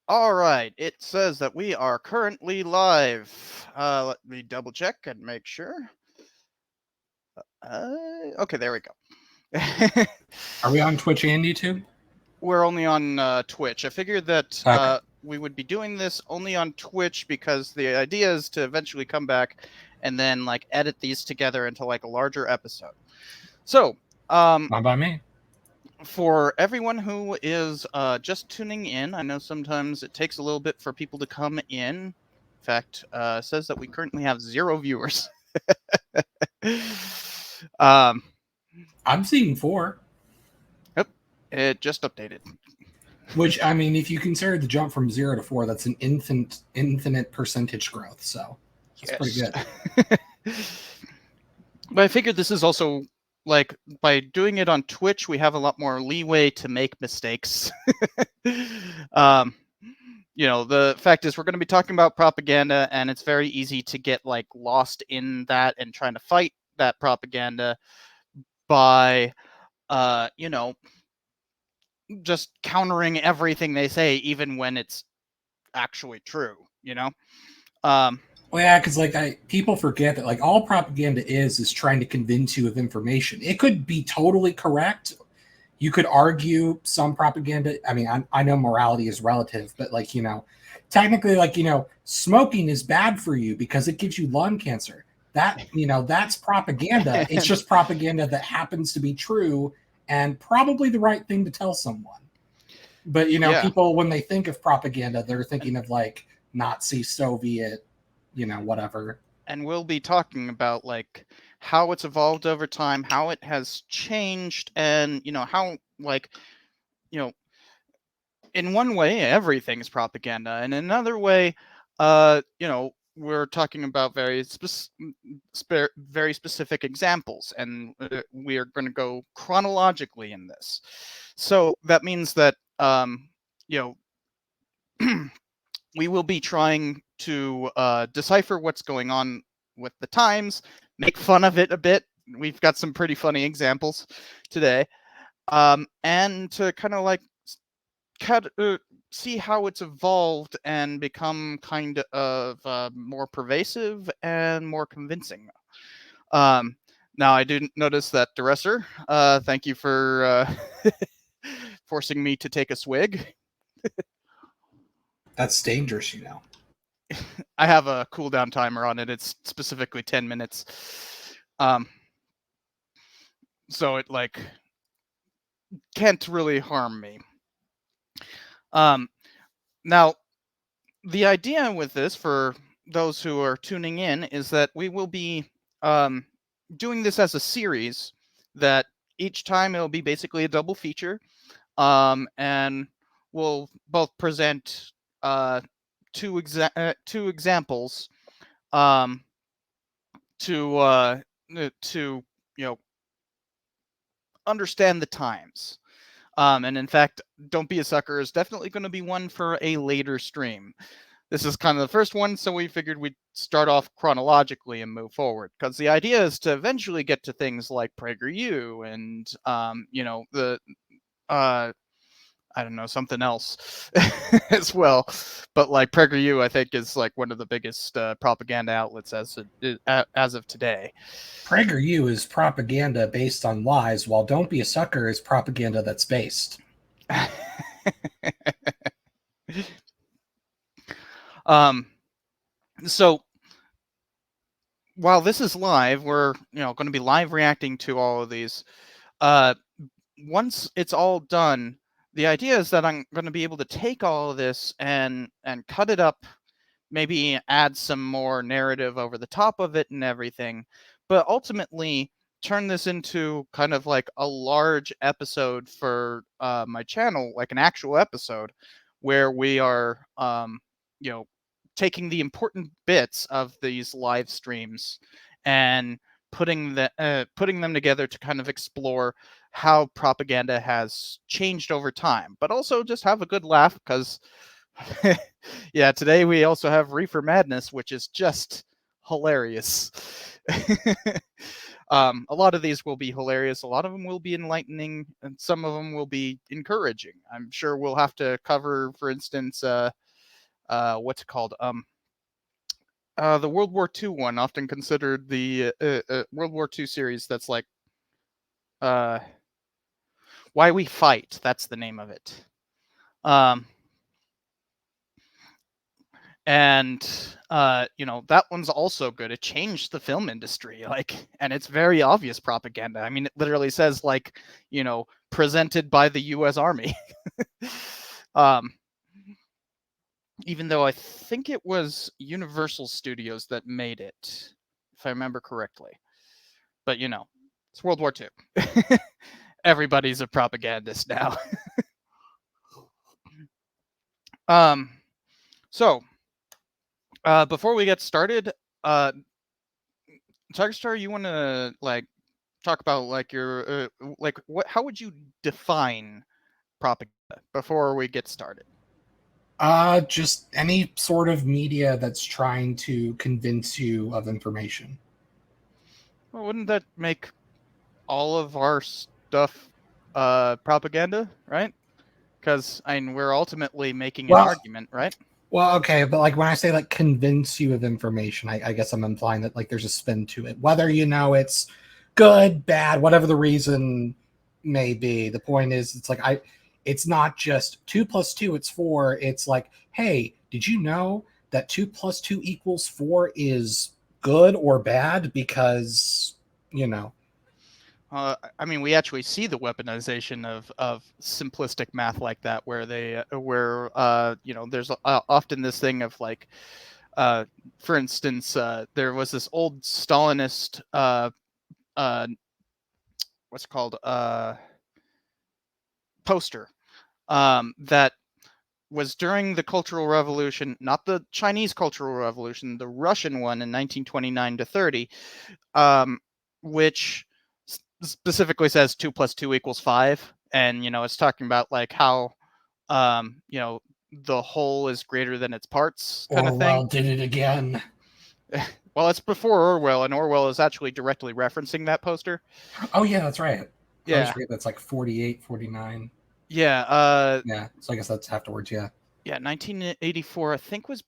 All right, it says that we are currently live. Let me double check and make sure. Okay, there we go. Are we on Twitch and YouTube? We're only on Twitch. I figured that Okay. we would be doing this only on Twitch because the idea is to eventually come back and then like edit these together into like a larger episode. So, um, Not by me. for everyone who is just tuning in, I know sometimes it takes a little bit for people to come in. In fact, it says that we currently have 0 viewers. um, I'm seeing 4. yep, it just updated. Which, I mean, if you consider the jump from 0 to 4, that's an infinite percentage growth. So that's pretty Yes. good. But I figured this is also like by doing it on Twitch, we have a lot more leeway to make mistakes. um, the fact is we're going to be talking about propaganda, and it's very easy to get like lost in that and trying to fight that propaganda by uh you know just countering everything they say even when it's actually true. um Well, yeah, because people forget that all propaganda is trying to convince you of information. It could be totally correct. You could argue some propaganda. I mean, I know morality is relative, but technically, smoking is bad for you because it gives you lung cancer. That's propaganda. It's and just propaganda that happens to be true and probably the right thing to tell someone. But yeah, people, when they think of propaganda, they're thinking of Nazi, Soviet, whatever. and we'll be talking about like how it's evolved over time, how it has changed, and how like you know in one way everything's propaganda, and in another way we're talking about very specific examples, and we are going to go chronologically in this. So that means that you know we will be trying to decipher what's going on with the times, make fun of it a bit. We've got some pretty funny examples today, and to kind of like cut, see how it's evolved and become kind of more pervasive and more convincing. Um, Now, I didn't notice that Dresser. Thank you for forcing me to take a swig. That's dangerous. I have a cooldown timer on it. It's specifically 10 minutes. Um, so it like can't really harm me. Um, Now, the idea with this, for those who are tuning in, is that we will be um, doing this as a series. That each time it'll be basically a double feature, and we'll both present uh, two examples um, to you know understand the times. And in fact, Don't Be a Sucker is definitely going to be one for a later stream. This is kind of the first one, so we figured we'd start off chronologically and move forward. Because the idea is to eventually get to things like PragerU and, the, uh, I don't know, something else as well. But like PragerU, I think is like one of the biggest propaganda outlets as of today. PragerU is propaganda based on lies, while Don't Be a Sucker is propaganda that's based. um, so while this is live, we're going to be live reacting to all of these. Uh, Once it's all done, the idea is that I'm going to be able to take all of this and cut it up, maybe add some more narrative over the top of it and everything, but ultimately turn this into kind of like a large episode for my channel, like an actual episode where we are, you know, taking the important bits of these live streams and putting them together to kind of explore how propaganda has changed over time, but also just have a good laugh because yeah, today we also have Reefer Madness, which is just hilarious. A lot of these will be hilarious. A lot of them will be enlightening, and some of them will be encouraging. I'm sure we'll have to cover, for instance, what's it called? The World War II one, often considered the World War II series. That's like uh, Why We Fight. That's the name of it. Um, and that one's also good. It changed the film industry, and it's very obvious propaganda. I mean, it literally says presented by the U.S. Army. um, even though I think it was Universal Studios that made it, if I remember correctly. But it's World War II. Everybody's a propagandist now. um, so before we get started, Tigerstar, you want to talk about your what? How would you define propaganda before we get started? Just any sort of media that's trying to convince you of information. Well, wouldn't that make all of our stuff propaganda, right? Because we're ultimately making an Well, argument, right? well, okay, but like when I say like convince you of information, I guess I'm implying that like there's a spin to it. Whether it's good, bad, whatever the reason may be. The point is, it's not just 2 + 2, it's 4. It's like, hey, did you know that 2 + 2 = 4 is good or bad? Because you know. We actually see the weaponization of simplistic math like that, where there's often this thing of for instance, there was this old Stalinist what's it called poster that was during the Cultural Revolution, not the Chinese Cultural Revolution, the Russian one in 1929 to 30, which specifically says 2 + 2 = 5, and it's talking about how the whole is greater than its parts, kind of thing. Orwell did it again. Well, it's before Orwell, and Orwell is actually directly referencing that poster. Oh yeah, that's right. I always Yeah, forget that's like 48, 49. yeah, Yeah, so I guess that's afterwards. Yeah. yeah. 1984, I think, was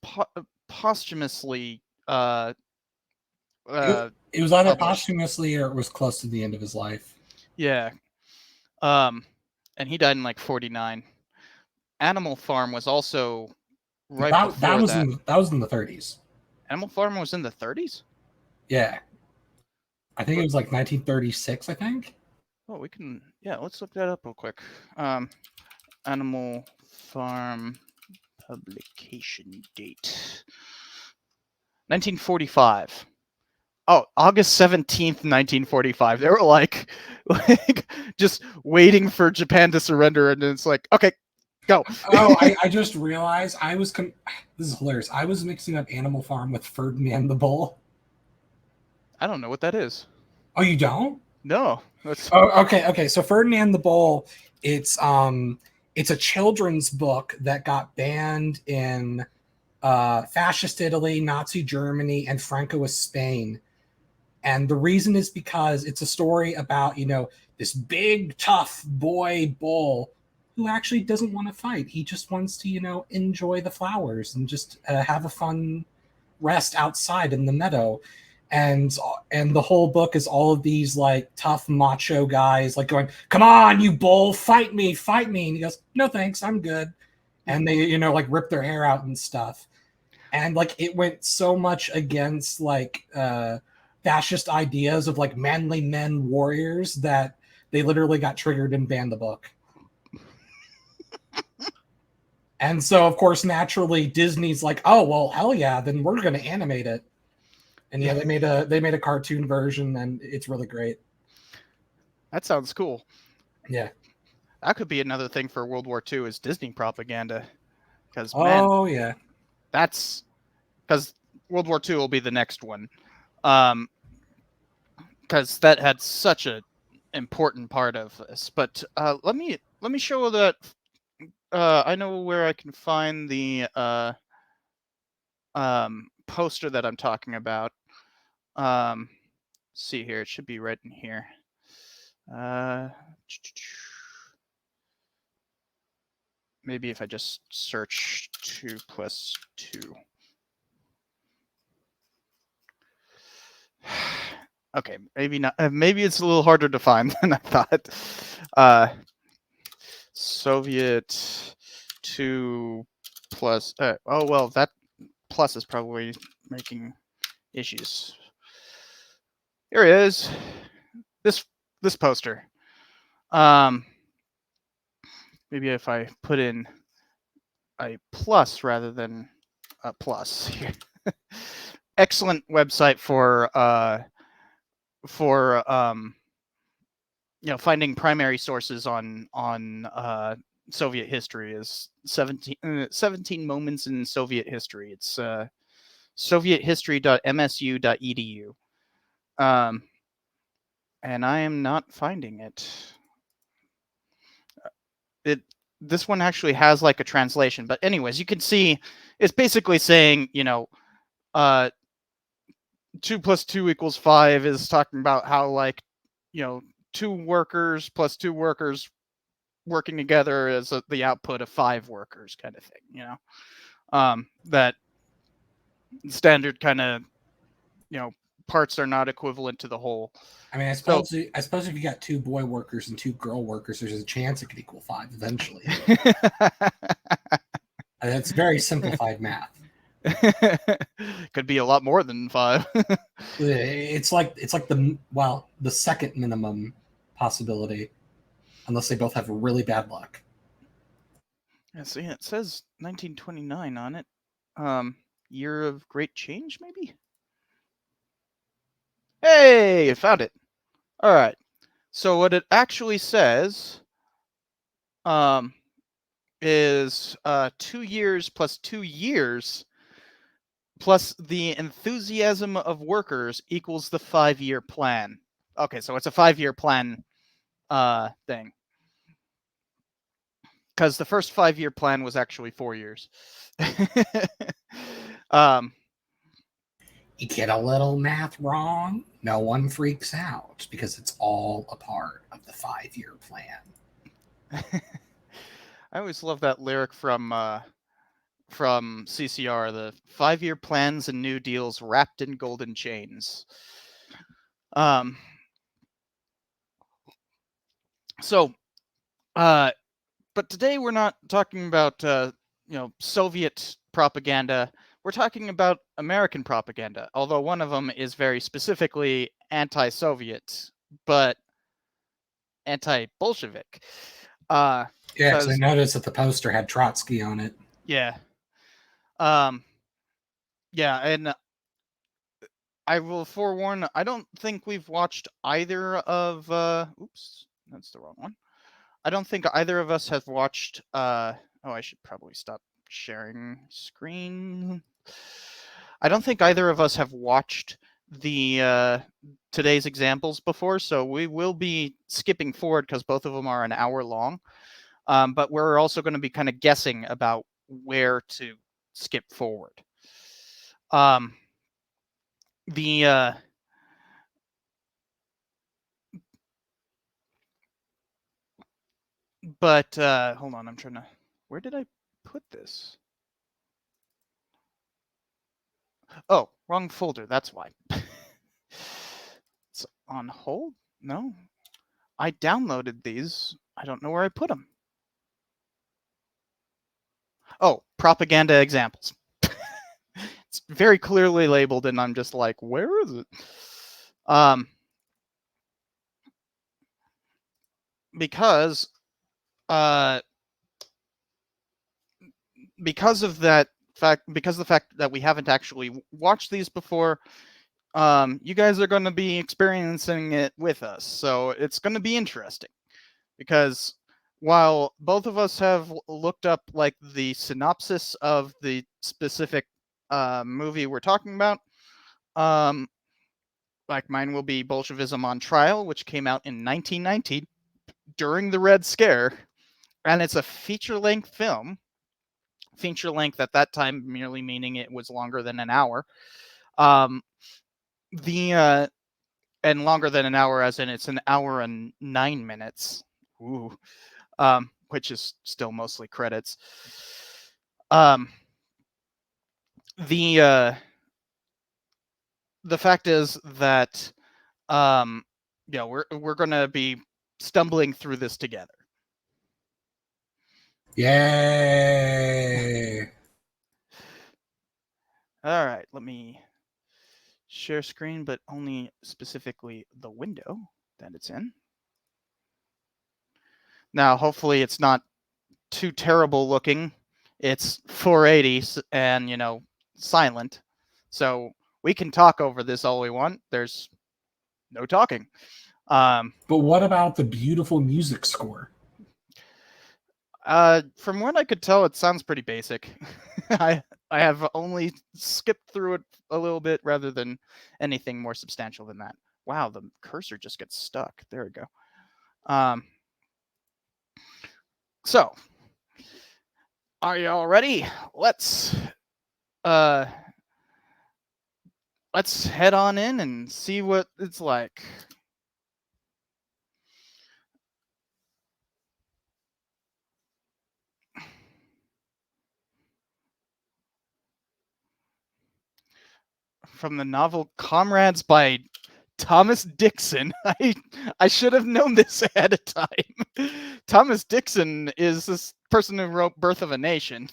posthumously It, uh, it was either published. posthumously or it was close to the end of his life. Yeah, um, and he died in 49. Animal Farm was also right That before was that. in the 30s. Animal Farm was in the 30s. Yeah, I think it was like 1936. I think. Oh, let's look that up real quick. Animal Farm publication date 1945. Oh, August 17th, 1945. They were like just waiting for Japan to surrender, and it's like, okay, go. Oh, I just realized this is hilarious. I was mixing up Animal Farm with Ferdinand the Bull. I don't know what that is. Oh, you don't? No, that's Oh, okay. So Ferdinand the Bull, it's a children's book that got banned in fascist Italy, Nazi Germany, and Francoist Spain. And the reason is because it's a story about, this big, tough boy bull who actually doesn't want to fight. He just wants to, enjoy the flowers and just have a fun rest outside in the meadow. And the whole book is all of these like tough macho guys like going, "Come on, you bull, fight me, fight me." And he goes, "No, thanks, I'm good." And they, like rip their hair out and stuff. And like it went so much against fascist ideas of like manly men warriors that they literally got triggered and banned the book. And so of course naturally Disney's like, "Oh well, hell yeah, then we're going to animate it." And yeah, they made a cartoon version and it's really great. that sounds cool. Yeah. That could be another thing for World War II is Disney propaganda, because man, Oh yeah. that's because World War II will be the next one, because that had such a important part of this. But let me show that. I know where I can find the poster that I'm talking about. Um, see here. It should be right in here. Uh, maybe if I just search 2 plus 2. Okay, maybe not. Maybe it's a little harder to find than I thought. Soviet 2 plus. Oh well, that plus is probably making issues. Here it is. This poster. Maybe if I put in a plus rather than a plus here. Excellent website for finding primary sources on Soviet history is 17 moments in Soviet history. It's soviethistory.msu.edu. And I am not finding it. This one actually has like a translation, but anyways, you can see it's basically saying, 2 plus 2 equals 5 is talking about how, like, 2 workers plus 2 workers working together is the output of 5 workers, kind of thing. That standard kind of, parts are not equivalent to the whole. I mean, I suppose if you got 2 boy workers and 2 girl workers, there's a chance it could equal 5 eventually. That's very simplified math. Could be a lot more than 5. It's like the second minimum possibility, unless they both have really bad luck. Yeah, see, it says 1929 on it. Year of Great Change, maybe? Hey, I found it. All right. So what it actually says is 2 years plus 2 years plus the enthusiasm of workers equals the 5-year plan. Okay, so it's a 5-year plan thing. Because the first 5-year plan was actually 4 years. You get a little math wrong, no one freaks out because it's all a part of the 5-year plan. I always love that lyric from CCR, the 5-year plans and new deals wrapped in golden chains. But today we're not talking about Soviet propaganda. We're talking about American propaganda, although one of them is very specifically anti-Soviet, but anti-Bolshevik. Yeah, because I noticed that the poster had Trotsky on it. Yeah. Yeah, and I will forewarn, I don't think we've watched either of oops, that's the wrong one. I don't think either of us have watched oh, I should probably stop sharing screen. I don't think either of us have watched the today's examples before, so we will be skipping forward because both of them are an hour long. But we're also going to be kind of guessing about where to skip forward. But hold on, I'm trying to. Where did I put this? Oh, wrong folder. That's why. It's on hold? No. I downloaded these. I don't know where I put them. Oh, propaganda examples. It's very clearly labeled, and I'm just like, where is it? Because of that fact, because of the fact that we haven't actually watched these before, you guys are going to be experiencing it with us, so it's going to be interesting. Because while both of us have looked up like the synopsis of the specific movie we're talking about, like mine will be Bolshevism on Trial, which came out in 1990 during the Red Scare, and it's a feature-length film. Feature-length at that time merely meaning it was longer than an hour. And and longer than an hour, as in it's an hour and 9 minutes. Ooh, which is still mostly credits. Um, the the fact is that we're gonna be stumbling through this together. Yay! All right, let me share screen, but only specifically the window that it's in. Now, hopefully, it's not too terrible looking. It's 480 and silent, so we can talk over this all we want. There's no talking. But what about the beautiful music score? From what I could tell, it sounds pretty basic. I I have only skipped through it a little bit rather than anything more substantial than that. Wow, the cursor just gets stuck. There we go. Um, so are you all ready? Uh let's head on in and see what it's like. From the novel Comrades by Thomas Dixon. I should have known this ahead of time. Thomas Dixon is this person who wrote Birth of a Nation.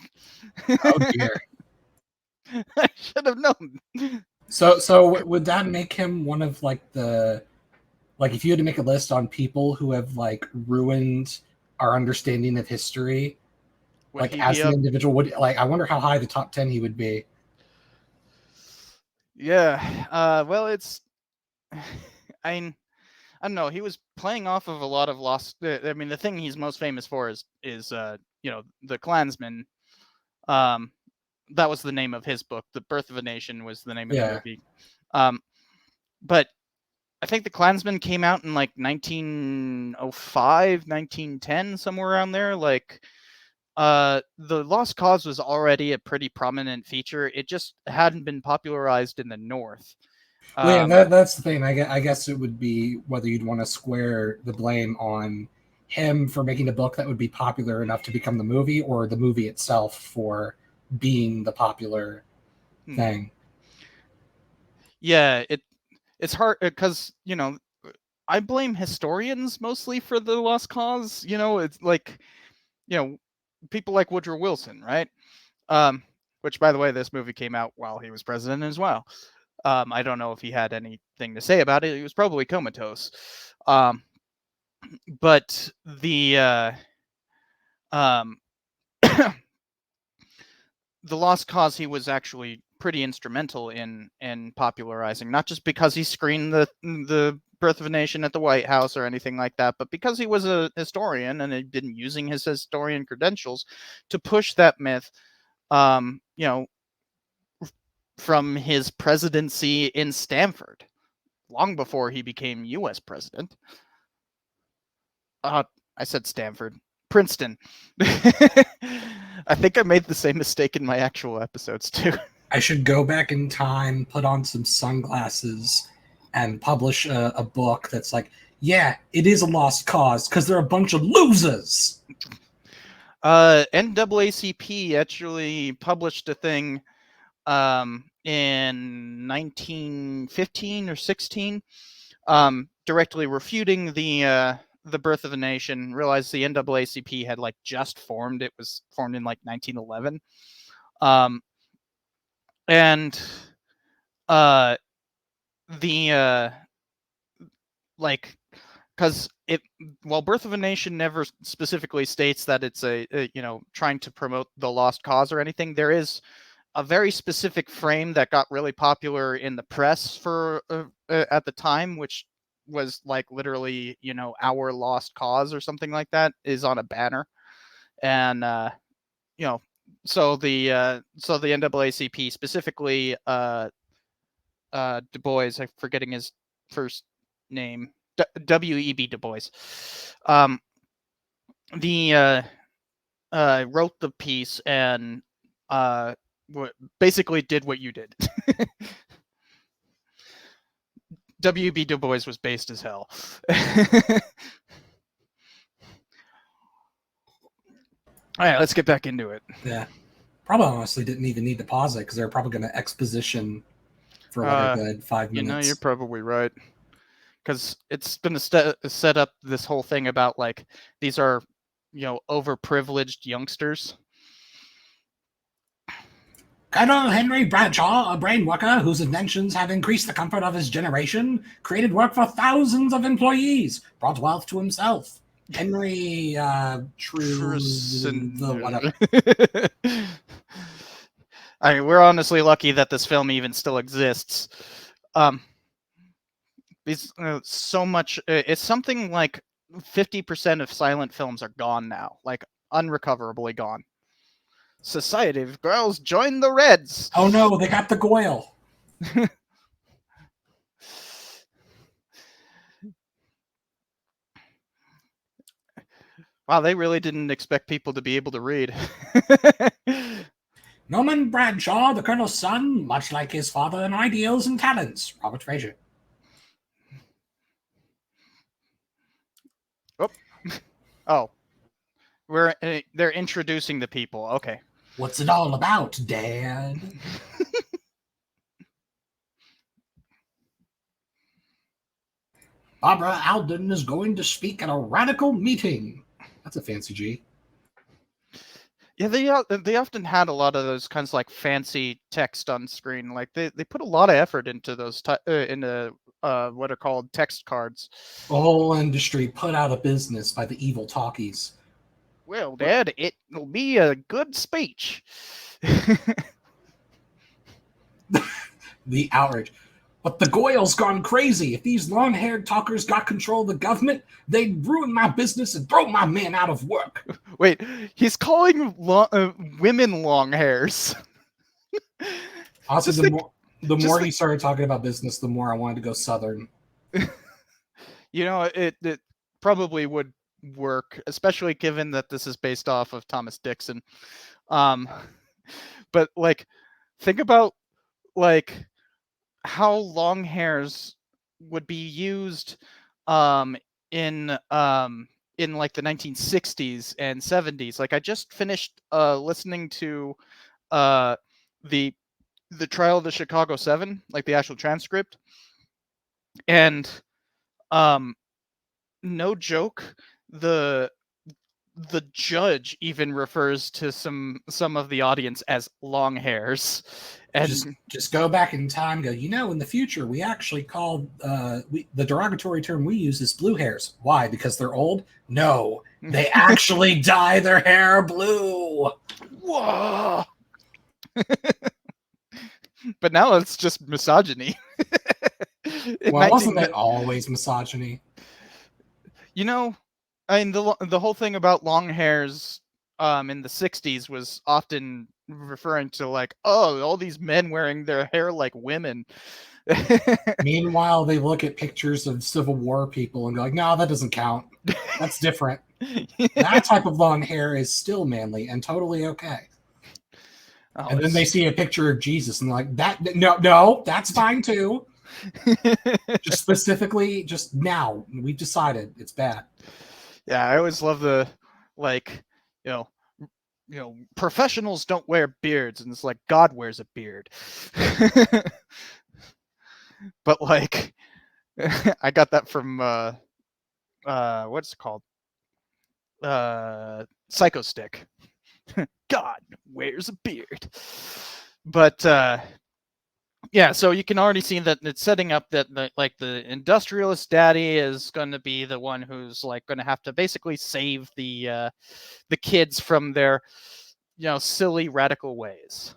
Oh dear. I should have known. So would that make him one of like if you had to make a list on people who have like ruined our understanding of history, Would like he as be an up? individual, would like I wonder how high the top 10 he would be. Yeah. Well, it's. I I don't know. He was playing off of a lot of lost. I mean, the thing he's most famous for is the Klansman. Um, that was the name of his book. The Birth of a Nation was the name of the Yeah. movie. Um, but I think the Klansman came out in like 1905, 1910, somewhere around there. Like, the Lost Cause was already a pretty prominent feature. It just hadn't been popularized in the North. Well, yeah, Um, that's the thing. I guess it would be whether you'd want to square the blame on him for making a book that would be popular enough to become the movie, or the movie itself for being the popular hmm. thing. Yeah, it's hard because I blame historians mostly for the Lost Cause. It's like you know people like Woodrow Wilson, right? Um, which, by the way, this movie came out while he was president as well. I don't know if he had anything to say about it. He was probably comatose. Um, but um, the Lost Cause, he was actually pretty instrumental in popularizing, not just because he screened the Birth of a Nation at the White House or anything like that, but because he was a historian and had been using his historian credentials to push that myth. Um, you know, from his presidency in Stanford, long before he became U.S. president. Uh, I said Stanford. Princeton. I think I made the same mistake in my actual episodes too. I should go back in time, put on some sunglasses, and publish a book that's like, yeah, it is a lost cause because they're a bunch of losers. NAACP actually published a thing in 1915 or 16, directly refuting the Birth of a Nation. Realized the NAACP had like just formed. It was formed in like 1911. Um, and uh, the like because it while Birth of a Nation never specifically states that it's a trying to promote the lost cause or anything, there is a very specific frame that got really popular in the press for at the time, which was like literally our lost cause or something like that is on a banner. And you know so the NAACP, specifically Du Bois, I'm forgetting his first name, W.E.B. Du Bois, um the wrote the piece and uh basically did what you did. W.B. Du Bois was based as hell. All right, let's get back into it. Yeah. Probably honestly didn't even need to pause it because they're probably going to exposition for like a good 5 minutes. You're probably right. Because it's going to set up this whole thing about like these are, overprivileged youngsters. Colonel Henry Bradshaw, a brain worker whose inventions have increased the comfort of his generation, created work for thousands of employees, brought wealth to himself. Henry whatever. I mean, we're honestly lucky that this film even still exists. These so much. It's something like 50% of silent films are gone now, like unrecoverably gone. Society of Girls join the Reds. Oh no, they got the Goyle. Wow, they really didn't expect people to be able to read. Norman Bradshaw, the Colonel's son, much like his father in ideals and talents. Robert Fraser. Oh, they're introducing the people. Okay. What's it all about, Dad? Barbara Alden is going to speak at a radical meeting. That's a fancy G. Yeah, they often had a lot of those kinds of like fancy text on screen. Like they put a lot of effort into those into what are called text cards. The whole industry put out of business by the evil talkies. Well, Dad, it'll be a good speech. The outrage. But the Goyle's gone crazy. If these long-haired talkers got control of the government, they'd ruin my business and throw my men out of work. Wait, he's calling women long hairs. Also, the more he started talking about business, the more I wanted to go Southern. It probably would work, especially given that this is based off of Thomas Dixon. But like, think about like how long hairs would be used in like the 1960s and 70s. Like I just finished listening to the trial of the Chicago 7, like the actual transcript, and no joke, the judge even refers to some of the audience as long hairs. And just go back in time. Go, in the future we actually call the derogatory term we use is blue hairs. Why? Because they're old? No, they actually dye their hair blue. Whoa! But now it's just misogyny. Wasn't it always misogyny? I mean, the whole thing about long hairs in the 60s was often referring to like, oh, all these men wearing their hair like women. Meanwhile, they look at pictures of Civil War people and go like, no, that doesn't count. That's different. That type of long hair is still manly and totally okay. Oh, and then they see a picture of Jesus and they're like, no, that's fine too. Just specifically, just now, we've decided it's bad. Yeah, I always love the professionals don't wear beards, and it's like God wears a beard. But like, I got that from what's it called? Psycho Stick. God wears a beard. But yeah, so you can already see that it's setting up that the industrialist daddy is going to be the one who's like going to have to basically save the kids from their silly radical ways.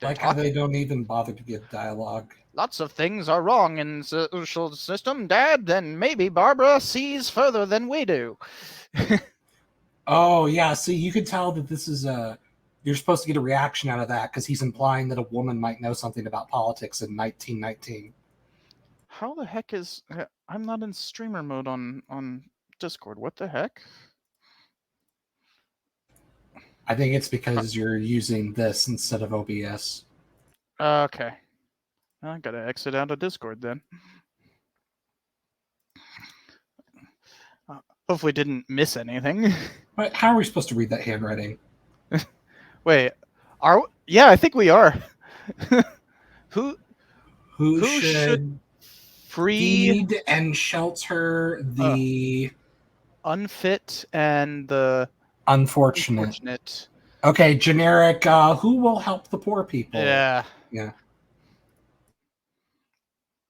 Like how they don't even bother to give dialogue. Lots of things are wrong in the social system, Dad. Then maybe Barbara sees further than we do. Oh yeah, see, you could tell that this is you're supposed to get a reaction out of that because he's implying that a woman might know something about politics in 1919. How the heck is... I'm not in streamer mode on Discord. What the heck? I think it's because you're using this instead of OBS. Okay. I gotta exit out of Discord then. Hopefully didn't miss anything. But how are we supposed to read that handwriting? Wait, yeah, I think we are. who Who who should should free feed and shelter the unfit and the unfortunate? unfortunate? Okay, generic. Who will help the poor people? Yeah. Yeah.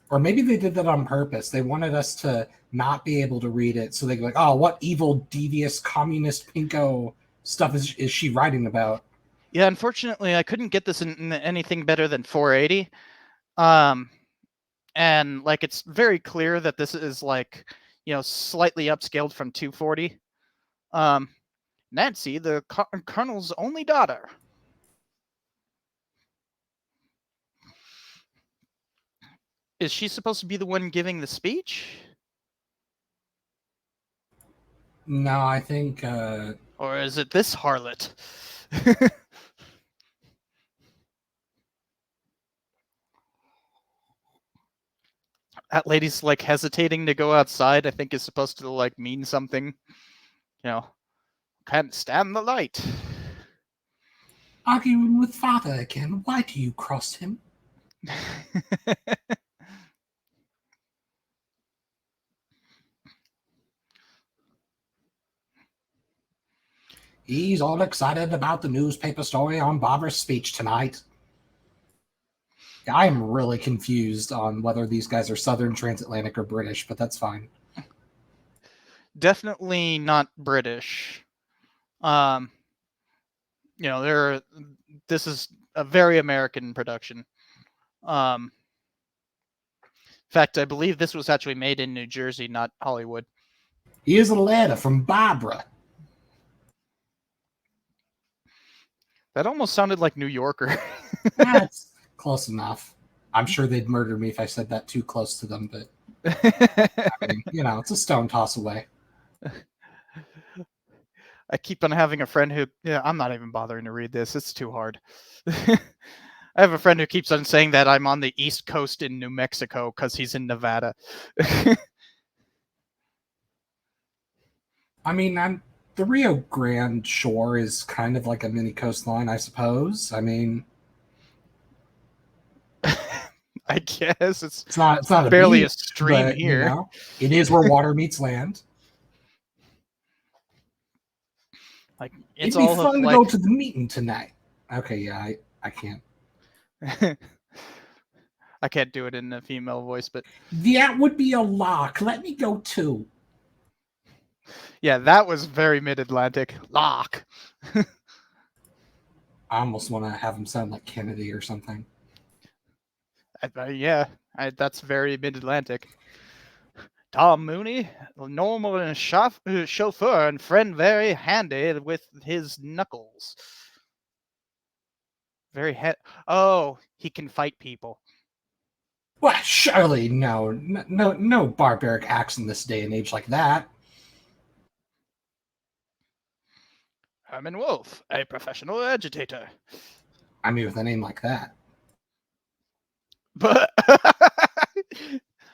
Or maybe they did that on purpose. They wanted us to not be able to read it, so they go like, "Oh, what evil, devious, communist pinko stuff is she writing about?" Yeah, unfortunately, I couldn't get this in anything better than 480. And like it's very clear that this is like, slightly upscaled from 240. Nancy, the colonel's only daughter. Is she supposed to be the one giving the speech? No, I think Or is it this harlot? That lady's like hesitating to go outside, I think is supposed to like mean something. Can't stand the light. arguing with father again. Why do you cross him? He's all excited about the newspaper story on Barbara's speech tonight. I'm really confused on whether these guys are Southern, Transatlantic, or British, but that's fine. Definitely not British. This is a very American production. In fact, I believe this was actually made in New Jersey, not Hollywood. Here's a letter from Barbara. That almost sounded like New Yorker. That's close enough. I'm sure they'd murder me if I said that too close to them, but I mean, it's a stone toss away. I keep on having a friend who, I'm not even bothering to read this. It's too hard. I have a friend who keeps on saying that I'm on the East Coast in New Mexico because he's in Nevada. I mean, the Rio Grande shore is kind of like a mini coastline, I suppose. I mean, I guess it's not a barely beach, a stream but here. it is where water meets land. Like it's It'd be all fun to like... go to the meeting tonight. Okay, yeah, I can't. I can't do it in a female voice, but that would be a lock. Let me go too. Yeah, that was very mid-Atlantic. Lock. I almost want to have him sound like Kennedy or something. That's very mid-Atlantic. Tom Mooney, normal and chauffeur and friend, very handy with his knuckles. Oh, he can fight people. Well, surely no barbaric acts in this day and age like that. Herman Wolf, a professional agitator. I mean, with a name like that. But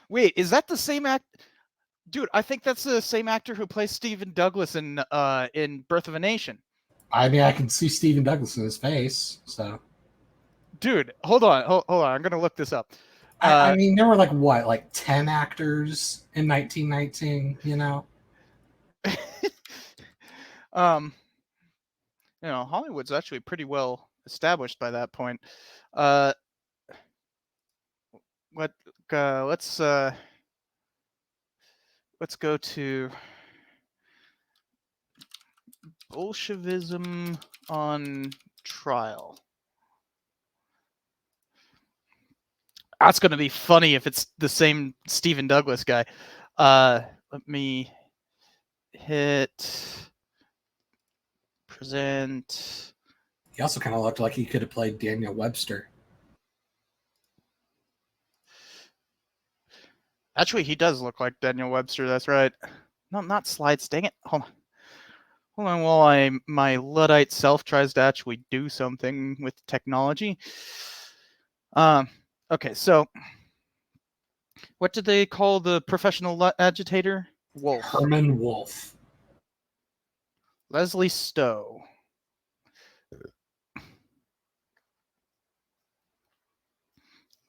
wait, is that the same act? Dude, I think that's the same actor who plays Stephen Douglas in Birth of a Nation. I mean, I can see Stephen Douglas in his face, so. Dude, hold on. I'm gonna look this up. I mean, there were like 10 actors in 1919, Hollywood's actually pretty well established by that point. Let's go to Bolshevism on trial. That's going to be funny if it's the same Stephen Douglas guy. Let me hit present. He also kind of looked like he could have played Daniel Webster. Actually, he does look like Daniel Webster. That's right. No, not slides. Dang it. Hold on while my Luddite self tries to actually do something with technology. Okay, so what did they call the professional agitator? Wolf. Herman Wolf. Leslie Stowe.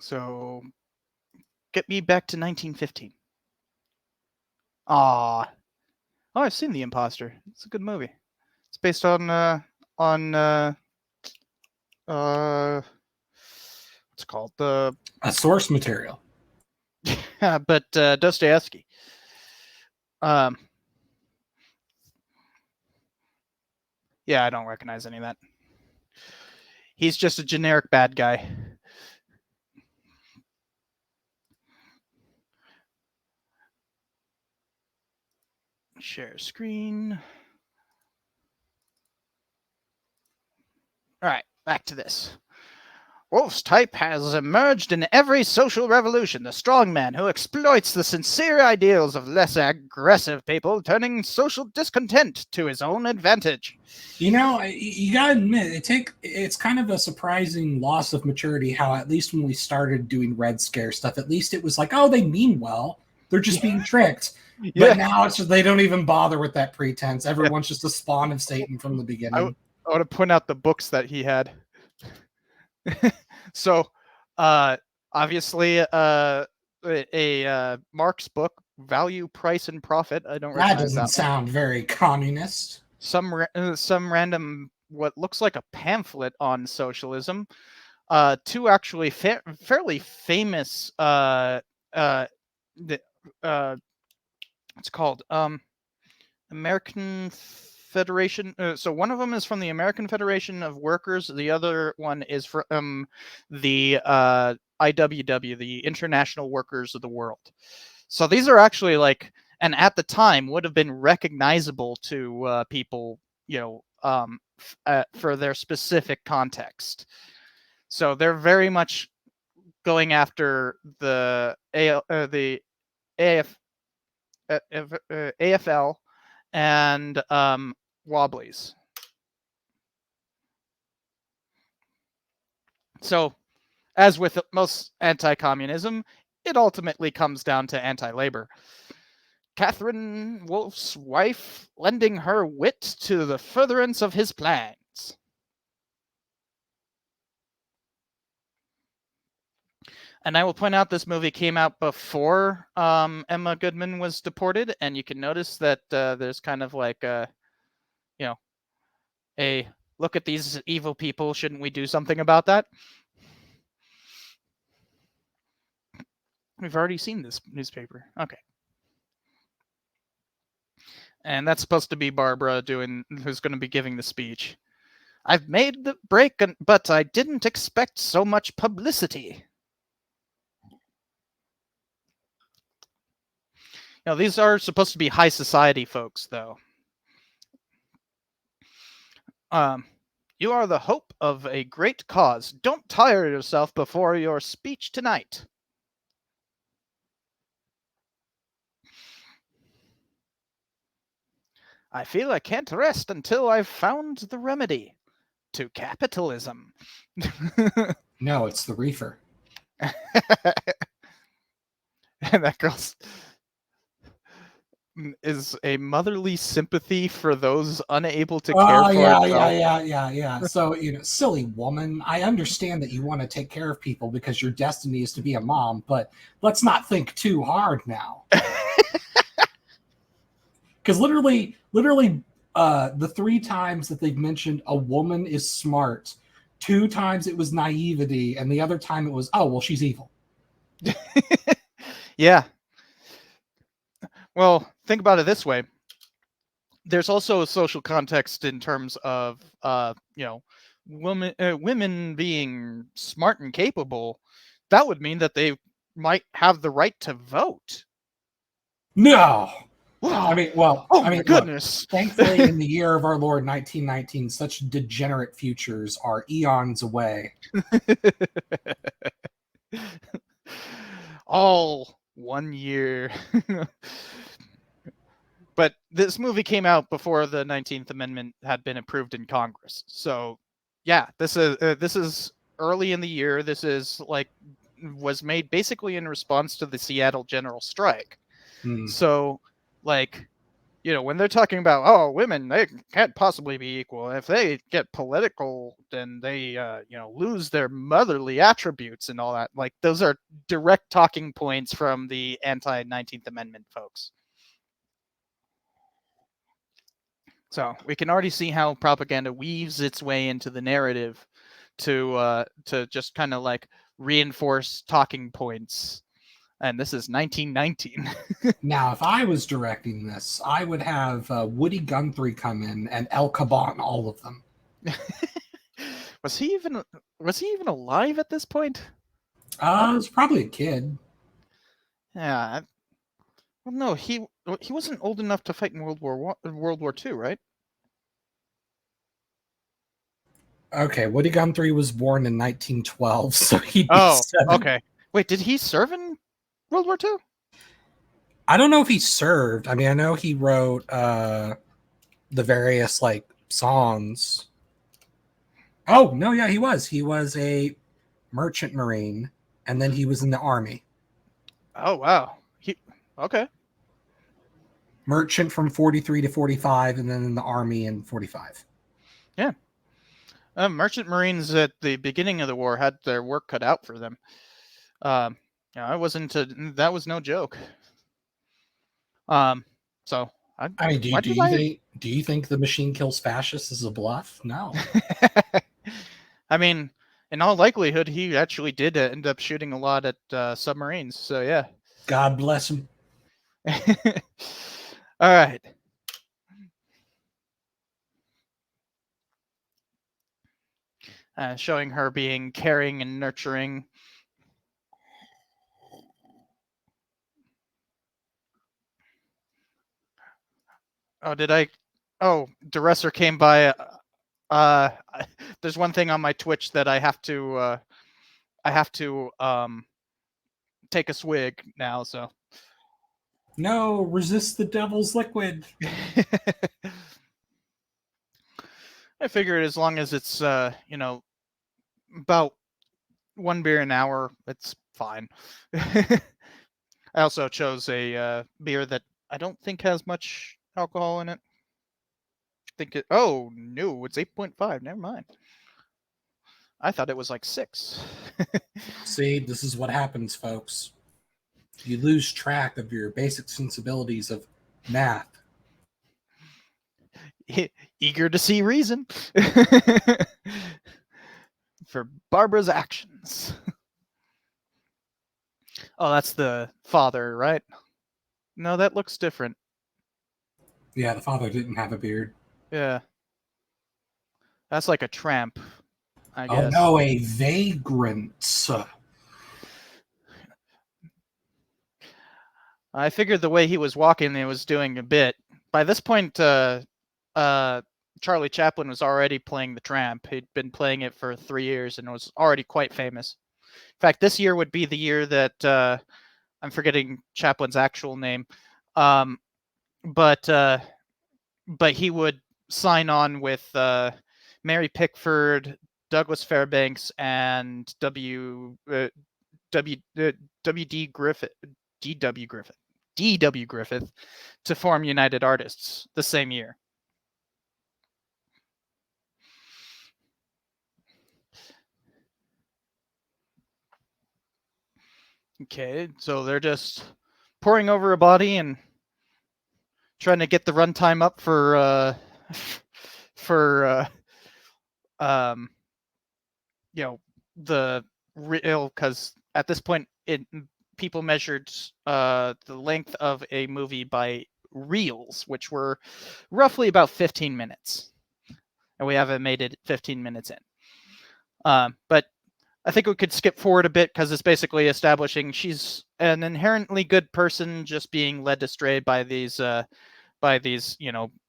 So get me back to 1915. Ah, oh, I've seen The Imposter. It's a good movie. It's based on what's it called? The A source material. but Dostoevsky. Um, yeah, I don't recognize any of that. He's just a generic bad guy. Share screen. All right, back to this. Wolf's type has emerged in every social revolution, the strongman who exploits the sincere ideals of less aggressive people, turning social discontent to his own advantage. You know, you gotta admit, it's kind of a surprising loss of maturity how at least when we started doing Red Scare stuff, at least it was like, oh, they mean well. They're just being tricked. But now it's just they don't even bother with that pretense. Everyone's just a spawn of Satan from the beginning. I want to point out the books that he had. So, obviously, a Marx book, Value, Price, and Profit. I don't That recognize doesn't that sound very communist. some random what looks like a pamphlet on socialism. Two actually fairly famous the, it's called American Federation. So one of them is from the American Federation of Workers. The other one is from the IWW, the International Workers of the World. So these are actually like, and at the time would have been recognizable to people, for their specific context. So they're very much going after the AF, AFL and Wobblies. So, as with most anti-communism, it ultimately comes down to anti-labor. Catherine Wolfe's wife lending her wit to the furtherance of his plans. And I will point out this movie came out before Emma Goodman was deported, and you can notice that there's kind of like a look at these evil people, shouldn't we do something about that? We've already seen this newspaper. Okay. And that's supposed to be Barbara who's going to be giving the speech. I've made the break, but I didn't expect so much publicity. Now, these are supposed to be high society folks, though. You are the hope of a great cause. Don't tire yourself before your speech tonight. I feel I can't rest until I've found the remedy to capitalism. No, it's the reefer. And that girl's is a motherly sympathy for those unable to care for yeah. So, silly woman, I understand that you want to take care of people because your destiny is to be a mom, but let's not think too hard now. Because literally, the 3 times that they've mentioned a woman is smart, 2 times it was naivety, and the other time it was, oh, well, she's evil. Yeah. Well, think about it this way. There's also a social context in terms of, women being smart and capable. That would mean that they might have the right to vote. No. Wow. I mean, well, oh my goodness. Look, thankfully, in the year of our Lord 1919, such degenerate futures are eons away. All 1 year. But this movie came out before the 19th Amendment had been approved in Congress. So, yeah, this is early in the year. This is like was made basically in response to the Seattle general strike. Hmm. So, like, when they're talking about, oh, women, they can't possibly be equal. If they get political, then they, lose their motherly attributes and all that. Like, those are direct talking points from the anti-19th Amendment folks. So we can already see how propaganda weaves its way into the narrative to just kind of like reinforce talking points. And this is 1919. Now, if I was directing this, I would have Woody Guthrie come in and El Caban all of them. Was he even alive at this point? I was probably a kid. Yeah. Well, no, he wasn't old enough to fight in World War II, right? Okay, Woody Guthrie was born in 1912, so he'd be Oh, 7. okay. Wait, did he serve in World War II? I don't know if he served. I mean, I know he wrote the various like songs. Oh, no, yeah, he was. He was a merchant marine, and then he was in the army. Oh, wow. Okay. Merchant from 43 to 45, and then in the army in 45. Yeah. Merchant Marines at the beginning of the war had their work cut out for them. I wasn't. That was no joke. So I mean, why did I? do you think the machine kills fascists is a bluff? No. I mean, in all likelihood, he actually did end up shooting a lot at submarines. So yeah. God bless him. All right. Showing her being caring and nurturing. Oh, did I? Oh, Duresser came by. There's one thing on my Twitch that I have to take a swig now. So No, resist the devil's liquid. I figured as long as it's about one beer an hour, it's fine. I also chose a beer that I don't think has much alcohol in it. Oh no, it's 8.5. Never mind. I thought it was like 6. See, this is what happens, folks. You lose track of your basic sensibilities of math. Eager to see reason for Barbara's actions. Oh, that's the father, right? No, that looks different. Yeah, the father didn't have a beard. Yeah. That's like a tramp, I Oh guess. no, a vagrant. I figured the way he was walking, he was doing a bit. By this point, Charlie Chaplin was already playing the tramp. He'd been playing it for 3 years and was already quite famous. In fact, this year would be the year that I'm forgetting Chaplin's actual name, but he would sign on with Mary Pickford, Douglas Fairbanks, and D.W. Griffith to form United Artists the same year. Okay, so they're just pouring over a body and trying to get the runtime up for the real, because at this point people measured the length of a movie by reels, which were roughly about 15 minutes, and we haven't made it 15 minutes in. But I think we could skip forward a bit because it's basically establishing she's an inherently good person, just being led astray by these not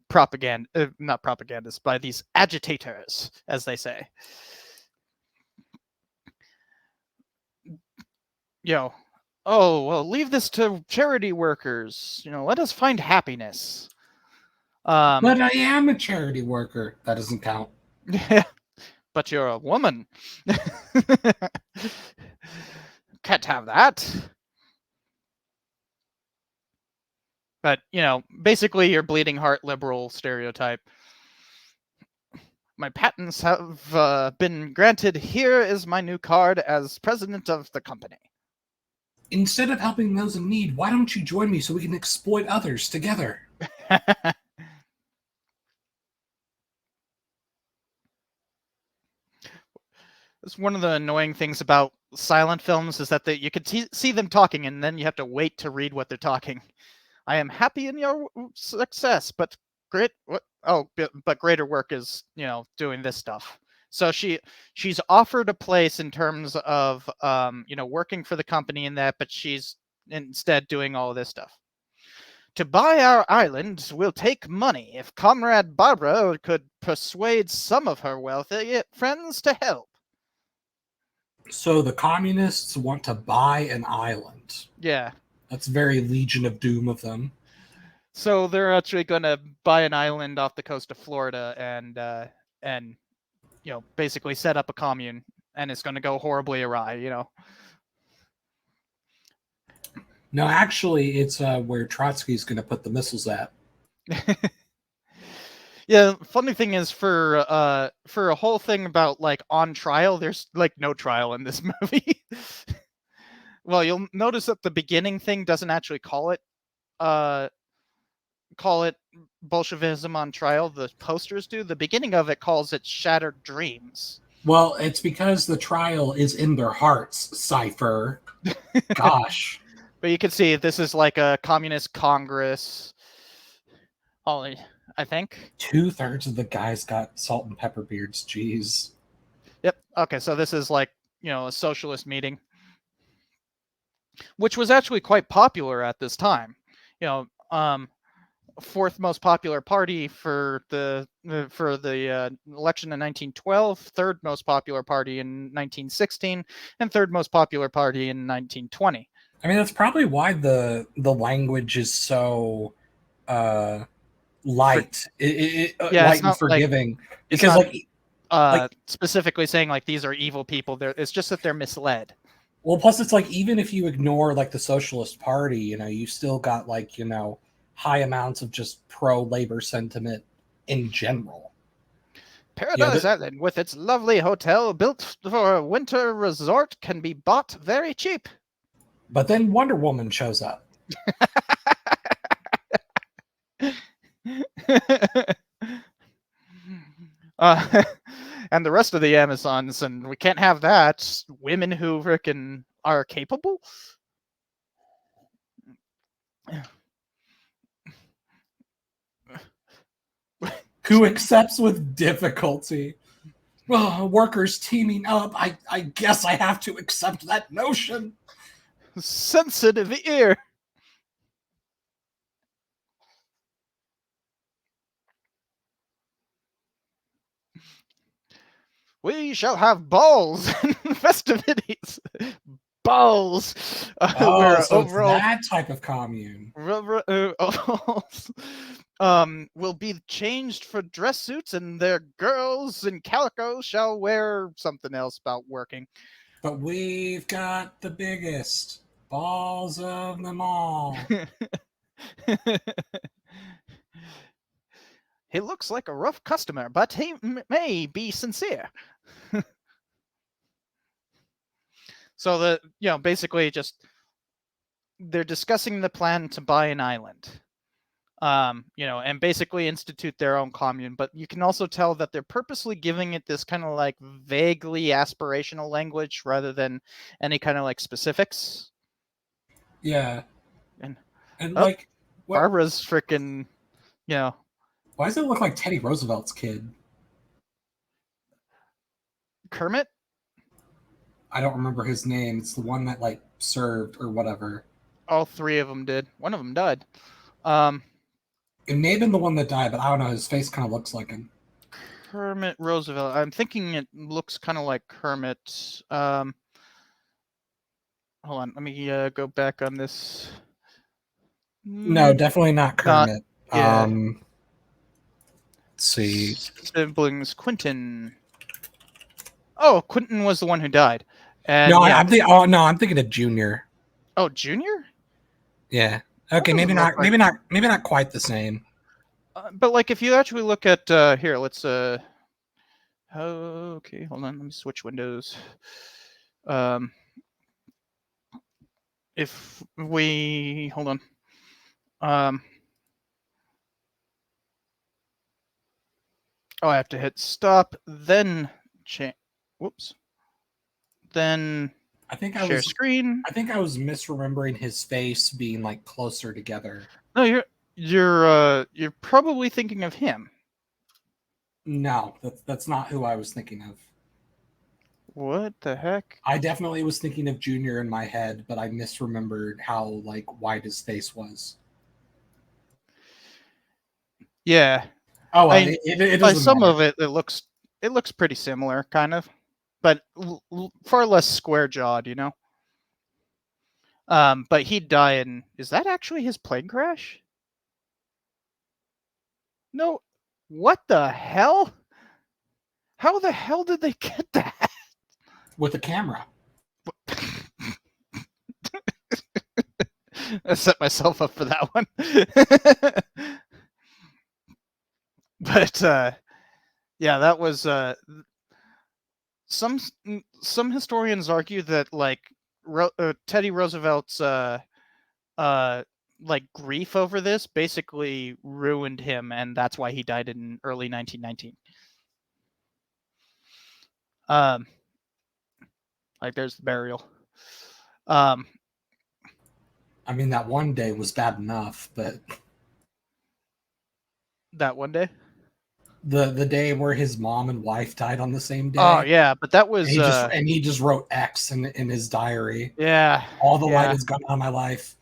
propagandists, by these agitators, as they say. Oh, well, leave this to charity workers. Let us find happiness. But I am a charity worker. That doesn't count. Yeah, but you're a woman. can't have that. But, basically your bleeding heart liberal stereotype. My patents have been granted. Here is my new card as president of the company. Instead of helping those in need, why don't you join me so we can exploit others together? It's one of the annoying things about silent films is that you could see them talking and then you have to wait to read what they're talking. I am happy in your success, but but greater work is, doing this stuff. So she's offered a place in terms of working for the company in that, but she's instead doing all of this stuff. To buy our island will take money. If Comrade Barbara could persuade some of her wealthy friends to help. So the communists want to buy an island. Yeah. That's very Legion of Doom of them. So they're actually going to buy an island off the coast of Florida and basically set up a commune, and it's going to go horribly awry, No, actually, it's where Trotsky's going to put the missiles at. Yeah, funny thing is for a whole thing about like on trial, there's like no trial in this movie. Well, you'll notice that the beginning thing doesn't actually call it Bolshevism on trial. The posters do. The beginning of it calls it Shattered Dreams. Well, it's because the trial is in their hearts, Cypher. Gosh. But you can see this is like a communist congress. Only, I think 2/3 of the guys got salt and pepper beards. Jeez. Yep. Okay, so this is like, a socialist meeting, which was actually quite popular at this time. Fourth most popular party for the election in 1912, third most popular party in 1916, and third most popular party in 1920. I mean, that's probably why the language is so light. Light and forgiving. Because specifically saying like these are evil people. It's just that they're misled. Well, plus it's like even if you ignore like the Socialist Party, you still got like high amounts of just pro-labor sentiment in general. Paradise Island, with its lovely hotel built for a winter resort, can be bought very cheap. But then Wonder Woman shows up. And the rest of the Amazons, and we can't have that. Women who frickin' are capable. Who accepts with difficulty. Workers teaming up. I guess I have to accept that notion. Sensitive ear. We shall have balls and festivities. Balls. So overall, it's that type of commune. Will be changed for dress suits, and their girls in calico shall wear something else about working. But we've got the biggest balls of them all. He looks like a rough customer, but he may be sincere. So basically just they're discussing the plan to buy an island. And basically institute their own commune. But you can also tell that they're purposely giving it this kind of like vaguely aspirational language rather than any kind of like specifics. Yeah. And like Barbara's freaking, Why does it look like Teddy Roosevelt's kid? Kermit? I don't remember his name. It's the one that like served or whatever. All three of them did. One of them died. It may have been the one that died, but I don't know. His face kind of looks like him. Kermit Roosevelt. I'm thinking it looks kind of like Kermit. Hold on. Let me go back on this. No, definitely not Kermit. Yeah. Let's see. Siblings. Quentin. Oh, Quentin was the one who died. And No, yeah, I'm thinking of Junior. oh, Junior? Yeah. That Okay, maybe doesn't look not. like. Maybe not quite the same. But like, if you actually look at here, let's okay, hold on, let me switch windows. Um, if we hold on, um, oh, I have to hit stop, then change. Whoops. Then I think share screen. I think I was misremembering his face being like closer together. No, you're probably thinking of him. No, that's not who I was thinking of. What the heck? I definitely was thinking of Junior in my head, but I misremembered how like wide his face was. Yeah, Oh well, I it by doesn't some matter. of it, it looks pretty similar, kind of, but far less square jawed, you know. But he died in. Is that actually his plane crash? No. What the hell? How the hell did they get that? With the camera. I set myself up for that one. But yeah, that was some some historians argue that like Teddy Roosevelt's uh like grief over this basically ruined him, and that's why he died in early 1919. Um, like there's the burial. Um, I mean, that one day was bad enough, but that one day. the day where his mom and wife died on the same Oh day, yeah, but that was and he just wrote X in his diary. yeah, All the light yeah, has gone out of my life.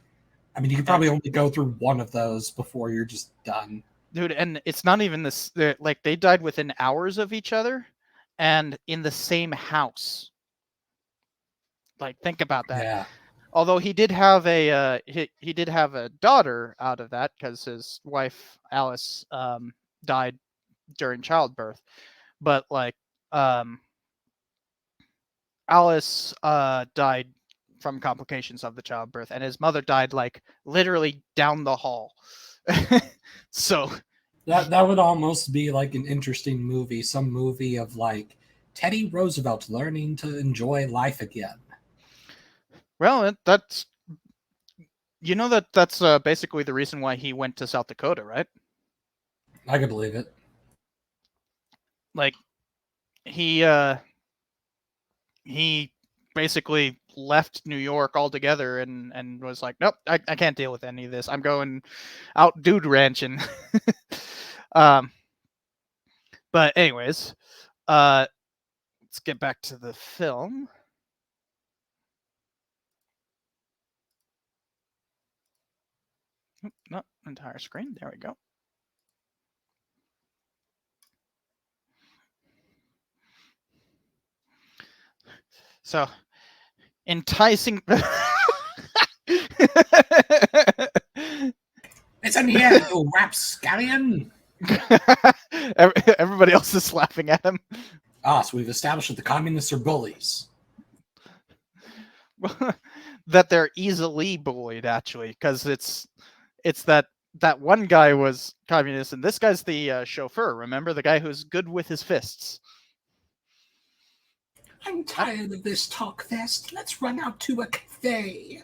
I mean, you could and probably only go through one of those before you're just done. dude, and it's not even this. Like they died within hours of each other, and in the same house. Like think about that. Yeah. Although he did have a he did have a daughter out of that because his wife Alice died during childbirth, but like um, Alice died from complications of the childbirth, and his mother died like literally down the hall. So That would almost be like an interesting movie, some movie of like Teddy Roosevelt learning to enjoy life again. well, that's you know that's basically the reason why he went to South Dakota, right? I could believe it. Like he he basically left New York altogether and was like, nope, I can't deal with any of this. I'm going out dude ranching. um, but anyways, let's get back to the film. Not entire screen. There we go. So enticing. It's in here, you rapscallion. Everybody else is laughing at him. Ah, so we've established that the communists are bullies. That they're easily bullied, actually, because it's that one guy was communist, and this guy's the chauffeur. Remember the guy who's good with his fists. I'm tired of this talk fest. Let's run out to a cafe.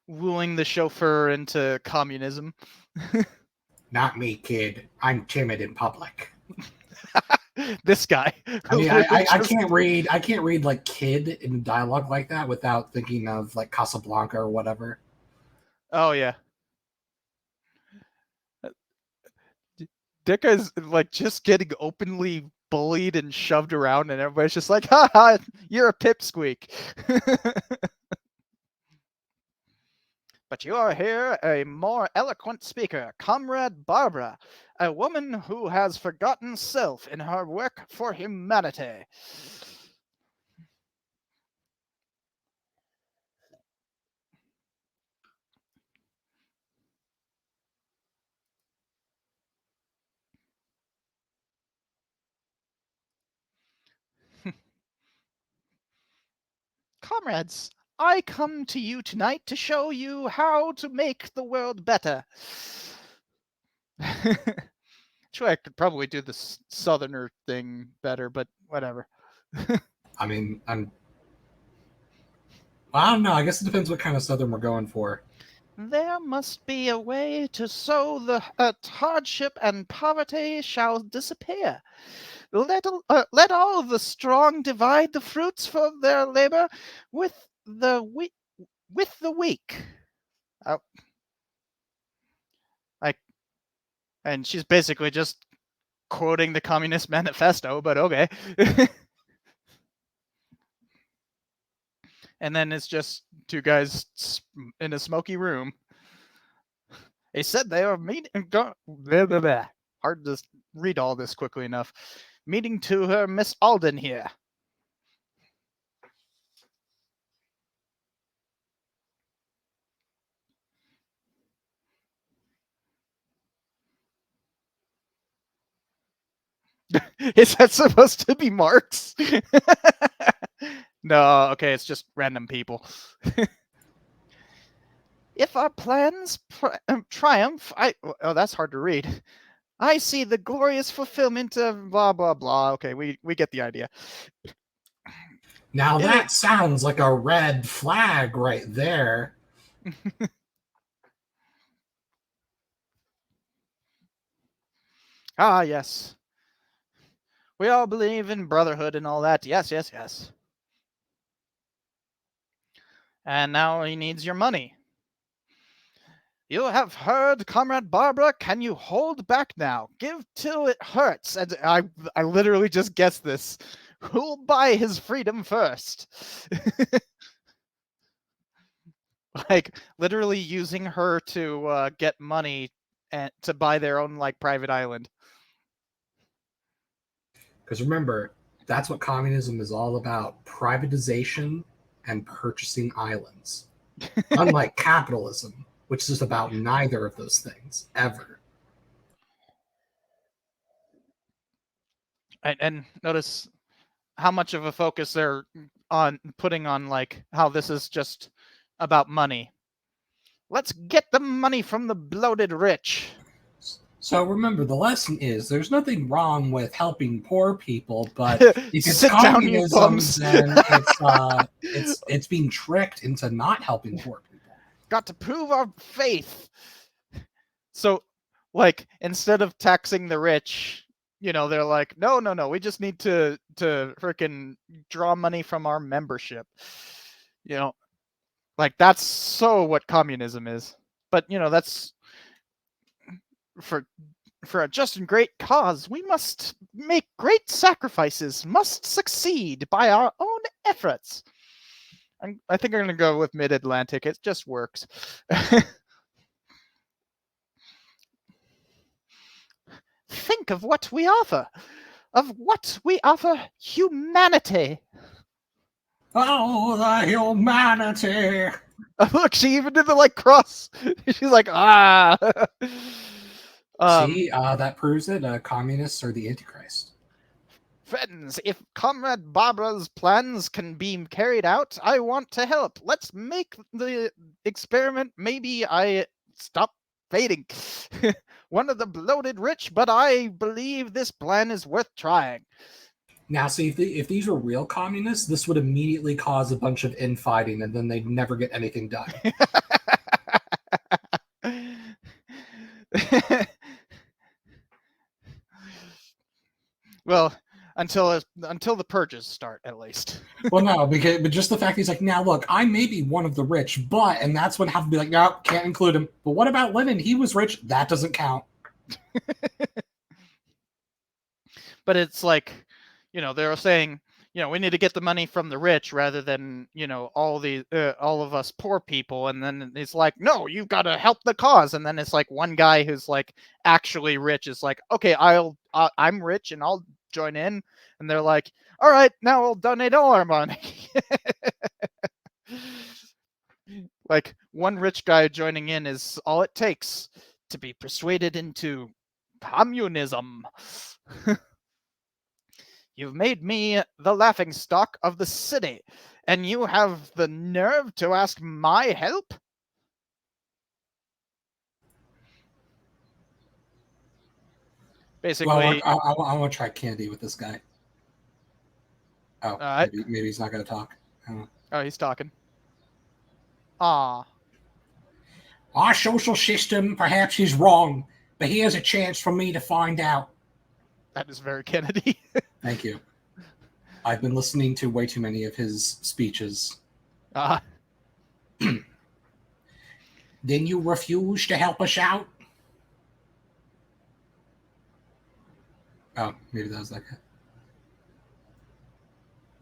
Wooing the chauffeur into communism. Not me, kid. I'm timid in public. This guy. I mean, I can't read. I can't read like kid in dialogue like that without thinking of like Casablanca or whatever. Oh yeah. That guy's like just getting openly bullied and shoved around, and everybody's just like, "Ha ha, you're a pipsqueak." But you are here a more eloquent speaker, Comrade Barbara, a woman who has forgotten self in her work for humanity. comrades, I come to you tonight to show you how to make the world better. Sure, I could probably do the southerner thing better, but whatever. I mean, I don't know. I guess it depends what kind of southern we're going for. There must be a way to so the hardship and poverty shall disappear. Let all the strong divide the fruits for their labor with the weak. Uh, like, and she's basically just quoting the Communist Manifesto, but okay. And then it's just two guys in a smoky room. They said they were meeting. Hard to read all this quickly enough. Meeting to her Miss Alden here. Is that supposed to be Marx? No, okay, it's just random people. If our plans triumph, that's hard to read. I see the glorious fulfillment of blah blah blah. Okay, we get the idea. Now that sounds like a red flag right there. Ah, yes. We all believe in brotherhood and all that. Yes, yes, yes. And now he needs your money. You have heard, Comrade Barbara. Can you hold back now? Give till it hurts. And I literally just guessed this. Who'll buy his freedom first? Like literally using her to get money and to buy their own like private island. Because remember, that's what communism is all about: privatization and purchasing islands. Unlike capitalism, which is about neither of those things ever. And notice how much of a focus they're on putting on like how this is just about money. Let's get the money from the bloated rich. So remember, the lesson is there's nothing wrong with helping poor people, but if it's Sit down, you communism, bums. then it's being tricked into not helping poor people. Got to prove our faith. So, like, instead of taxing the rich, they're like, no, we just need to freaking draw money from our membership. Like that's so what communism is. But that's for a just and great cause. We must make great sacrifices, must succeed by our own efforts. I think I'm going to go with Mid-Atlantic. It just works. Think of what we offer. Of what we offer humanity. Oh, the humanity. Look, she even did the like cross. She's like, ah. See, that proves it. Communists are the Antichrist. Friends, if Comrade Barbara's plans can be carried out, I want to help. Let's make the experiment. Maybe I stop fading. One of the bloated rich, but I believe this plan is worth trying. Now, see, if these were real communists, this would immediately cause a bunch of infighting, and then they'd never get anything done. Well, until the purges start, at least. Well, no, but just the fact he's like, now look, I may be one of the rich, but, and that's when have to be like, no, can't include him. But what about Lenin? He was rich. That doesn't count. But it's like, they're saying, we need to get the money from the rich rather than, all of us poor people. And then it's like, no, you've got to help the cause. And then it's like one guy who's like actually rich is like, okay, I'm rich and I'll join in. And they're like, all right, now we'll donate all our money. Like one rich guy joining in is all it takes to be persuaded into communism. You've made me the laughingstock of the city. And you have the nerve to ask my help? Well, Basically, I want to try candy with this guy. Oh, uh, maybe he's not going to talk. oh, he's talking. Ah, Our social system perhaps is wrong, but here's a chance for me to find out. that is very Kennedy. Thank you. I've been listening to way too many of his speeches. Ah, Then you refuse to help us out? Oh, maybe that was that guy.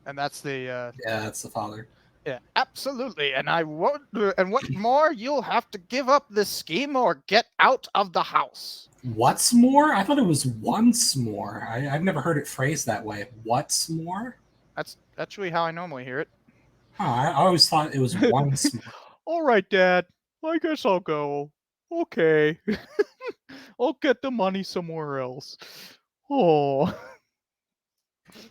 and that's the Yeah, that's the father. yeah, absolutely. And I won't. And what more? You'll have to give up this scheme or get out of the house. What's more? I thought it was once more. I've never heard it phrased that way. What's more? That's actually how I normally hear it. Oh, I always thought it was once more. All right, Dad. I guess I'll go. Okay. I'll get the money somewhere else. Oh.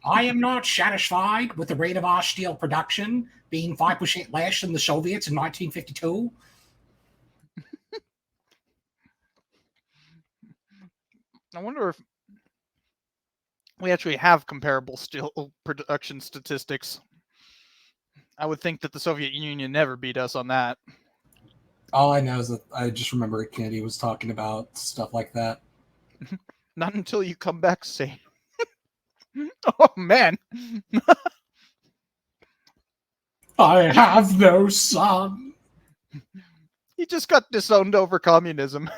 I am not satisfied with the rate of our steel production being 5% less than the Soviets in 1952. I wonder if we actually have comparable steel production statistics. I would think that the Soviet Union never beat us on that. All I know is that I just remember Kennedy was talking about stuff like that. Not until you come back sane. Oh, man. I have no son. He just got disowned over communism.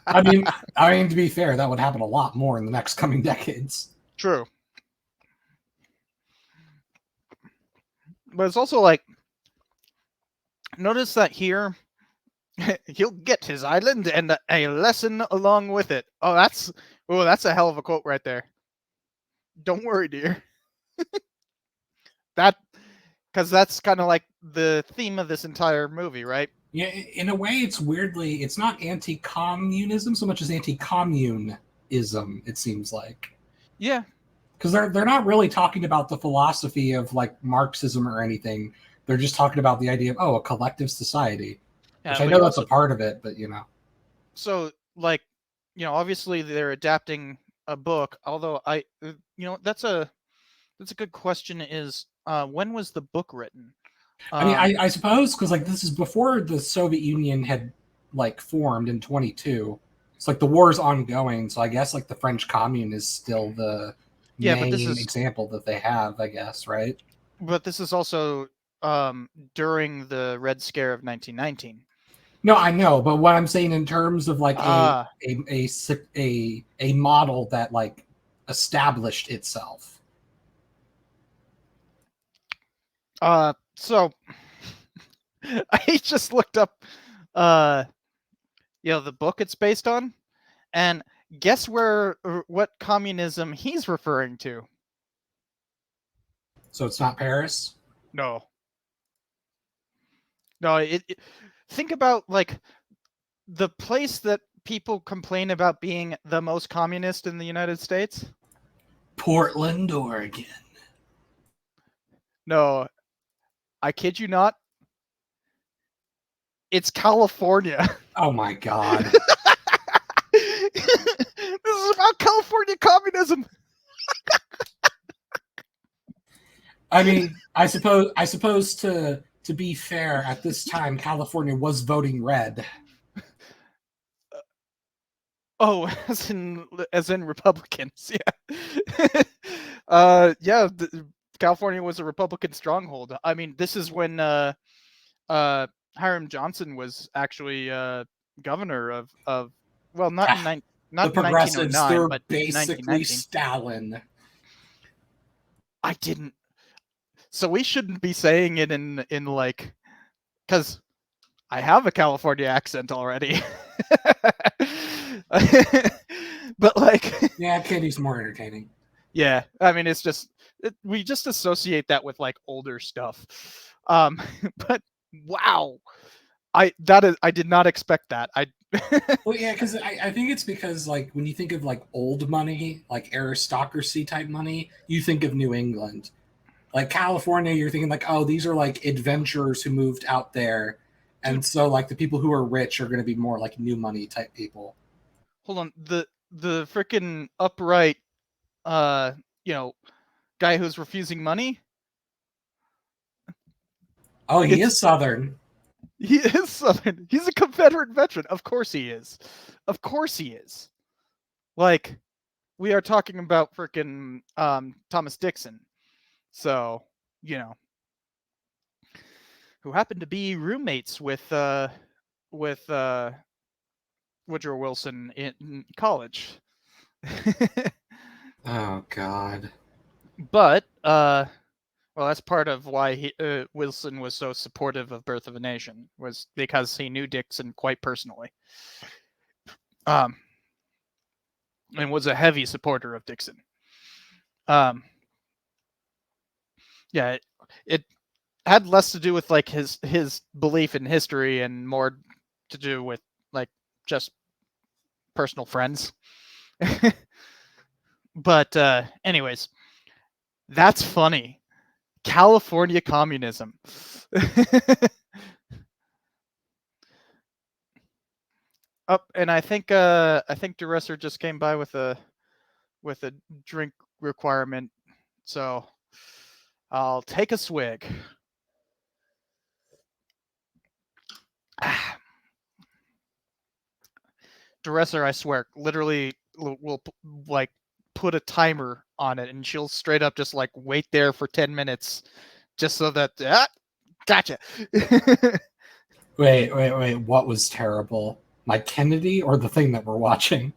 I mean, to be fair, that would happen a lot more in the next coming decades. True. But it's also like, notice that here, he'll get his island and a lesson along with it. Oh, that's a hell of a quote right there. Don't worry, dear. That, because that's kind of like the theme of this entire movie, right? Yeah, in a way, it's not anti-communism so much as anti-communism. It seems like, Yeah. because they're not really talking about the philosophy of like Marxism or anything. They're just talking about the idea of a collective society, which I know that's a part of it, but So like, obviously they're adapting a book. Although that's a good question. Is when was the book written? I mean, I suppose because like this is before the Soviet Union had like formed in 22. It's like the war is ongoing, so I guess like the French Commune is still the but this main is example that they have, I guess, right? but this is also during the Red Scare of 1919. No, I know, but what I'm saying in terms of like a model that like established itself. So I just looked up the book it's based on, and guess what communism he's referring to? So it's not Paris? No. No, think about like the place that people complain about being the most communist in the United States. Portland, Oregon. No, I kid you not. It's California. Oh my god. This is about California communism. I mean, I suppose to be fair, at this time California was voting red. Oh, as in Republicans, yeah. California was a Republican stronghold. I mean, this is when Hiram Johnson was actually governor of well, not in The in progressives, 1909, they're but basically 1919. Stalin. I didn't. So we shouldn't be saying it in like, because I have a California accent already. But like, Yeah, Candy's more entertaining. yeah, I mean, it's just we just associate that with like older stuff. But wow, I did not expect that. Well, yeah, because I think it's because like when you think of like old money, like aristocracy type money, you think of New England. Like California, you're thinking like, oh, these are like adventurers who moved out there, Dude, and so like the people who are rich are going to be more like new money type people. hold on. The freaking upright, uh, you know, guy who's refusing money. Oh, he It's is Southern. he is Southern. He's a Confederate veteran. Of course he is. Of course he is. Like, we are talking about freaking Thomas Dixon. So, you know, who happened to be roommates with Woodrow Wilson in college. Oh God. But well, that's part of why Wilson was so supportive of Birth of a Nation, was because he knew Dixon quite personally, um, and was a heavy supporter of Dixon. Um, yeah, it had less to do with like his belief in history and more to do with like just personal friends. But anyways, that's funny. California communism. Up, and I think Duresser just came by with a drink requirement, so I'll take a swig. Duresser, I swear, literally will like put a timer on it, and she'll straight up just like wait there for 10 minutes, just so that gotcha. Wait. What was terrible? My Kennedy or the thing that we're watching?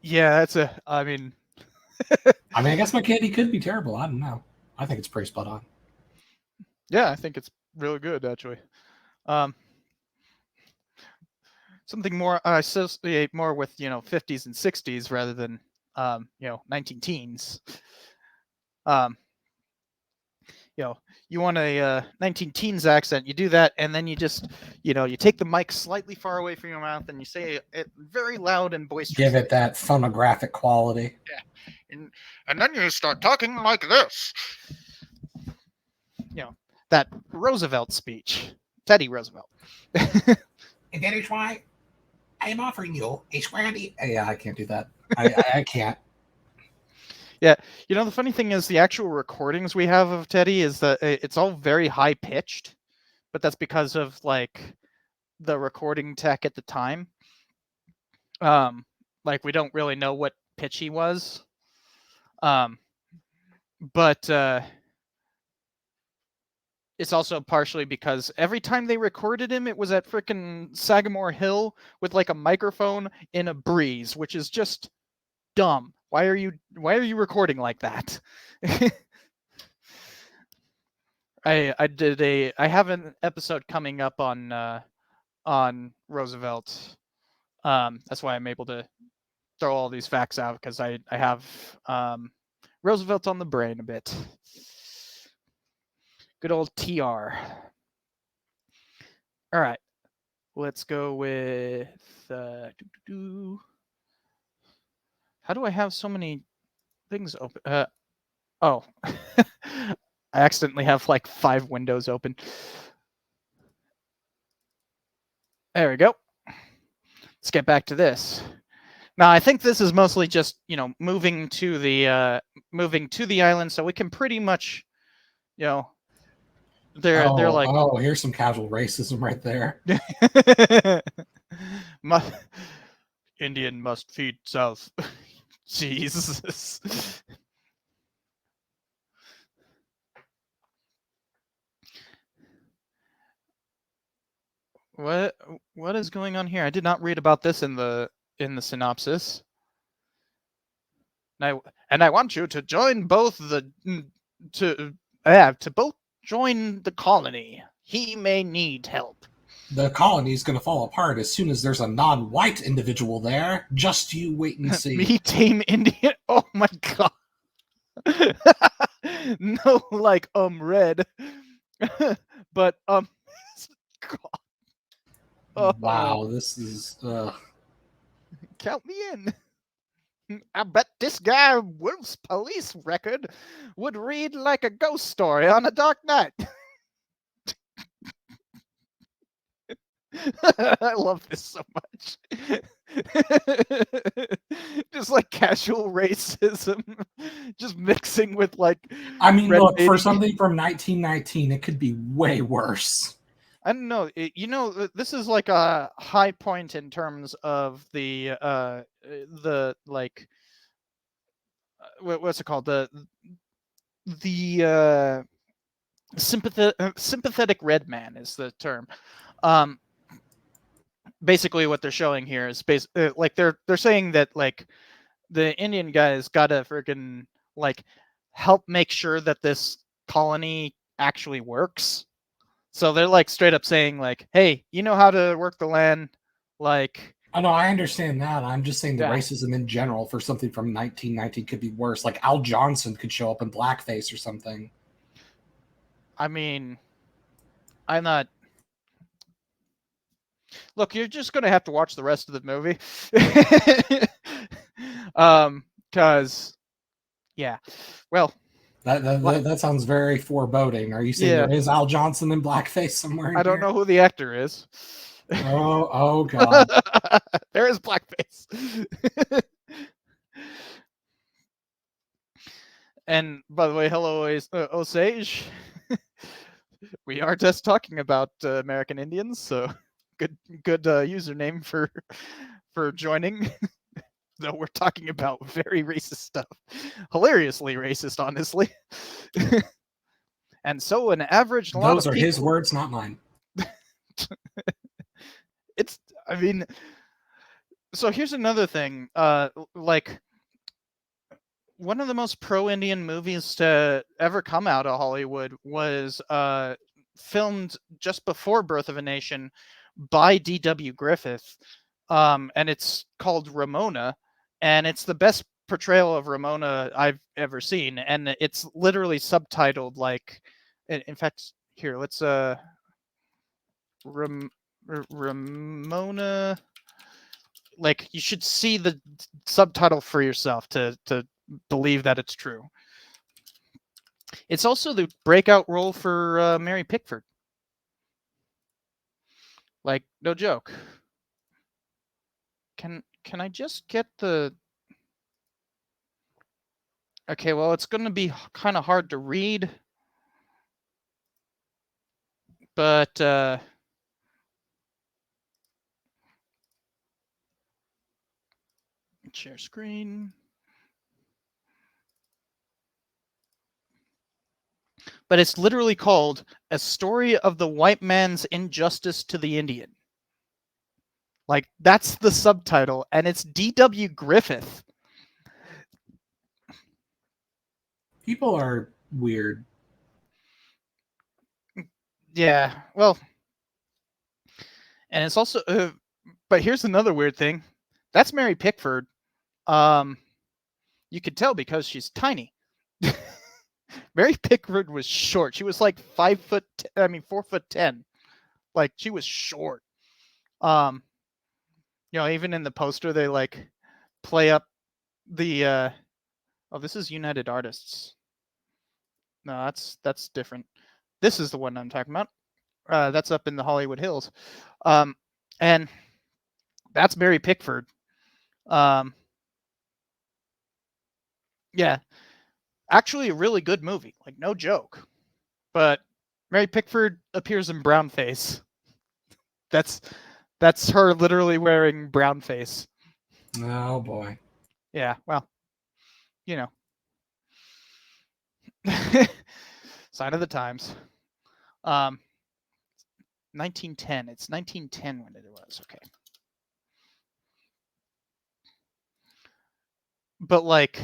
Yeah, that's a. I mean, I guess my Kennedy could be terrible. I don't know. I think it's pretty spot on. yeah, I think it's really good actually. Um, Something more I associate more with 50s and 60s rather than 19 teens. Um, you want a 19 teens accent, you do that, and then you just you take the mic slightly far away from your mouth and you say it very loud and Give boisterously. it that phonographic quality. Yeah, and then you start talking like this. That Roosevelt speech, Teddy Roosevelt. And that is why I am offering you a square deal. Yeah, I can't do that. I can't. Yeah, the funny thing is the actual recordings we have of Teddy is that it's all very high pitched, but that's because of like the recording tech at the time. Like we don't really know what pitch he was. But it's also partially because every time they recorded him, it was at frickin' Sagamore Hill with like a microphone in a breeze, which is just dumb. Why are you recording like that? I have an episode coming up on Roosevelt. That's why I'm able to throw all these facts out, because I have Roosevelt on the brain a bit. Good old TR. All right, let's go with how do I have so many things open? Oh, I accidentally have like 5 windows open. There we go. Let's get back to this. Now, I think this is mostly just moving to the island, so we can pretty much, they're like Here's some casual racism right there. Indian must feed South. Jesus. What is going on here? I did not read about this in the synopsis. And I want you to join both to both join the colony. He may need help. The colony is going to fall apart as soon as there's a non-white individual there. Just you wait and see. Me tame Indian. Oh my god. No, like red. But god. Wow, this is count me in. I bet this guy Wolf's police record would read like a ghost story on a dark night. I love this so much. Just like casual racism, just mixing with like. I mean, red look, for baiting. something from 1919, it could be way worse. I don't know. This is like a high point in terms of the like what's it called, the sympathetic red man is the term. Basically what they're showing here is like they're saying that like the Indian guys gotta freaking like help make sure that this colony actually works. So they're like straight up saying like, hey, you know how to work the land, like. I know, I understand that. I'm just saying the Yeah. racism in general for something from 1919 could be worse. Like Al Johnson could show up in blackface or something. I mean, I'm not. Look, you're just gonna have to watch the rest of the movie, because, yeah, well, That sounds very foreboding. Are you saying yeah, there is Al Johnson in blackface somewhere in I don't here? know who the actor is. Oh God. There is blackface. And by the way, hello, Osage. We are just talking about American Indians, so good username for joining. Though we're talking about very racist stuff, hilariously racist, honestly. And so an average lot Those of are people. his words, not mine. It's, I mean, so here's another thing. Like, one of the most pro-Indian movies to ever come out of Hollywood was filmed just before Birth of a Nation by D.W. Griffith, and it's called Ramona, and it's the best portrayal of Ramona I've ever seen, and it's literally subtitled like. In fact, here let's Ramona. Like, you should see the subtitle for yourself to believe that it's true. It's also the breakout role for Mary Pickford. Like, no joke. Can I just get the? Okay, well, it's going to be kind of hard to read, but share screen. But it's literally called A Story of the White Man's Injustice to the Indian. Like, that's the subtitle, and it's D.W. Griffith. People are weird. Yeah, well, and it's also, but here's another weird thing. That's Mary Pickford. You could tell because she's tiny. Mary Pickford was short. She was like 4'10". Like, she was short. Even in the poster, they like play up the. Oh, this is United Artists. No, that's different. This is the one I'm talking about. That's up in the Hollywood Hills, and that's Mary Pickford. Yeah, actually a really good movie, like, no joke. But Mary Pickford appears in brown face. That's her literally wearing brown face. Oh boy. Yeah, well, you know. Sign of the times. 1910. It's 1910 when it was. Okay. But like,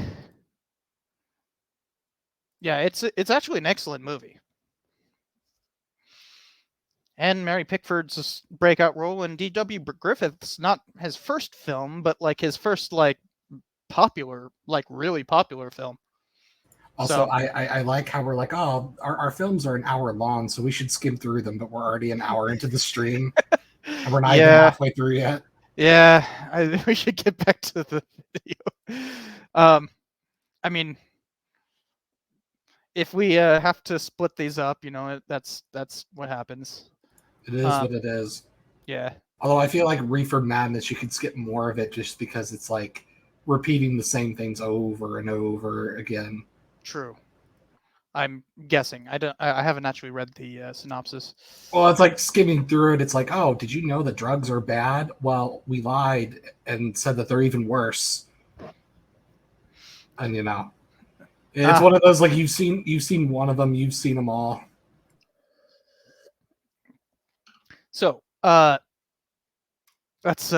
yeah, it's actually an excellent movie. And Mary Pickford's breakout role in D.W. Griffith's not his first film, but like his first like popular, like really popular film. Also, So I like how we're like, oh, our films are an hour long, so we should skim through them, but we're already an hour into the stream, and we're not even yeah, halfway through yet. Yeah, we should get back to the video. I mean, if we have to split these up, that's what happens. It is Um, what it is. yeah, Although I feel like Reefer Madness, you could skip more of it just because it's like repeating the same things over and over again. true. I'm guessing. I don't. I haven't actually read the synopsis. Well, it's like skimming through it. It's like, oh, did you know that drugs are bad? Well, we lied and said that they're even worse. And it's Ah, one of those like you've seen one of them, you've seen them all. so let's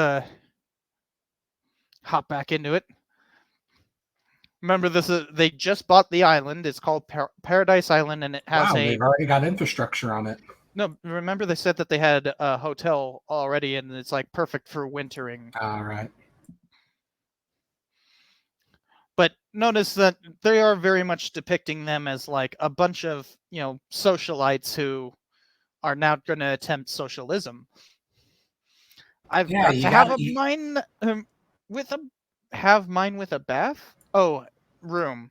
hop back into it. Remember, this is they just bought the island. It's called Paradise Island, and it has Wow, a they've already got infrastructure on it. no. Remember, they said that they had a hotel already, and it's like perfect for wintering. All right. But notice that they are very much depicting them as like a bunch of socialites who are now going to attempt socialism. I've Yeah, got you to got have a you, mine with a have mine with a bath. Oh, room.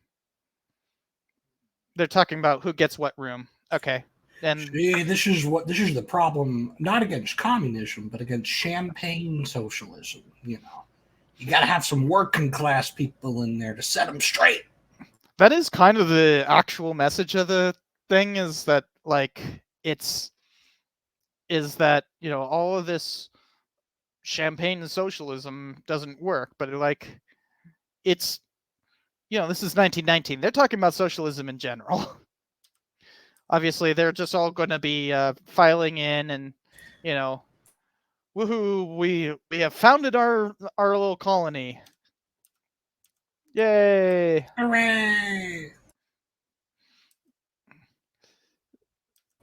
They're talking about who gets what room. Okay, and see, this is the problem, not against communism, but against champagne socialism. You got to have some working class people in there to set them straight. that is kind of the actual message of the thing is that like it's is that all of this champagne socialism doesn't work, but like it's this is 1919. They're talking about socialism in general. Obviously, they're just all going to be filing in, and you know, woohoo! We have founded our little colony. Yay! Hooray!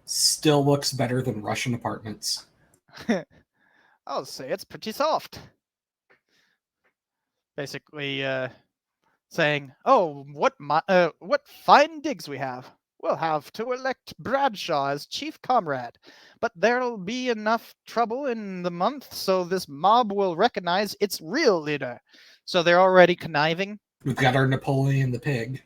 Still looks better than Russian apartments. I'll say it's pretty soft. Basically, saying, "Oh, what fine digs we have! We'll have to elect Bradshaw as chief comrade, but there'll be enough trouble in the month, so this mob will recognize its real leader." So they're already conniving. We've got our Napoleon the pig.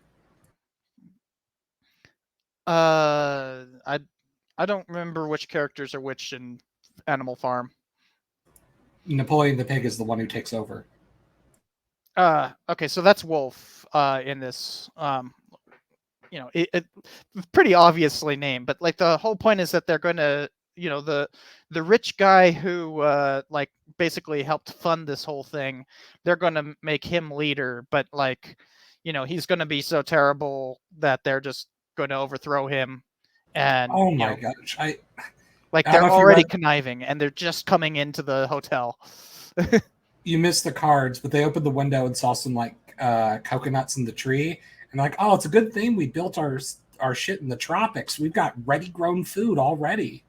I don't remember which characters are which in Animal Farm. Napoleon the pig is the one who takes over. Okay, so that's Wolf. In this, it pretty obviously named, but like the whole point is that they're going to, the rich guy who like basically helped fund this whole thing. They're going to make him leader, but like, he's going to be so terrible that they're just going to overthrow him, and Oh my gosh! like I don't know they're if you already read. conniving and they're just coming into the hotel. You missed the cards, but they opened the window and saw some like coconuts in the tree, and like, oh, it's a good thing we built our shit in the tropics. We've got ready grown food already.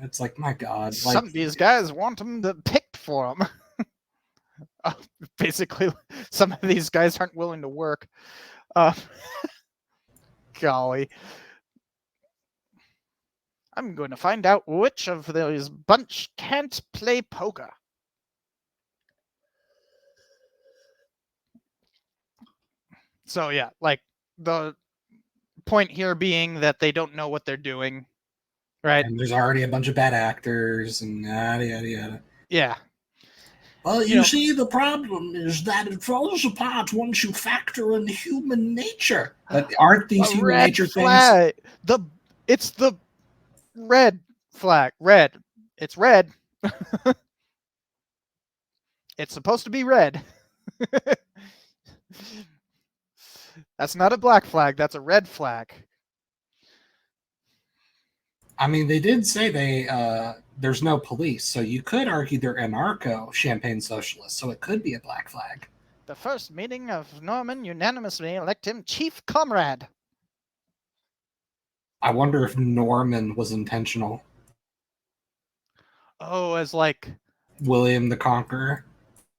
It's like, my God, Some like of these guys want them to picked for them. Basically, some of these guys aren't willing to work. Uh, golly. I'm going to find out which of these bunch can't play poker. So, yeah, like the point here being that they don't know what they're doing, right? and there's already a bunch of bad actors and yada yada yada. Yeah. Well, You you know, see, the problem is that it falls apart once you factor in human nature. But aren't these a human red nature things? flag. It's the red flag. Red. It's red. It's supposed to be red. That's not a black flag, that's a red flag. I mean, they did say there's no police, so you could argue they're anarcho champagne socialists. So it could be a black flag. The first meeting of Norman unanimously elect him chief comrade. I wonder if Norman was intentional. Oh, as like, William the Conqueror.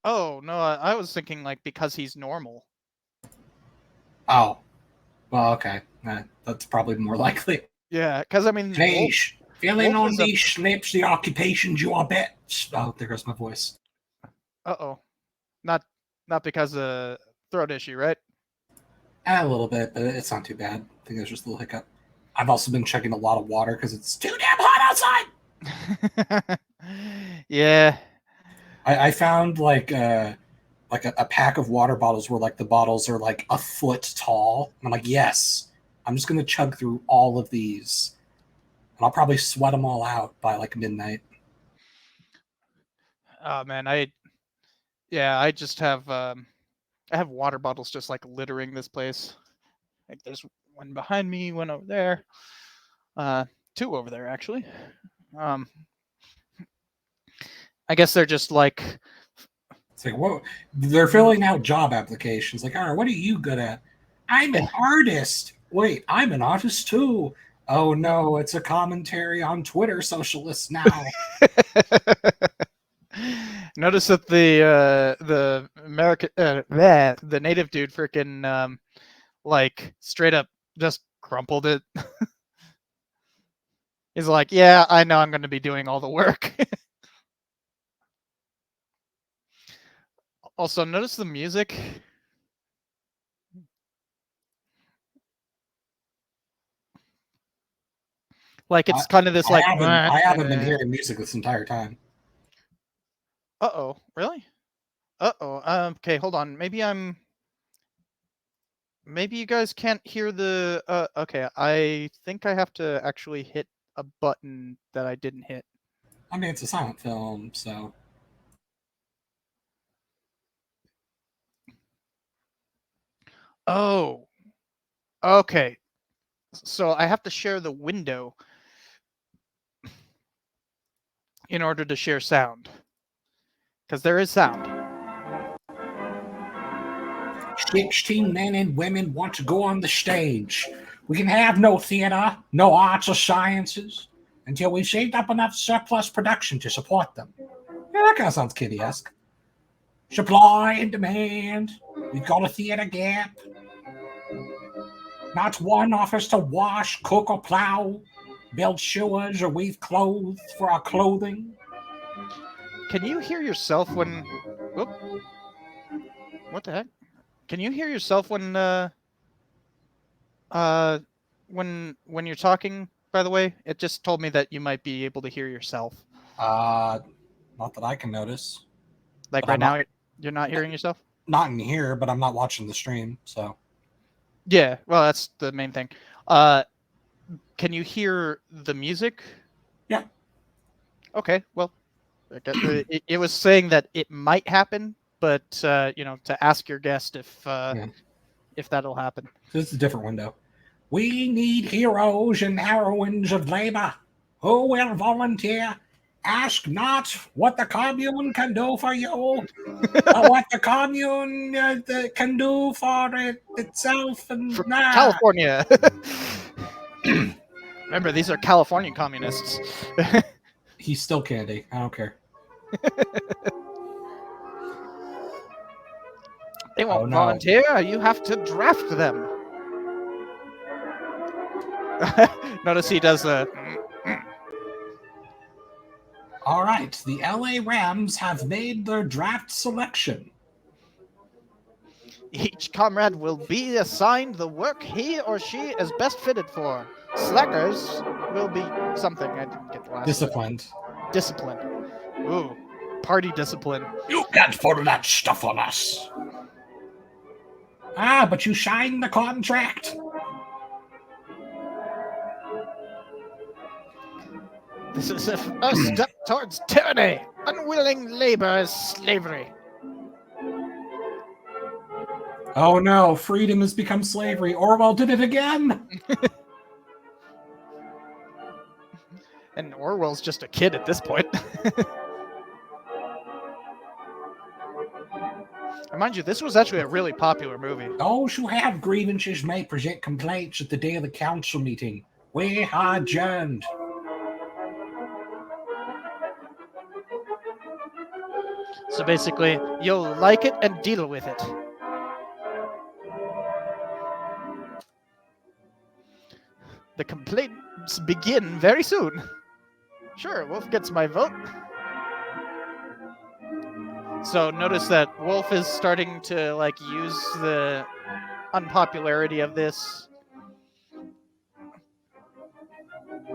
oh no, I was thinking like because he's normal. Oh, well, okay. That's probably more likely. Yeah, because I mean, Hey, Feeling Wolf on is a... these slips, the occupations you are bet. Oh, there goes my voice. Uh-oh. Not because of throat issue, right? A little bit, but it's not too bad. I think there's just a little hiccup. I've also been chugging a lot of water because it's too damn hot outside. Yeah. I found like a pack of water bottles where like the bottles are like a foot tall. And I'm like, yes, I'm just gonna chug through all of these, and I'll probably sweat them all out by like midnight. Oh man, I just have I have water bottles just like littering this place. Like there's one behind me, one over there, two over there actually. Um, I guess they're just like, It's like, whoa, they're filling out job applications. Like, all right, what are you good at? I'm an artist. Wait, I'm an artist too. Oh no, it's a commentary on Twitter socialists now. Notice that the American the native dude freaking like straight up just crumpled it. He's like, yeah, I know I'm going to be doing all the work. Also, notice the music. Like it's kind of this like. I haven't been hearing music this entire time. Uh-oh, really? Uh-oh. Okay, hold on. Maybe you guys can't hear the okay, I think I have to actually hit a button that I didn't hit. I mean, it's a silent film, so. Oh. Okay. So I have to share the window in order to share sound. Because there is sound. 16 men and women want to go on the stage. We can have no theater, no arts or sciences, until we've saved up enough surplus production to support them. Yeah, that kind of sounds kiddie-esque. Supply and demand. We've got a theater gap. Not one offers to wash, cook, or plow, build sewers, or weave clothes for our clothing. Can you hear yourself when... Oop. What the heck? Can you hear yourself when when you're talking, by the way? It just told me that you might be able to hear yourself. Not that I can notice. Like But right I'm not, now, you're not hearing yourself? not in here, but I'm not watching the stream, so. Yeah, well, that's the main thing. Can you hear the music? Yeah. Okay, well, it was saying that it might happen, but you know, to ask your guest if that'll happen. This is a different window. We need heroes and heroines of labor who will volunteer. Ask not what the commune can do for you, but what the commune can do for itself. And For California. Remember, these are Californian communists. He's still candy. I don't care. They won't volunteer. You have to draft them. Notice he does the... All right, the LA Rams have made their draft selection. Each comrade will be assigned the work he or she is best fitted for. Slackers will be something. I didn't get the last Disciplined. one. Discipline. Ooh, party discipline. You can't pull that stuff on us. Ah, but you signed the contract. This is a first step towards tyranny. Unwilling labor is slavery. Oh no, freedom has become slavery. Orwell did it again. And Orwell's just a kid at this point. And mind you, this was actually a really popular movie. Those who have grievances may present complaints at the daily council meeting. We are adjourned. So basically, you'll like it and deal with it. The complaints begin very soon. Sure, Wolf gets my vote. So notice that Wolf is starting to like use the unpopularity of this.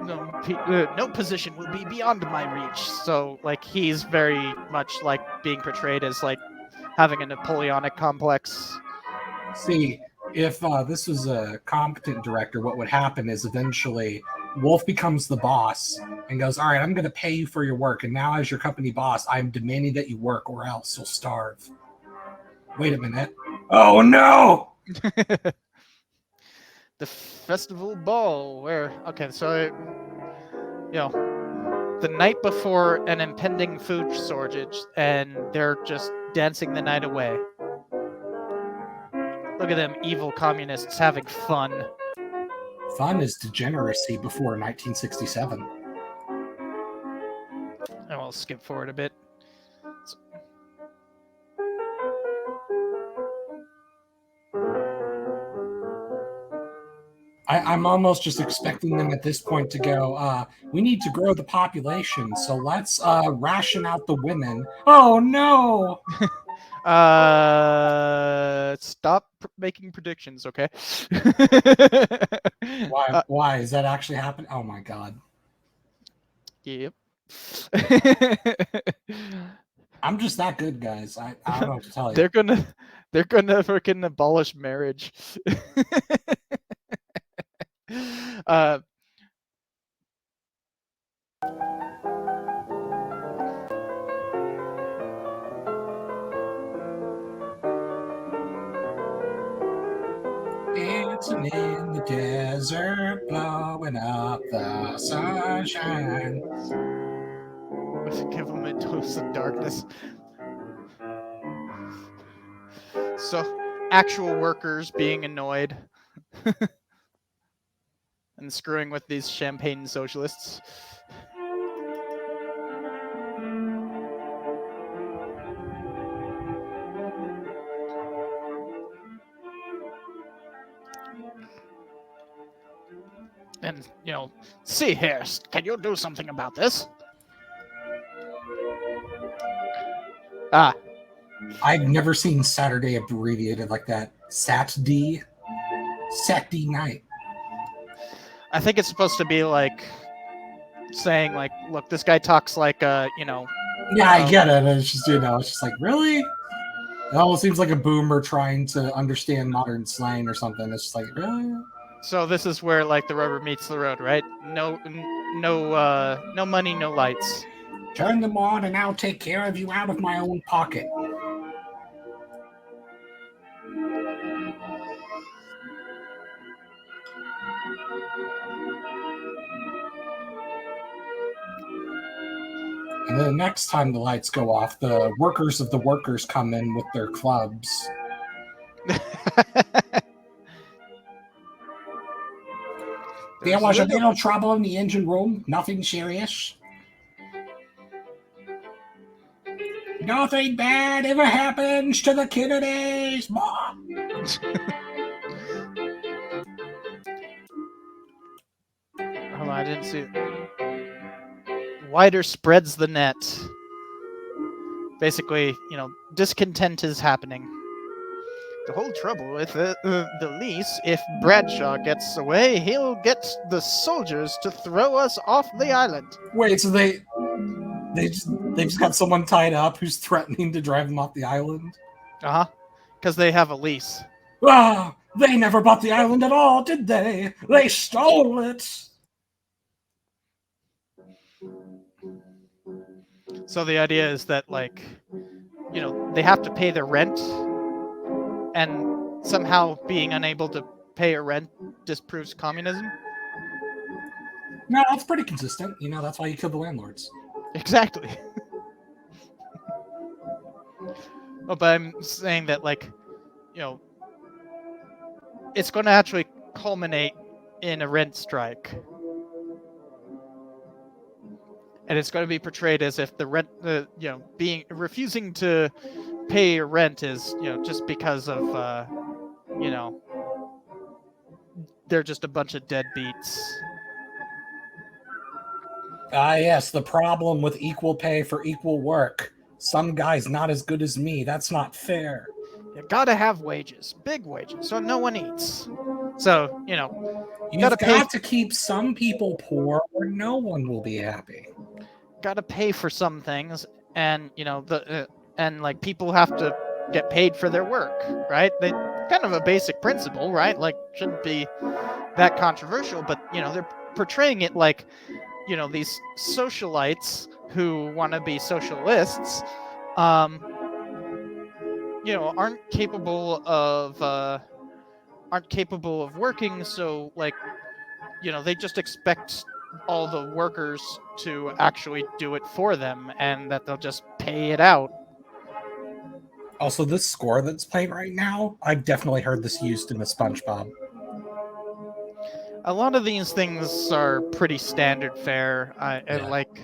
No position will be beyond my reach. So like he's very much like being portrayed as like having a Napoleonic complex. See, if this was a competent director, what would happen is eventually Wolf becomes the boss and goes, "All right, I'm going to pay you for your work, and now as your company boss, I'm demanding that you work, or else you'll starve." Wait a minute. Oh no! The festival ball, where so the night before an impending food shortage, and they're just dancing the night away. Look at them evil communists having fun. Fun is degeneracy before 1967. And we'll skip forward a bit. I'm almost just expecting them at this point to go, we need to grow the population, so let's ration out the women. Oh no! Stop making predictions, okay? Why is that actually happening? Oh my god. Yep. I'm just that good, guys. I don't know what to tell you. They're gonna freaking abolish marriage. Dancing in the desert, blowing up the sunshine. Give them a dose of darkness. So, actual workers being annoyed and screwing with these champagne socialists. And, see here, can you do something about this? Ah. I've never seen Saturday abbreviated like that. Sat-D. Sat-D night. I think it's supposed to be like saying like, look, this guy talks like Yeah, I get it. It's just, it's just like, really? It almost seems like a boomer trying to understand modern slang or something. It's just like, really? So this is where like the rubber meets the road, right? No money, no lights. Turn them on and I'll take care of you out of my own pocket. And then the next time the lights go off, the workers of the workers come in with their clubs. There was a little trouble in the engine room. Nothing serious. Nothing bad ever happens to the Kennedys. Oh, I didn't see it. Wider spreads the net. Basically, discontent is happening. The whole trouble with the lease, if Bradshaw gets away, he'll get the soldiers to throw us off the island. Wait, so they just got someone tied up who's threatening to drive them off the island? Uh-huh. Because they have a lease. Ah, they never bought the island at all, did they? They stole it. So the idea is that, like, they have to pay their rent, and somehow being unable to pay a rent disproves communism. No, that's pretty consistent. That's why you kill the landlords. Exactly. Oh, but I'm saying that, like, it's going to actually culminate in a rent strike. And it's going to be portrayed as if the rent, refusing to pay rent is, just because of, they're just a bunch of deadbeats. Ah, yes, the problem with equal pay for equal work. Some guy's not as good as me. That's not fair. You gotta have wages, big wages, so no one eats. So, you know, You've gotta pay got to keep some people poor or no one will be happy. gotta pay for some things, and you know and like people have to get paid for their work, right? They kind of a basic principle, right? Like shouldn't be that controversial, but you know they're portraying it like you know these socialites who want to be socialists, um, you know, aren't capable of working, so like you know they just expect all the workers to actually do it for them and that they'll just pay it out. Also, this score that's playing right now, I've definitely heard this used in the SpongeBob. A lot of these things are pretty standard fare. I Yeah. like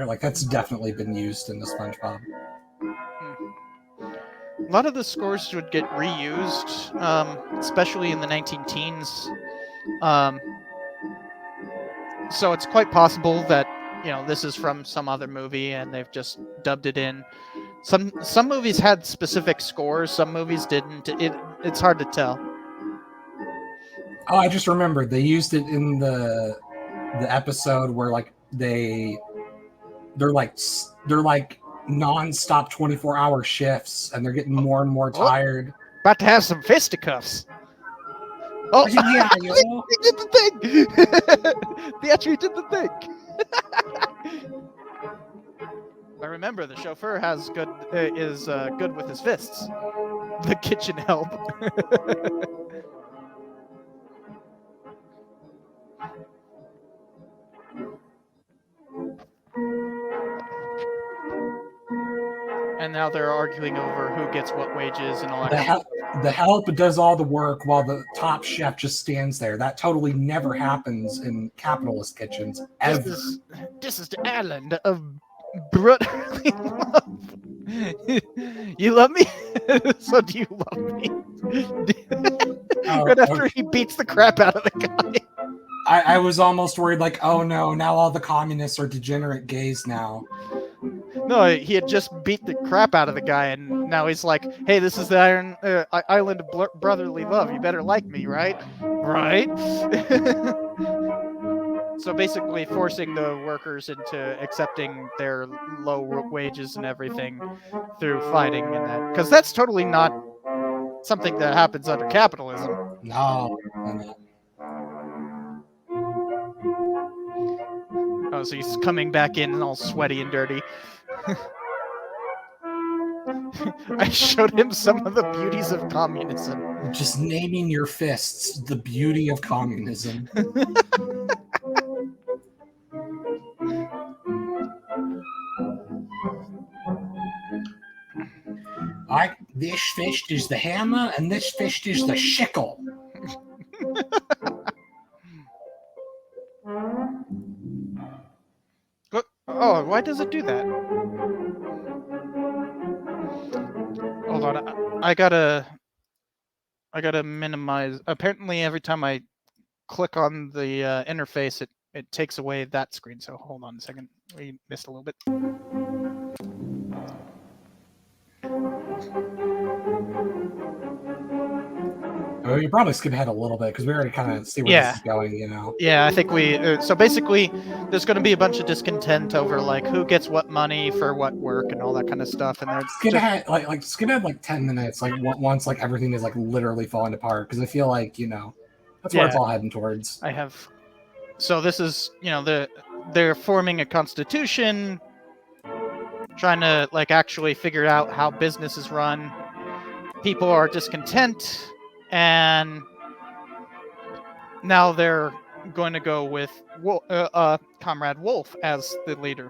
Like that's definitely been used in the SpongeBob. a lot of the scores would get reused, especially in the 19 teens. Um, so it's quite possible that you know this is from some other movie and they've just dubbed it in. Some movies had specific scores, some movies didn't. It's hard to tell. Oh, I just remembered they used it in the episode where like they're like non-stop 24-hour shifts and they're getting more and more Oh, tired. about to have some fisticuffs. Oh, Yeah, yo. he did the thing. He actually did the thing. I remember the chauffeur has is good with his fists. The kitchen help. And now they're arguing over who gets what wages and all that. The help does all the work while the top chef just stands there. That totally never happens in capitalist kitchens ever. This is the island of brotherly love. You love me? So do you love me? Right after he beats the crap out of the guy. I was almost worried, like, oh no, now all the communists are degenerate gays now. No, he had just beat the crap out of the guy, and now he's like, "Hey, this is the island of brotherly love. You better like me, right? Right." So basically, forcing the workers into accepting their low wages and everything through fighting and that, because that's totally not something that happens under capitalism. No. Oh, so he's coming back in all sweaty and dirty. I showed him some of the beauties of communism. Just naming your fists, the beauty of communism. This fist is the hammer, and this fist is the shekel. Oh, why does it do that? Hold on, I gotta minimize. Apparently, every time I click on the interface, it takes away that screen. So hold on a second. We missed a little bit. Well, you're probably skipping ahead a little bit because we already kind of see where this is going, you know. Yeah, I think we. So basically, there's going to be a bunch of discontent over like who gets what money for what work and all that kind of stuff. And they're skip ahead like 10 minutes, like once like everything is like literally falling apart, because I feel like, you know, that's where it's all heading towards. I have. So this is, you know, they're forming a constitution, trying to like actually figure out how business is run. People are discontent, and now they're going to go with Comrade Wolf as the leader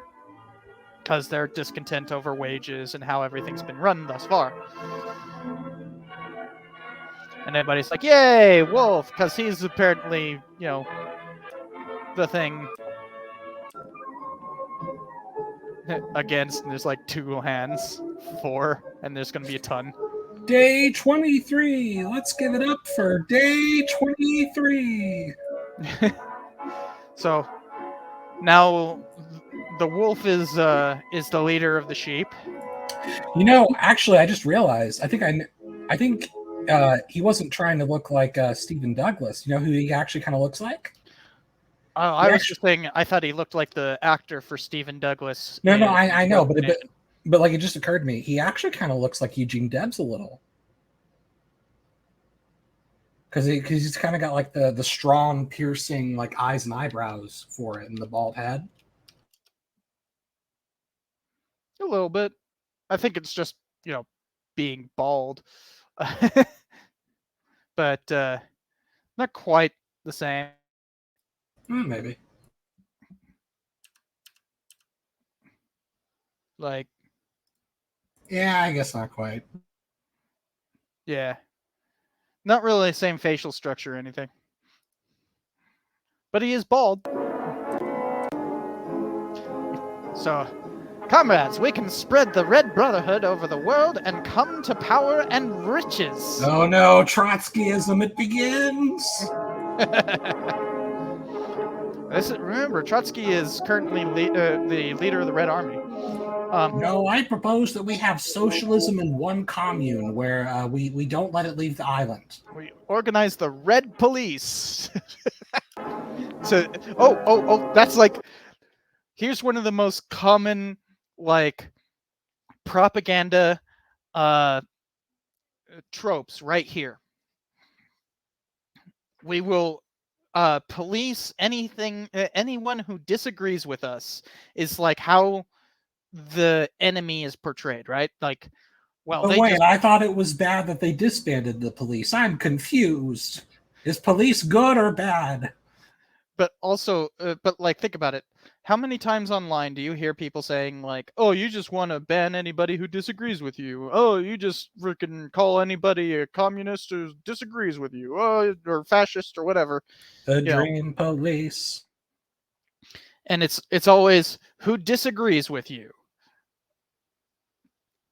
because they're discontent over wages and how everything's been run thus far. And everybody's like, "Yay, Wolf!" Because he's apparently, you know, the thing. Against, and there's like 2 hands, 4, and there's gonna be a ton. Day 23. Let's give it up for day 23. So now the wolf is the leader of the sheep. Actually, I just realized. I think he wasn't trying to look like Stephen Douglas. You know who he actually kind of looks like? Oh, He I was actually, just saying. I thought he looked like the actor for Stephen Douglas no, in I know, What's His Name. but like it just occurred to me, he actually kind of looks like Eugene Debs a little because he's kind of got like the strong, piercing like eyes and eyebrows for it, and the bald head. A little bit. I think it's just being bald, but not quite the same. Maybe. Like, Yeah, I guess not quite. yeah, not really the same facial structure or anything. But he is bald. So, comrades, we can spread the Red Brotherhood over the world and come to power and riches. Oh no, Trotskyism! It begins. Remember, Trotsky is currently the leader of the Red Army. No, I propose that we have socialism in one commune where we don't let it leave the island. We organize the Red Police. So, that's like, here's one of the most common like propaganda tropes right here. We will police anyone who disagrees with us, is like how the enemy is portrayed, right? Like, well, But they wait, just, I thought it was bad that they disbanded the police. I'm confused. Is police good or bad? but also, but like, think about it. How many times online do you hear people saying like, "Oh, you just want to ban anybody who disagrees with you. Oh, you just freaking call anybody a communist who disagrees with you. Oh, or fascist or whatever." The You know, dream police. and it's always who disagrees with you.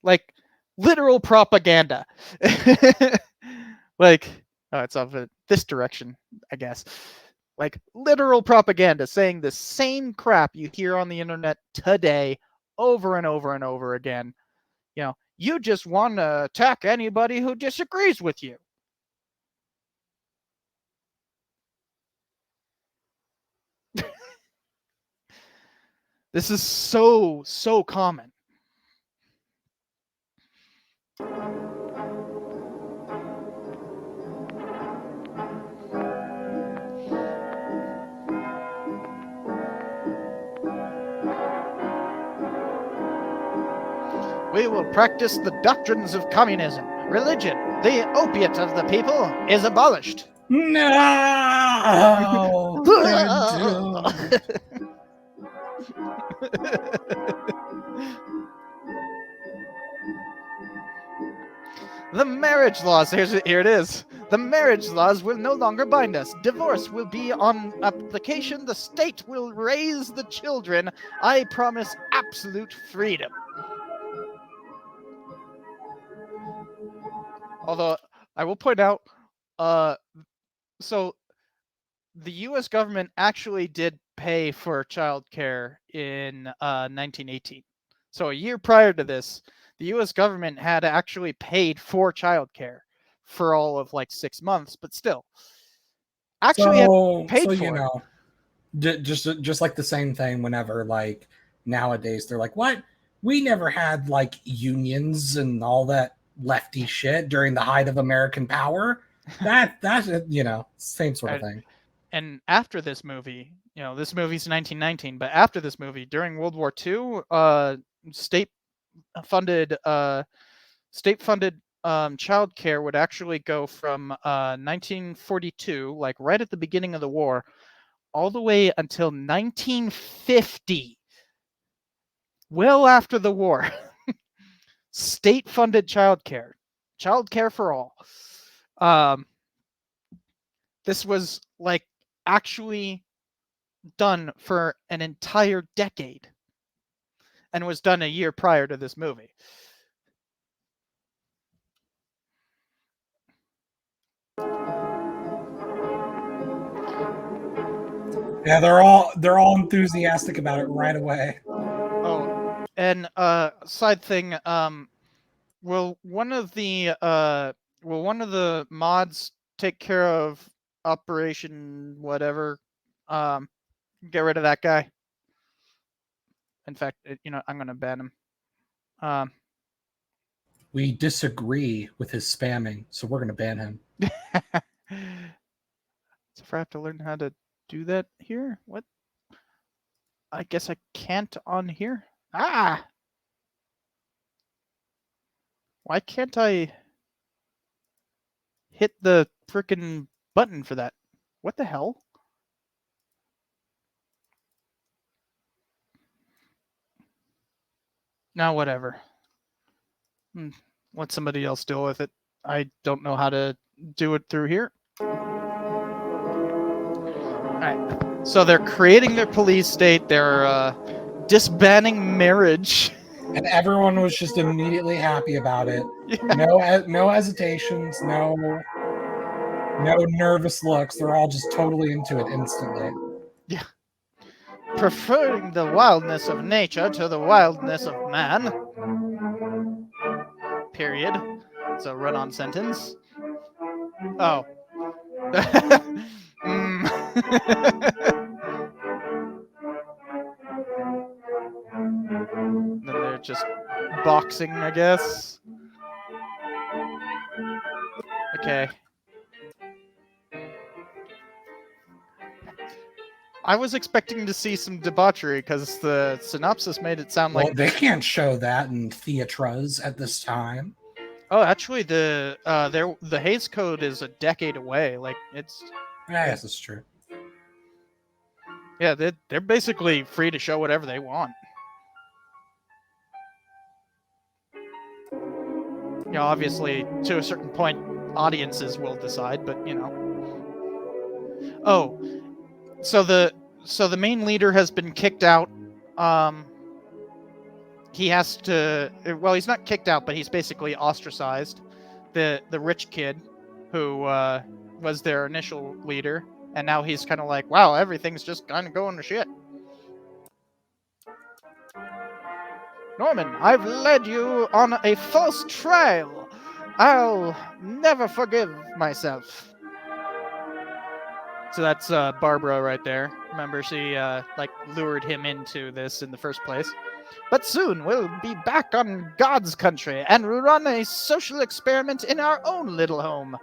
Like, literal propaganda. Like, oh, it's off this direction, I guess. Like, literal propaganda saying the same crap you hear on the internet today over and over and over again. You just want to attack anybody who disagrees with you. This is so common. We will practice the doctrines of communism. Religion, the opiate of the people, is abolished. No, they're doomed. The marriage laws, here it is. The marriage laws will no longer bind us. Divorce will be on application. The state will raise the children. I promise absolute freedom. Although, I will point out, so the U.S. government actually did pay for childcare in 1918. So a year prior to this, the U.S. government had actually paid for childcare for all of like 6 months, but still, actually had So paid for it. just like the same thing. Whenever like nowadays, they're like, "What? We never had like unions and all that lefty shit during the height of American power." That's same sort of thing. And after this movie, this movie's 1919, but after this movie, during World War II, state funded child care would actually go from 1942, like right at the beginning of the war, all the way until 1950, well after the war. State funded child care for all. Um, this was like actually done for an entire decade and was done a year prior to this movie. Yeah, they're all enthusiastic about it right away. Oh, and side thing, will one of the mods take care of Operation whatever? Um, get rid of that guy. In fact, I'm gonna ban him. Um, We disagree with his spamming, so we're going to ban him. so if I have to learn how to do that here, what? I guess I can't on here. Ah, why can't I hit the frickin' button for that? What the hell? Now, whatever. Let somebody else deal with it. I don't know how to do it through here. Alright. So they're creating their police state. They're disbanding marriage. And everyone was just immediately happy about it. Yeah. No hesitations, no nervous looks. They're all just totally into it instantly. Yeah. Preferring the wildness of nature to the wildness of man. Period. It's a run-on sentence. Oh. Then they're just boxing, I guess. Okay. I was expecting to see some debauchery because the synopsis made it sound like. Well, they can't show that in theaters at this time. Oh, actually, the Hays Code is a decade away. Like it's. Yeah, yes, it's true. Yeah, they're basically free to show whatever they want. Obviously, to a certain point, audiences will decide, but Oh, so the main leader has been kicked out. He has to. Well, he's not kicked out, but he's basically ostracized. The rich kid, who was their initial leader, and now he's kind of like, wow, everything's just kind of going to shit. Norman, I've led you on a false trail. I'll never forgive myself. So that's Barbara right there. Remember, she lured him into this in the first place. But soon we'll be back on God's country and run a social experiment in our own little home.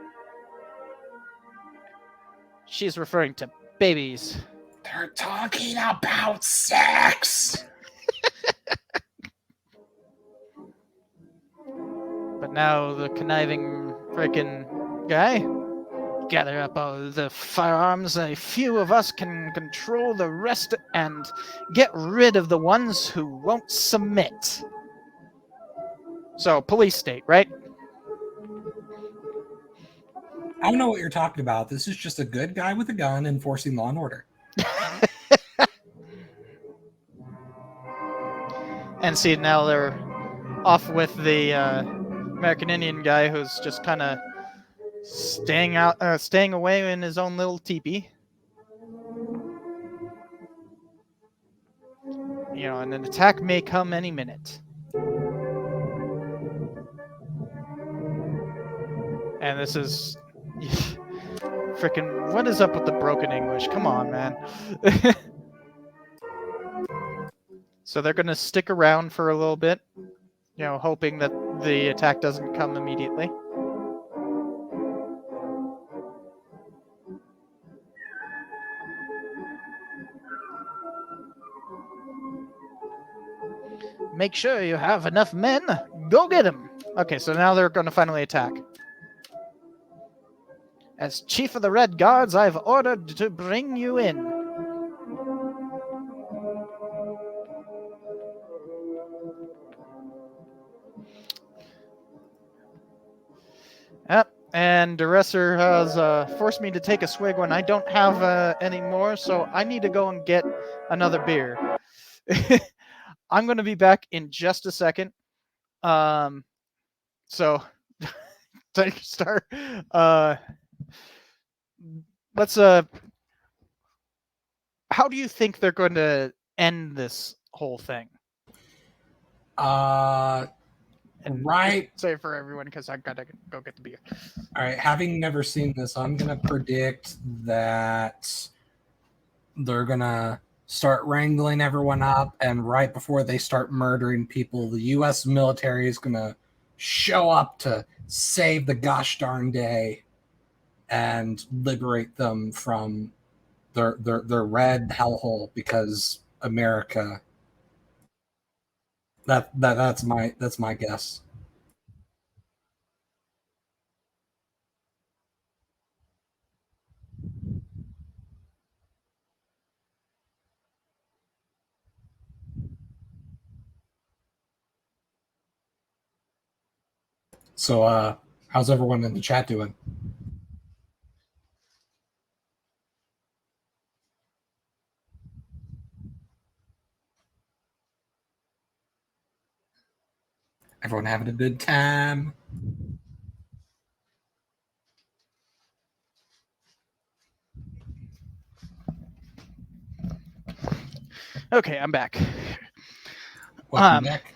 She's referring to babies. They're talking about sex. But now the conniving frickin' guy. Gather up all the firearms. A few of us can control the rest and get rid of the ones who won't submit. So, police state, right? I don't know what you're talking about. This is just a good guy with a gun enforcing law and order. And see, now they're off with the American Indian guy who's just kind of staying away in his own little teepee. And an attack may come any minute. And this is freaking. What is up with the broken English? Come on, man. So they're gonna stick around for a little bit, hoping that the attack doesn't come immediately. Make sure you have enough men. Go get them. Okay, so now they're going to finally attack. As Chief of the Red Guards, I've ordered to bring you in. Yep, and Duresser has forced me to take a swig when I don't have any more, so I need to go and get another beer. I'm going to be back in just a second. So, Tigerstar, let's how do you think they're going to end this whole thing? And Right. say for everyone, because I gotta go get the beer. All right. Having never seen this, I'm gonna predict that they're gonna start wrangling everyone up, and right before they start murdering people, the U.S. military is gonna show up to save the gosh darn day and liberate them from their red hellhole because America. That's my guess. So how's everyone in the chat doing? Everyone having a good time? Okay, I'm back. Welcome back.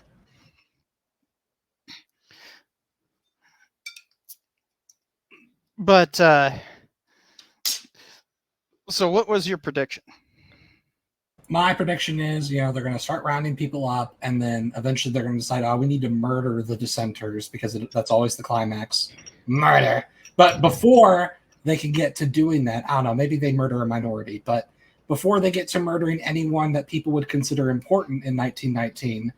But so what was your prediction? My prediction is, they're going to start rounding people up, and then eventually they're going to decide, oh, we need to murder the dissenters because that's always the climax. Murder. But before they can get to doing that, I don't know, maybe they murder a minority, but before they get to murdering anyone that people would consider important in 1919,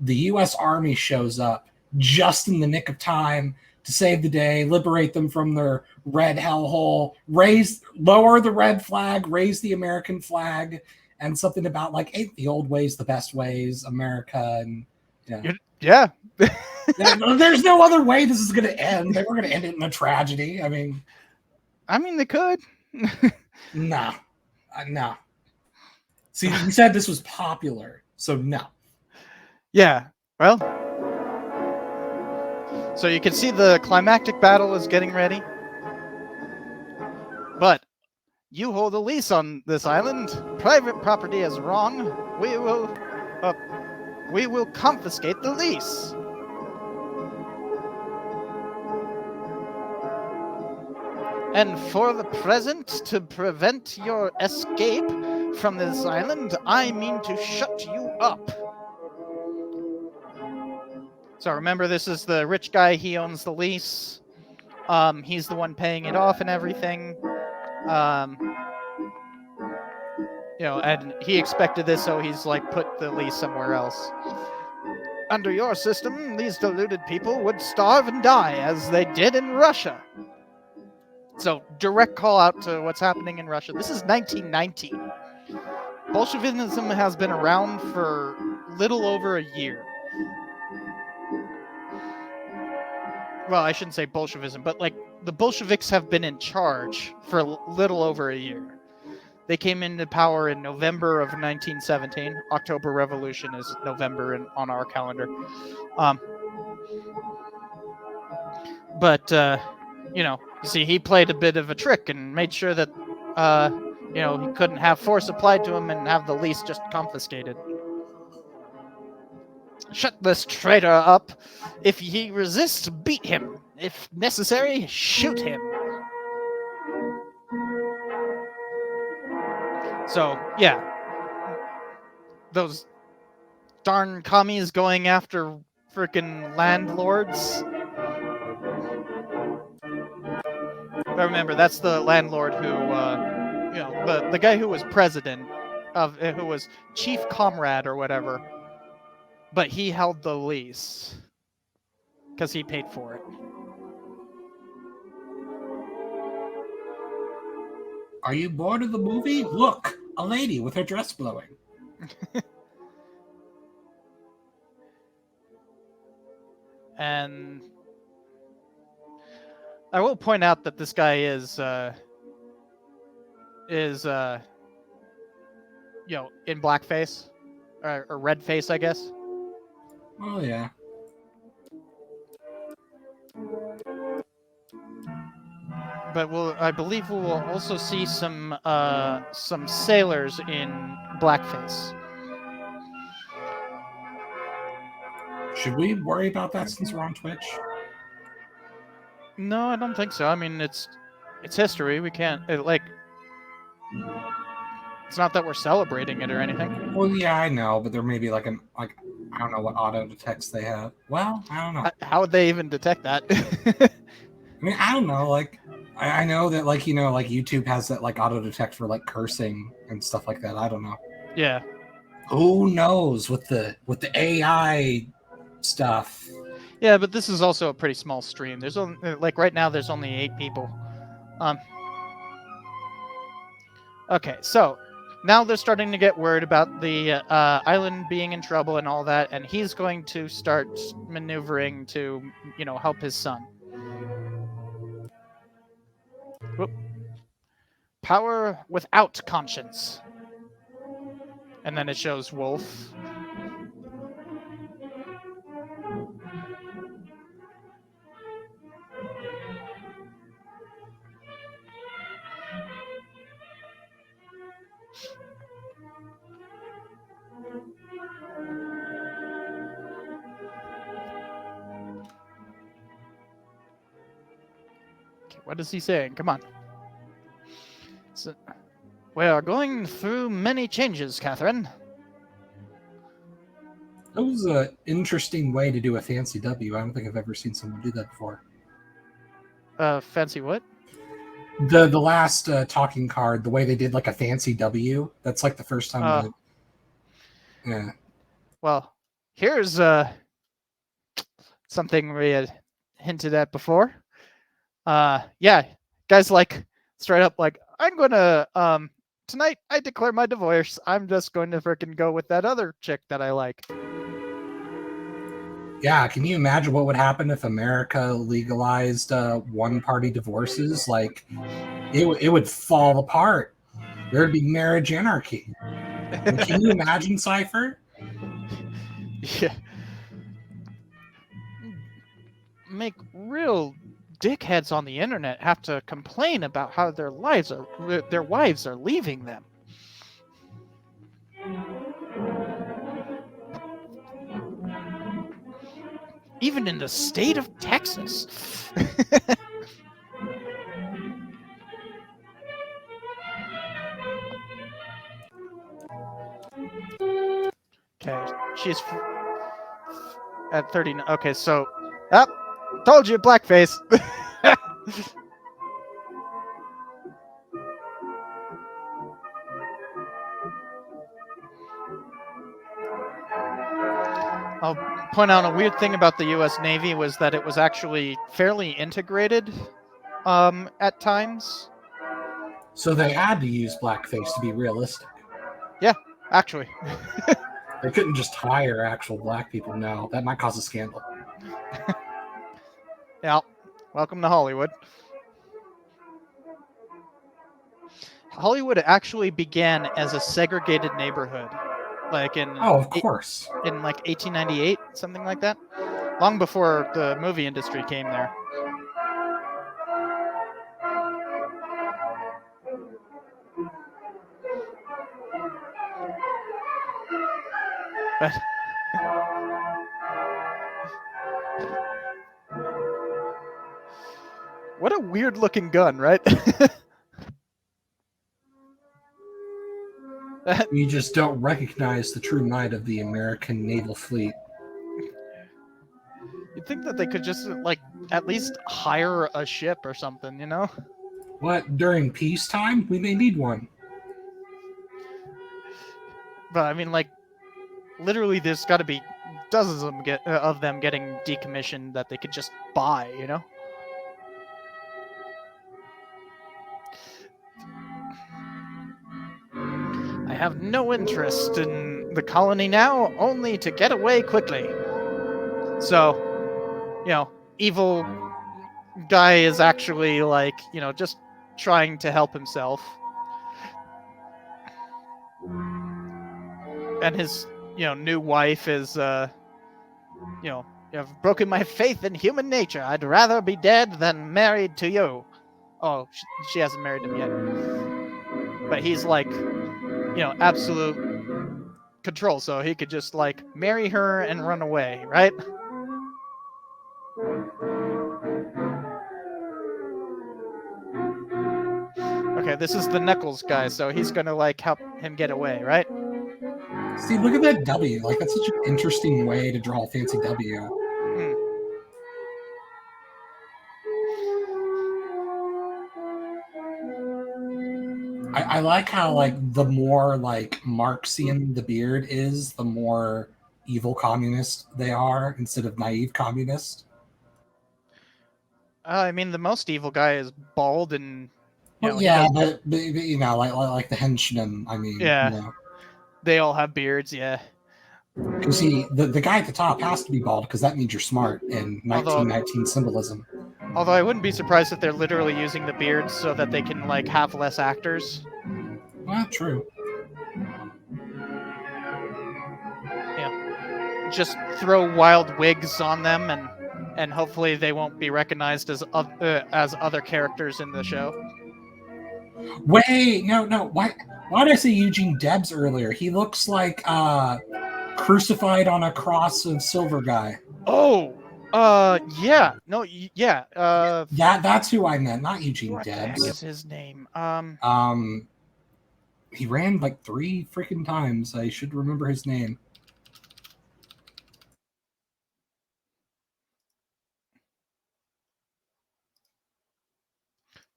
the U.S. Army shows up just in the nick of time to save the day, liberate them from their red hellhole, lower the red flag, raise the American flag, and something about like ain't the old ways the best ways, America, and yeah. There's no other way this is going to end. They were going to end it in a tragedy. I mean, they could. no. See, you said this was popular, so no. Yeah. Well, so you can see the climactic battle is getting ready. But you hold a lease on this island. Private property is wrong. We will confiscate the lease. And for the present, to prevent your escape from this island, I mean to shut you up. So remember, this is the rich guy. He owns the lease. He's the one paying it off and everything. And he expected this, so he's like put the lease somewhere else. Under your system, these deluded people would starve and die as they did in Russia. So direct call out to what's happening in Russia. This is 1919. Bolshevism has been around for little over a year. Well, I shouldn't say Bolshevism, but like the Bolsheviks have been in charge for little over a year. They came into power in November of 1917. October Revolution is November on our calendar. But see, he played a bit of a trick and made sure that he couldn't have force applied to him and have the lease just confiscated. Shut this traitor up. If he resists, beat him. If necessary, shoot him. So, yeah. Those darn commies going after freaking landlords. But remember, that's the landlord who, the guy who was president who was chief comrade or whatever. But he held the lease because he paid for it. Are you bored of the movie? Look, a lady with her dress blowing. And I will point out that this guy is in blackface or red face, I guess. Oh yeah. But I believe we will also see some sailors in blackface. Should we worry about that since we're on Twitch? No, I don't think so. I mean, it's history. We can't like. It's not that we're celebrating it or anything. Well, yeah, I know, but there may be like I don't know what auto detects they have. Well, I don't know. How would they even detect that? I mean, I don't know. Like, I know that like like YouTube has that like auto detect for like cursing and stuff like that. I don't know. Yeah. Who knows with the AI stuff? Yeah, but this is also a pretty small stream. There's only like right now there's only 8 people. Okay, so now they're starting to get word about the island being in trouble and all that, and he's going to start maneuvering to, help his son. Whoop. Power without conscience. And then it shows Wolf. Okay, what is he saying? Come on. So, we are going through many changes, Catherine. That was an interesting way to do a fancy W. I don't think I've ever seen someone do that before. Fancy what? The last talking card, the way they did like a fancy W. That's like the first time. Yeah. Well, here's something we had hinted at before. Yeah, guys, like straight up, like I'm gonna tonight I declare my divorce. I'm just going to freaking go with that other chick that I like. Yeah, can you imagine what would happen if America legalized one-party divorces? Like, it would fall apart. There'd be marriage anarchy. Can you imagine, Cypher? Yeah. Make real dickheads on the internet have to complain about how their wives are leaving them. Even in the state of Texas. Okay, she's at 30. Okay, so, told you, blackface. I'll point out a weird thing about the U.S. Navy was that it was actually fairly integrated at times. So they had to use blackface to be realistic. Yeah, actually. They couldn't just hire actual black people. No, that might cause a scandal. Yeah, welcome to Hollywood. Hollywood actually began as a segregated neighborhood, like in of course, in like 1898, something like that, long before the movie industry came there. But what a weird-looking gun, right? You just don't recognize the true might of the American naval fleet. You'd think that they could just like at least hire a ship or something, What, during peacetime? We may need one. But I mean, like, literally, there's got to be dozens of them getting decommissioned that they could just buy, I have no interest in the colony now, only to get away quickly. So, evil guy is actually like, just trying to help himself. And his, new wife is, you've broken my faith in human nature. I'd rather be dead than married to you. Oh, she hasn't married him yet. But he's like, absolute control, so he could just like marry her and run away, right? Okay, this is the Knuckles guy, so he's gonna like help him get away, right? See, look at that W. Like, that's such an interesting way to draw a fancy W. Hmm. I like how, like, the more, like, Marxian the beard is, the more evil communist they are instead of naive communist. I mean, the most evil guy is bald, and Well, he yeah, does. but like the henchmen. I mean, Yeah, they all have beards. Yeah. because the guy at the top has to be bald because that means you're smart in Although, 1919 symbolism. although I wouldn't be surprised if they're literally using the beards so that they can like have less actors. Well, true. Just throw wild wigs on them, and hopefully they won't be recognized as other characters in the show. Wait, no. Why did I say Eugene Debs earlier? He looks like crucified on a cross of silver guy. Oh, yeah, no, yeah, That's who I meant, not Eugene what the heck Debs. is his name? He ran like 3 freaking times. I should remember his name.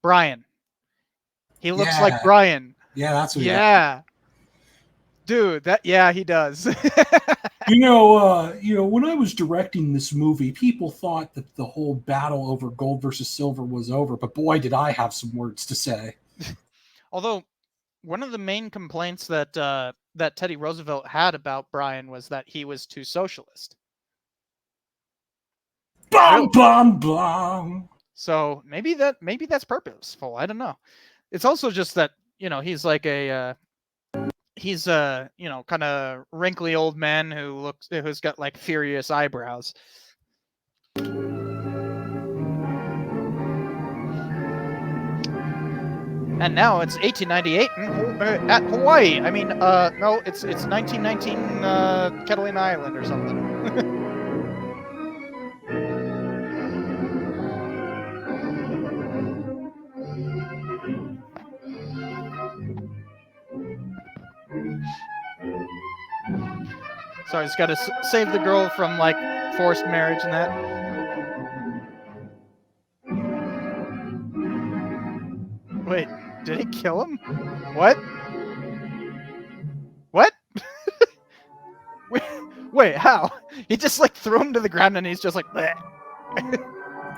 Brian. He looks like Yeah, Brian. yeah, that's who. Yeah, dude, he does. When I was directing this movie, people thought that the whole battle over gold versus silver was over, but boy, did I have some words to say. Although one of the main complaints that Teddy Roosevelt had about Brian was that he was too socialist. Bum bum bum. So maybe that's purposeful. I don't know. It's also just that he's like he's a kind of wrinkly old man who's got like furious eyebrows. And now it's 1898 at Hawaii. I mean, no, it's 1919 Catalina Island or something. So he's got to save the girl from like forced marriage and that. Wait, did he kill him? What? What? Wait, how? He just like threw him to the ground and he's just like, bleh.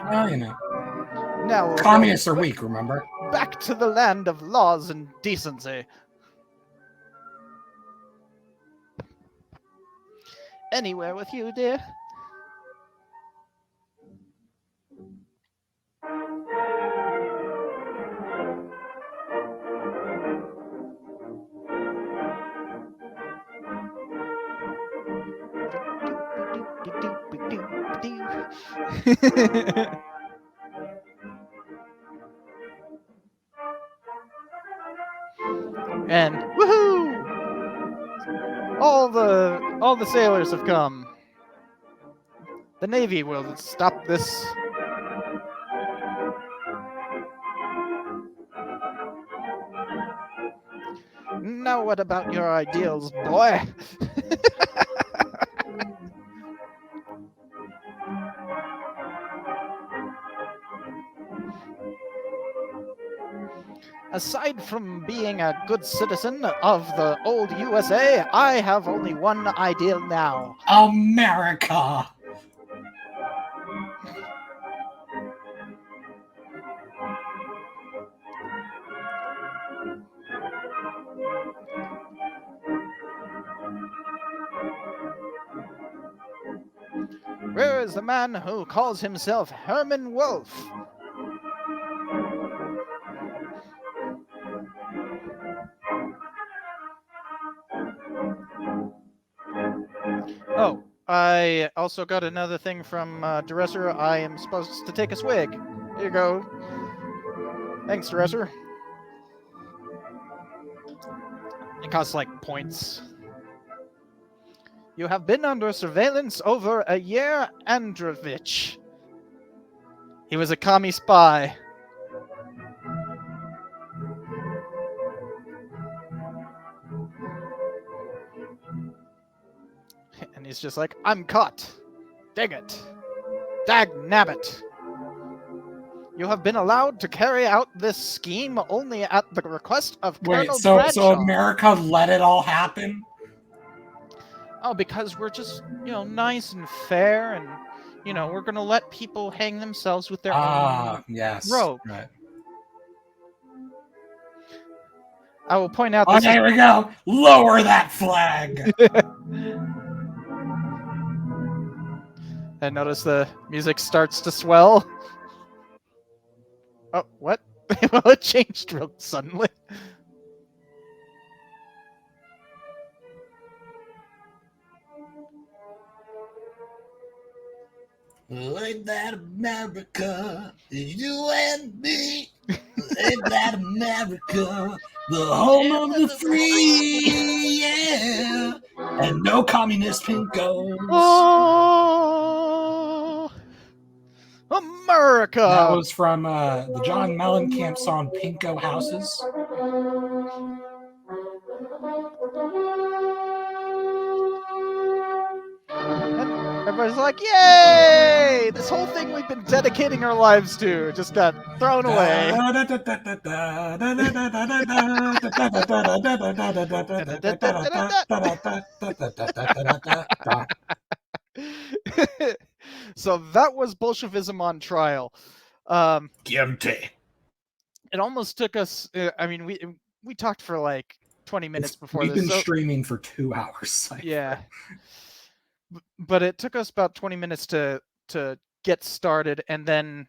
Well, Now we'll communists are weak, remember? back to the land of laws and decency. Anywhere with you, dear. And woohoo! All the sailors have come. The Navy will stop this. Now what about your ideals, boy? Aside from being a good citizen of the old USA, I have only one ideal now. America! Where is the man who calls himself Herman Wolf? Oh, I also got another thing from Dresser. I am supposed to take a swig. Here you go. Thanks, Dresser. It costs like points. You have been under surveillance over a year, Androvich. He was a commie spy. And he's just like, I'm caught. Dang it. Dag nabbit. You have been allowed to carry out this scheme only at the request of Colonel so Bradshaw. America let it all happen? Oh, because we're just, nice and fair, and, we're going to let people hang themselves with their own yes. rope. Right. I will point out this. Oh, there we go. Lower that flag. And notice the music starts to swell. Oh, what? Well, it changed real suddenly. Ain't that America? You and me. Ain't that America? The home of the free, yeah. And no communist pinkos. Oh, America! That was from the John Mellencamp song Pinko Houses. And everybody's like, yay! This whole thing we've been dedicating our lives to just got thrown away. So that was Bolshevism on trial. Guilty. It almost took us. I mean, we talked for like 20 minutes before We've this. We've been streaming for 2 hours. Yeah, but it took us about 20 minutes to get started, and then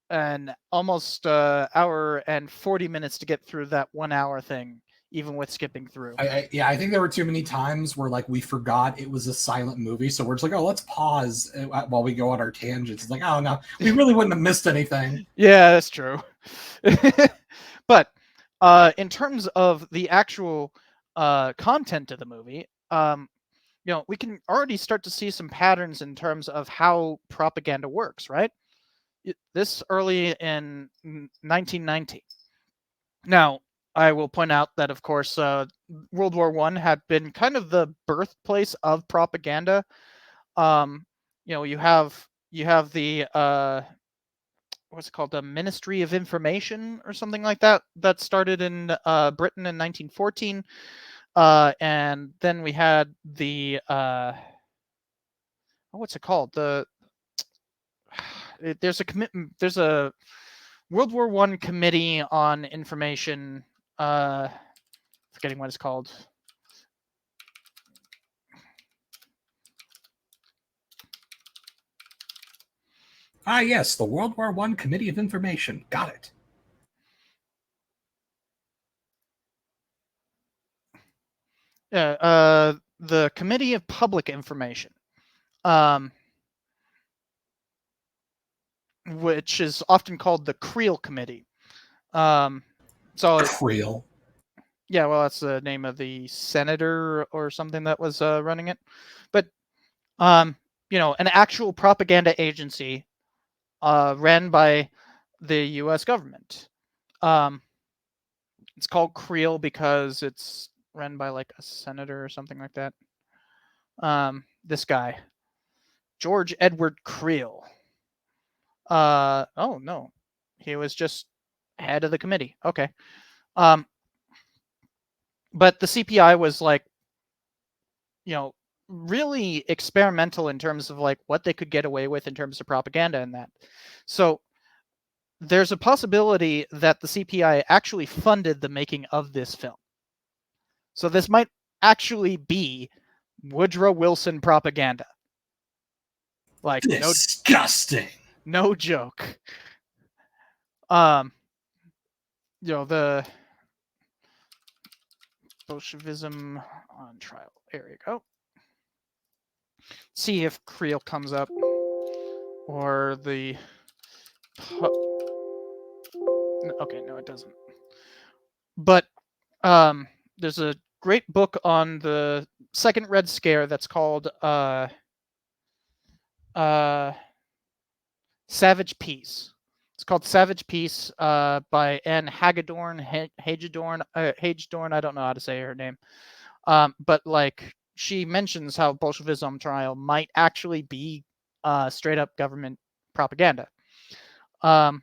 an almost hour and 40 minutes to get through that 1 hour thing, even with skipping through. I think there were too many times where like we forgot it was a silent movie, so we're just like, oh, let's pause while we go on our tangents. It's like, oh no, we really wouldn't have missed anything. Yeah, that's true. But in terms of the actual content of the movie, we can already start to see some patterns in terms of how propaganda works, right? This early in 1990. Now, I will point out that, of course, World War I had been kind of the birthplace of propaganda. You have the what's it called, the Ministry of Information or something like that, that started in Britain in 1914, and then we had the what's it called, there's a World War I Committee on Information, forgetting what it's called. Yes, the World War I Committee of Information. Got it. Yeah, the Committee of Public Information, which is often called the Creel Committee. Creel. Yeah, well, that's the name of the senator or something that was running it. But an actual propaganda agency ran by the U.S. government. It's called Creel because it's run by like a senator or something like that. This guy, George Edward Creel. Oh no, he was just head of the committee. Okay. But the CPI was like, really experimental in terms of like what they could get away with in terms of propaganda and that. So there's a possibility that the CPI actually funded the making of this film. So this might actually be Woodrow Wilson propaganda. Like, disgusting. No joke. The Bolshevism on trial. There you go. See if Creel comes up, or the Okay, no, it doesn't. But um, there's a great book on the Second Red Scare that's called uh, Savage Peace. It's called Savage Peace by Anne Hagedorn, Hagedorn. I don't know how to say her name. But like she mentions how Bolshevism trial might actually be straight up government propaganda. And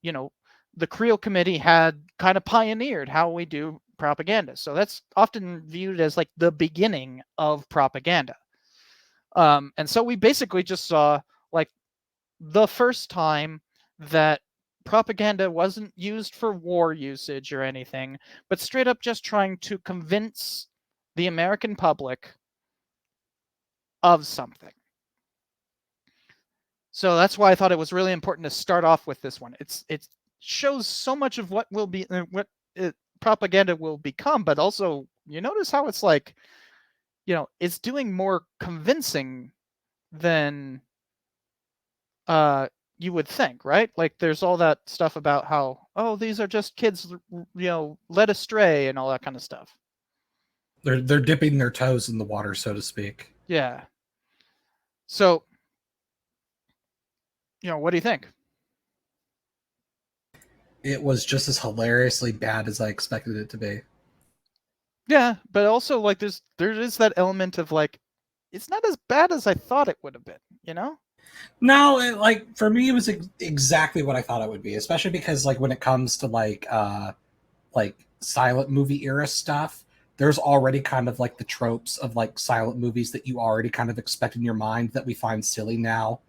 the Creel Committee had kind of pioneered how we do propaganda. So that's often viewed as like the beginning of propaganda. And so we basically just saw like the first time that propaganda wasn't used for war usage or anything, but straight up just trying to convince the American public of something. So that's why I thought it was really important to start off with this one. It shows so much of what will be propaganda will become, but also you notice how it's like, it's doing more convincing than you would think, right? Like there's all that stuff about how, oh, these are just kids, led astray and all that kind of stuff. They're dipping their toes in the water, so to speak. Yeah. So, what do you think? It was just as hilariously bad as I expected it to be. Yeah, but also like there is that element of like it's not as bad as I thought it would have been. No, like for me, it was exactly what I thought it would be, especially because like when it comes to like silent movie era stuff, there's already kind of like the tropes of like silent movies that you already kind of expect in your mind that we find silly now.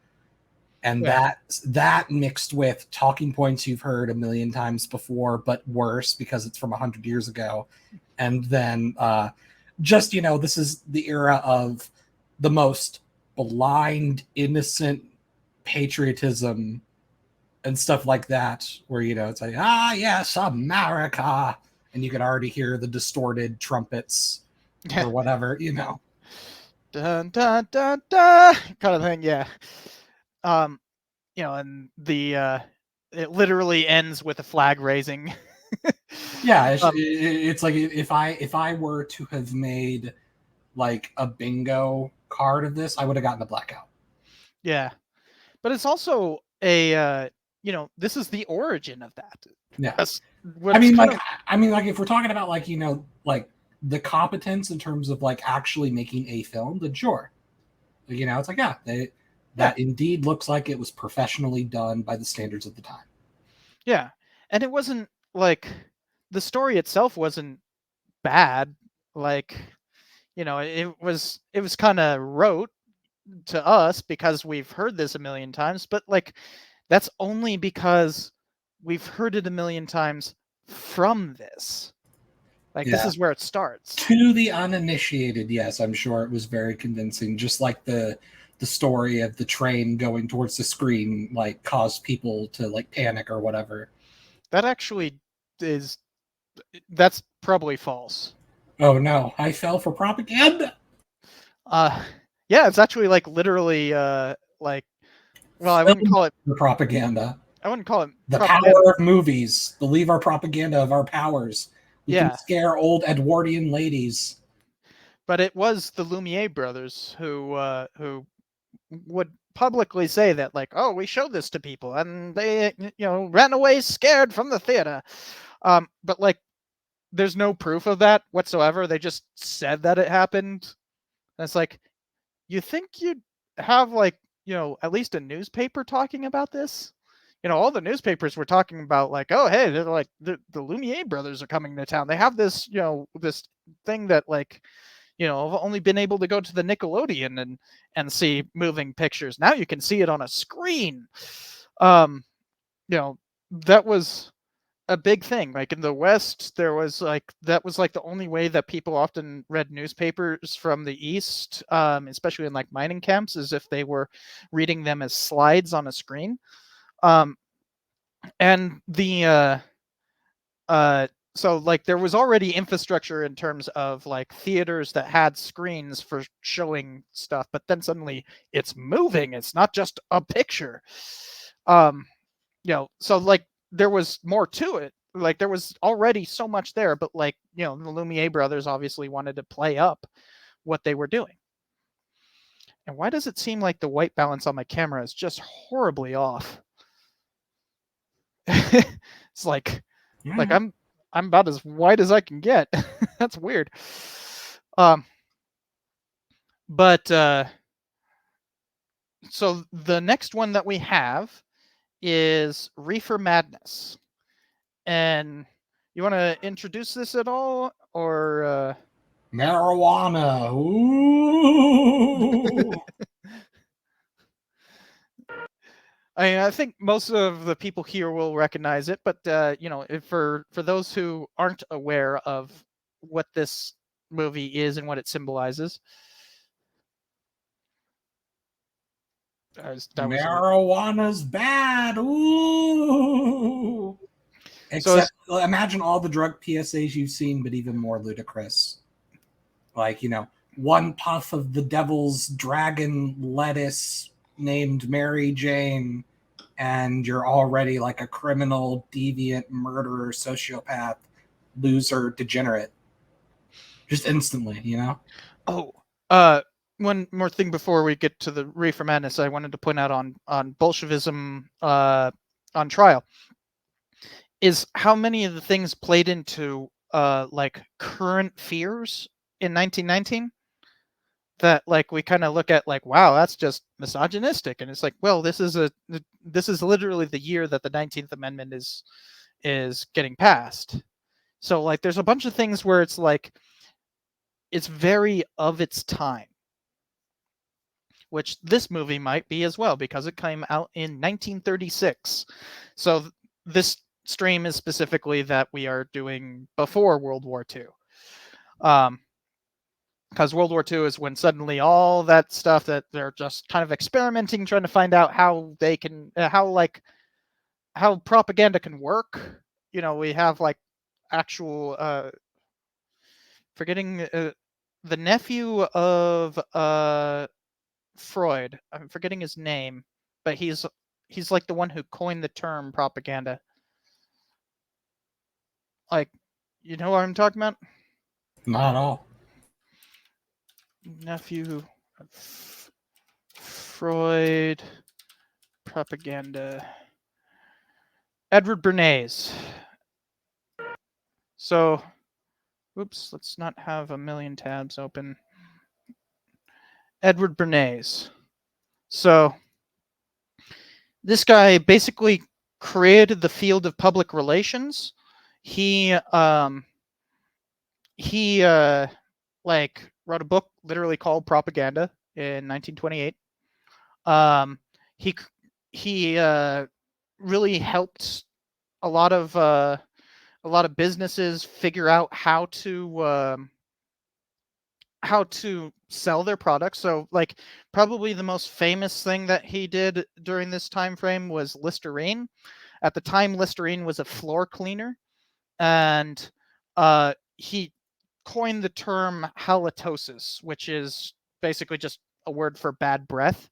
And Yeah. that mixed with talking points you've heard a million times before, but worse because it's from 100 years ago. And then just, this is the era of the most blind, innocent patriotism and stuff like that, where, it's like, yes, America. And you can already hear the distorted trumpets Yeah. or whatever, Dun dun dun dun kind of thing, yeah. Um, and it literally ends with a flag raising. Yeah, um, it's like if I were to have made like a bingo card of this, I would have gotten a blackout. yeah. But it's also this is the origin of that. Yeah, That's I what's mean, kind like, of if we're talking about like like the competence in terms of like actually making a film, then sure, it's like yeah, that indeed looks like it was professionally done by the standards of the time. yeah. And it wasn't like the story itself wasn't bad. Like, it was kind of rote to us because we've heard this a million times, but like that's only because we've heard it a million times from this. Like this Yeah, is where it starts. to the uninitiated, yes, I'm sure it was very convincing. Just like the story of the train going towards the screen, like caused people to like panic or whatever. That actually is that's probably false. Oh no, I fell for propaganda. Uh yeah, it's actually like literally like well, I wouldn't Film call it the propaganda. The propaganda. power of movies. Believe our propaganda of our powers. We can Yeah, scare old Edwardian ladies. but it was the Lumiere brothers who would publicly say that like, oh, we showed this to people and they ran away scared from the theater. But like there's no proof of that whatsoever. They just said that it happened. And it's like, you think you'd have like, at least a newspaper talking about this? All the newspapers were talking about like, oh, hey, they're like the Lumiere brothers are coming to town. They have this, this thing that like, I've only been able to go to the Nickelodeon and see moving pictures. Now you can see it on a screen. Um, that was a big thing. Like in the West, there was like that was like the only way that people often read newspapers from the East, especially in like mining camps, is if they were reading them as slides on a screen. Um, and the so like there was already infrastructure in terms of like theaters that had screens for showing stuff, but then suddenly it's moving. It's not just a picture. So like there was more to it. Like there was already so much there, but like, the Lumiere brothers obviously wanted to play up what they were doing. And why does it seem like the white balance on my camera is just horribly off? It's like I'm about as white as I can get. That's weird. Um but so the next one that we have is Reefer Madness. And you want to introduce this at all, or Marijuana. Ooh. I think most of the people here will recognize it, but for those who aren't aware of what this movie is and what it symbolizes, Marijuana's bad. Ooh. Except, imagine all the drug PSAs you've seen, but even more ludicrous. Like, one puff of the devil's dragon lettuce named Mary Jane, and you're already like a criminal, deviant, murderer, sociopath, loser, degenerate. Just instantly, Oh, one more thing before we get to the Reefer Madness, I wanted to point out on Bolshevism on trial is how many of the things played into like current fears in 1919 that like we kind of look at like, wow, that's just misogynistic, and it's like, well, this is literally the year that the 19th Amendment is getting passed. So like there's a bunch of things where it's like it's very of its time, which this movie might be as well because it came out in 1936. So this stream is specifically that we are doing before World War II. Because World War II is when suddenly all that stuff that they're just kind of experimenting, trying to find out how they can, how propaganda can work. We have like actual, forgetting the nephew of Freud. I'm forgetting his name, but he's like the one who coined the term propaganda. Like, you know what I'm talking about? Not at all. Nephew of Freud, propaganda. Edward Bernays. So, oops, let's not have a million tabs open. Edward Bernays. So, this guy basically created the field of public relations. He like wrote a book literally called Propaganda in 1928. He really helped a lot of businesses figure out how to sell their products. So like probably the most famous thing that he did during this time frame was Listerine. At the time, Listerine was a floor cleaner, and he coined the term halitosis, which is basically just a word for bad breath,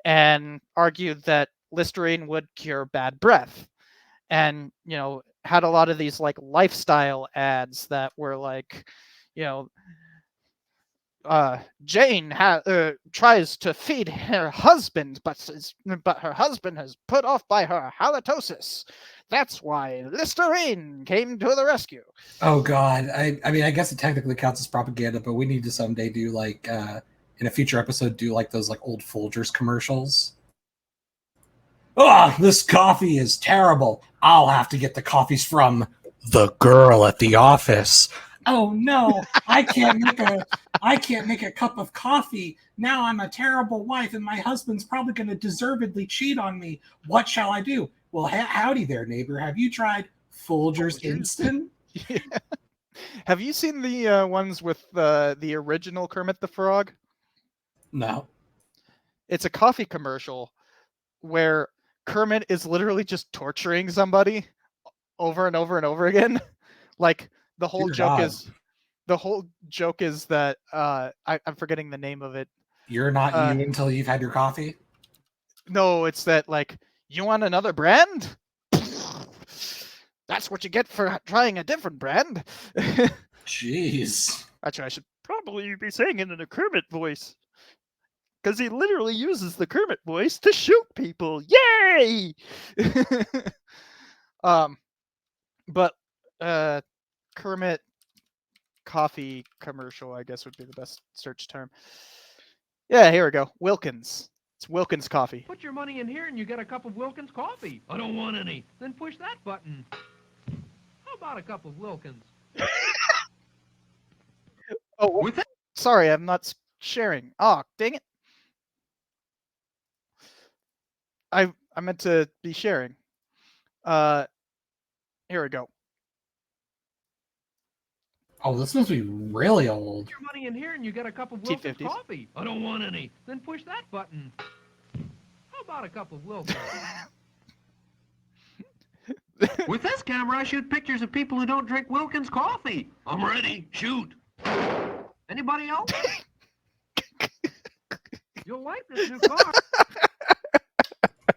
and argued that Listerine would cure bad breath. And had a lot of these like lifestyle ads that were like, you know Jane tries to feed her husband, but her husband is put off by her halitosis. That's why Listerine came to the rescue. Oh God, I mean, I guess it technically counts as propaganda, but we need to someday do like in a future episode do like those like old Folgers commercials. Oh, this coffee is terrible. I'll have to get the coffees from the girl at the office. Oh no, I can't make a cup of coffee. Now I'm a terrible wife, and my husband's probably going to deservedly cheat on me. What shall I do? Well, howdy there, neighbor. Have you tried Folgers Instant? Yeah. Have you seen the ones with the original Kermit the Frog? No. It's a coffee commercial where Kermit is literally just torturing somebody over and over and over again. Like the whole joke is that I'm forgetting the name of it. You're not you until you've had your coffee? No, it's that like, you want another brand? That's what you get for trying a different brand. Jeez. Actually, I should probably be saying it in a Kermit voice. Because he literally uses the Kermit voice to shoot people. Yay! But Kermit coffee commercial, I guess, would be the best search term. Yeah, here we go. Wilkins. It's Wilkins coffee. Put your money in here and you get a cup of Wilkins coffee. I don't want any. Then push that button. How about a cup of Wilkins? Oh, With it? sorry, I'm not sharing. Oh, dang it. I meant to be sharing. Here we go. Oh, this must be really old. Put your money in here and you get a cup of Wilkins T50s. coffee. I don't want any. Then push that button. How about a cup of Wilkins? With this camera, I shoot pictures of people who don't drink Wilkins coffee. I'm ready. Shoot. Anybody else? You'll like this new car.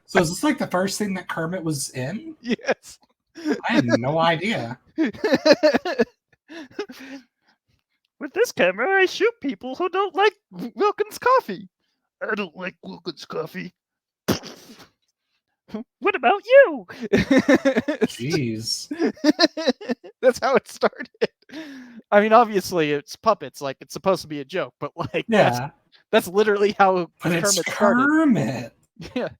So is this like the first thing that Kermit was in? Yes. I had no idea. With this camera, I shoot people who don't like Wilkins coffee. I don't like Wilkins coffee. What about you? Jeez. That's how it started. I mean, obviously, it's puppets. Like, it's supposed to be a joke, but like, Yeah. that's literally how But it's Kermit started. Kermit. Yeah.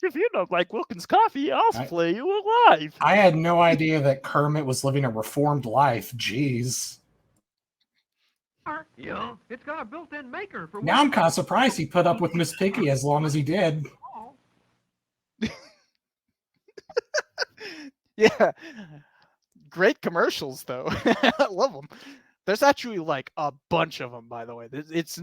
If you don't like Wilkins coffee, I'll play you alive. I had no idea that Kermit was living a reformed life. Jeez. Yeah, it's got a built-in maker for. Now I'm kind of surprised he put up with Miss Piggy as long as he did. Yeah. Great commercials, though. I love them. There's actually like a bunch of them, by the way. It's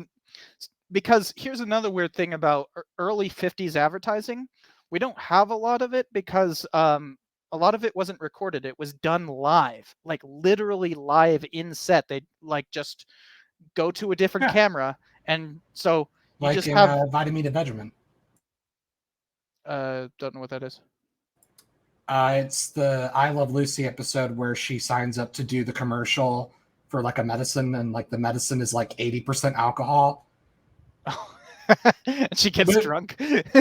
because here's another weird thing about early 50s advertising. We don't have a lot of it because a lot of it wasn't recorded. It was done live, like literally live in set. They'd like just go to a different camera, and so you like just in have Vitamin Benjamin. don't know what that is. It's the I Love Lucy episode where she signs up to do the commercial for like a medicine, and like the medicine is like 80% alcohol. And she gets drunk.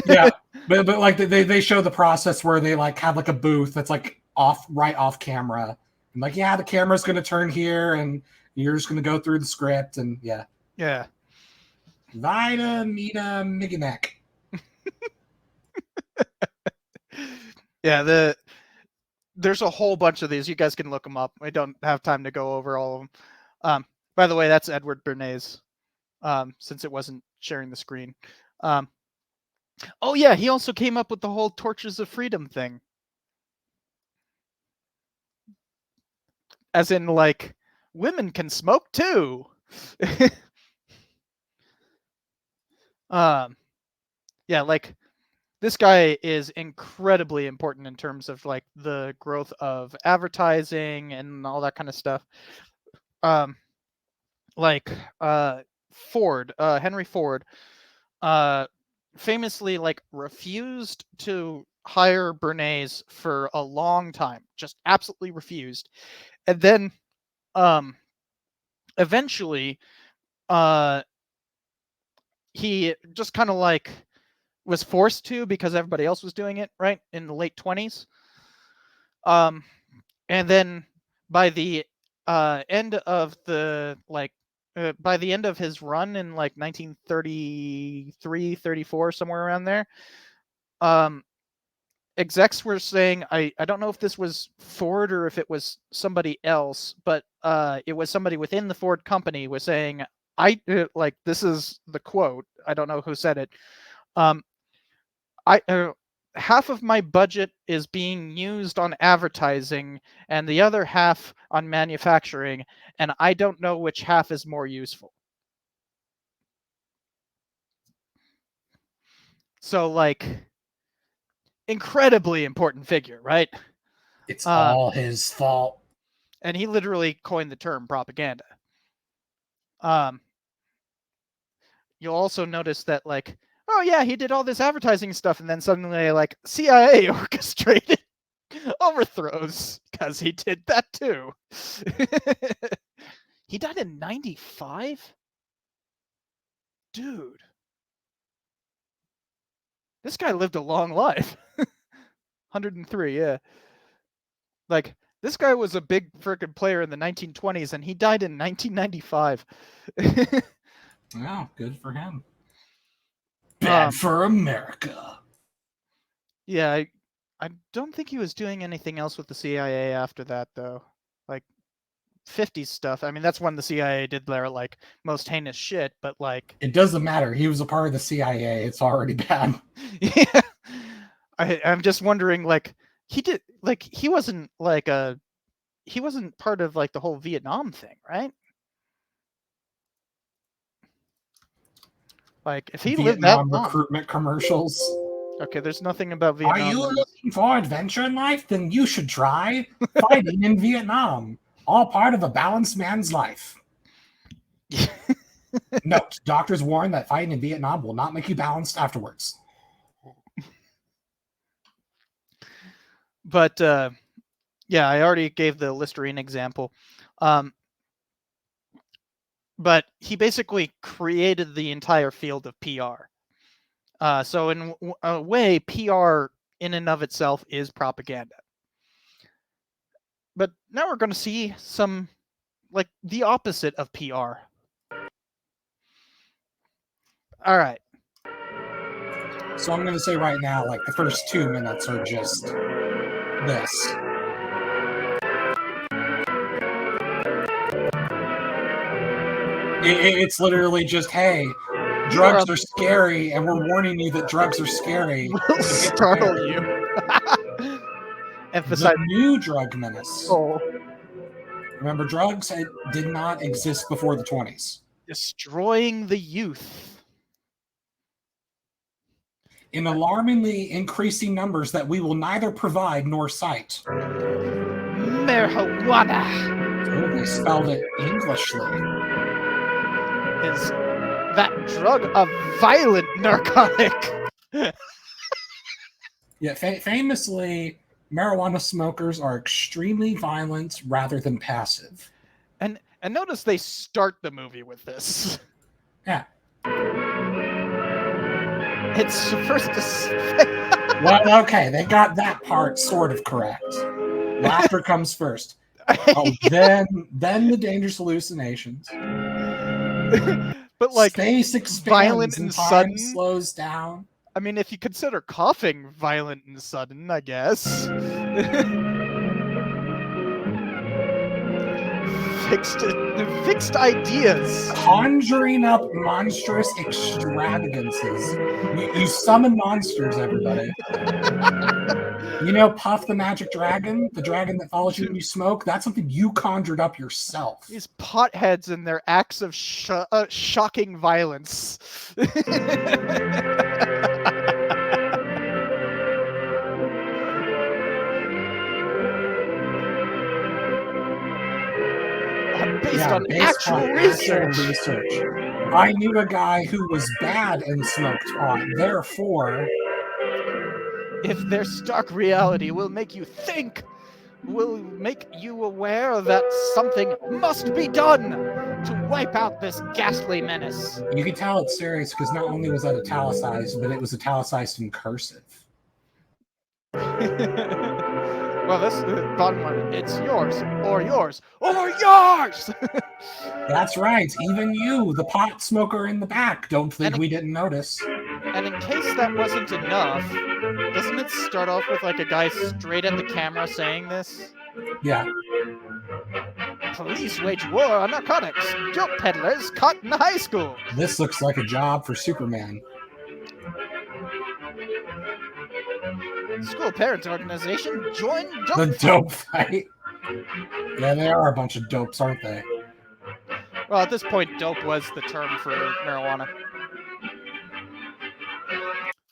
Yeah, but like they show the process where they like have like a booth that's like right off camera, and like yeah, the camera's gonna turn here, and you're just gonna go through the script, and yeah. Vitamin. Yeah, there's a whole bunch of these. You guys can look them up. I don't have time to go over all of them. By the way, that's Edward Bernays, since it wasn't sharing the screen. Oh yeah, he also came up with the whole Torches of Freedom thing. As in, like, women can smoke too. Yeah, like, this guy is incredibly important in terms of like the growth of advertising and all that kind of stuff. Like Ford, Henry Ford, famously like refused to hire Bernays for a long time, just absolutely refused. And then eventually he just kind of like was forced to because everybody else was doing it, right, in the late 20s. And then by the end of the by the end of his run in like 1933, 34, somewhere around there, execs were saying, I don't know if this was Ford or if it was somebody else, but it was somebody within the Ford company was saying, like, this is the quote, I don't know who said it, half of my budget is being used on advertising and the other half on manufacturing, and I don't know which half is more useful. So, like, incredibly important figure, right? It's all his fault. And he literally coined the term propaganda. You'll also notice that, like, oh yeah, he did all this advertising stuff, and then suddenly, like, CIA orchestrated Overthrows, because he did that too. He died in 95? Dude. This guy lived a long life. 103, yeah. Like, this guy was a big freaking player in the 1920s, and he died in 1995. Wow, good for him. Bad for America. Yeah, I don't think he was doing anything else with the CIA after that, though. Like, 50s stuff. I mean, that's when the CIA did their, like, most heinous shit, but, like... It doesn't matter. He was a part of the CIA. It's already bad. Yeah. I'm just wondering, like, he wasn't, like, he wasn't part of, like, the whole Vietnam thing, right? Like, if he lived that Vietnam long... recruitment commercials. Okay, there's nothing about Vietnam. Are you looking for adventure in life? Then you should try fighting in Vietnam. All part of a balanced man's life. Note, doctors warn that fighting in Vietnam will not make you balanced afterwards. But, yeah, I already gave the Listerine example. But he basically created the entire field of PR. So in a way, PR in and of itself is propaganda. But now we're going to see some, like, the opposite of PR. All right. So I'm going to say right now, like, the first 2 minutes are just this. It's literally just, hey, drugs are scary, and we're warning you that drugs are scary. We'll startle you. Emphasize the new drug menace. Oh. Remember, drugs did not exist before the 20s. Destroying the youth. In alarmingly increasing numbers that we will neither provide nor cite. Marijuana. Oh, they spelled it Englishly. Is that drug a violent narcotic? Yeah, famously, marijuana smokers are extremely violent rather than passive. And notice they start the movie with this. Yeah. It's first to Well, okay, they got that part sort of correct. Laughter comes first. Oh, then the dangerous hallucinations. But, like, space expands violent and and time sudden slows down. I mean, if you consider coughing violent and sudden, I guess. Fixed ideas. Conjuring up monstrous extravagances. You summon monsters, everybody. You know Puff the Magic Dragon? The dragon that follows you when you smoke? That's something you conjured up yourself. These potheads and their acts of shocking violence. Based on actual research. I knew a guy who was bad and smoked pot. Therefore, if their stark reality will make you think, will make you aware that something must be done to wipe out this ghastly menace. You can tell it's serious because not only was that italicized, but it was italicized in cursive. Well, this bottom one, it's yours, or yours, or yours! That's right. Even you, the pot smoker in the back, don't think we didn't notice. And in case that wasn't enough, doesn't it start off with, like, a guy straight at the camera saying this? Yeah. Police wage war on narcotics. Dope peddlers caught in high school. This looks like a job for Superman. School parents organization join dope. The dope fight. Yeah, they are a bunch of dopes, aren't they? Well, at this point, dope was the term for marijuana.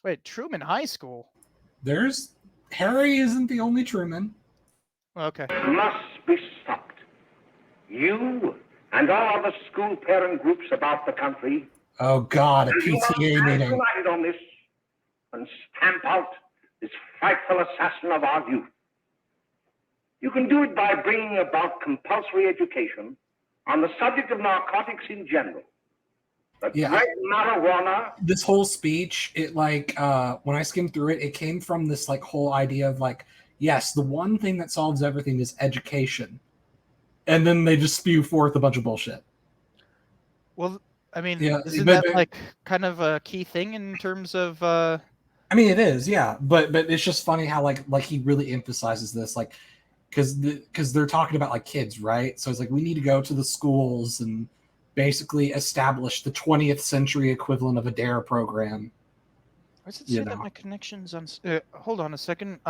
Wait, Truman High School? Harry isn't the only Truman. Okay. Must be stopped. You and all the school parent groups about the country. Oh God, a PTA meeting. United on this and stamp out this frightful assassin of our youth. You can do it by bringing about compulsory education on the subject of narcotics in general. The great marijuana. This whole speech, it like when I skimmed through it, it came from this like whole idea of like, yes, the one thing that solves everything is education, and then they just spew forth a bunch of bullshit. Well, I mean, Yeah, isn't but- that like kind of a key thing in terms of? I mean, it is, yeah, but it's just funny how like he really emphasizes this, like, because they're talking about like kids, right? So it's like we need to go to the schools and basically establish the 20th century equivalent of a DARE program. Why does it say that my connection's on? Hold on a second.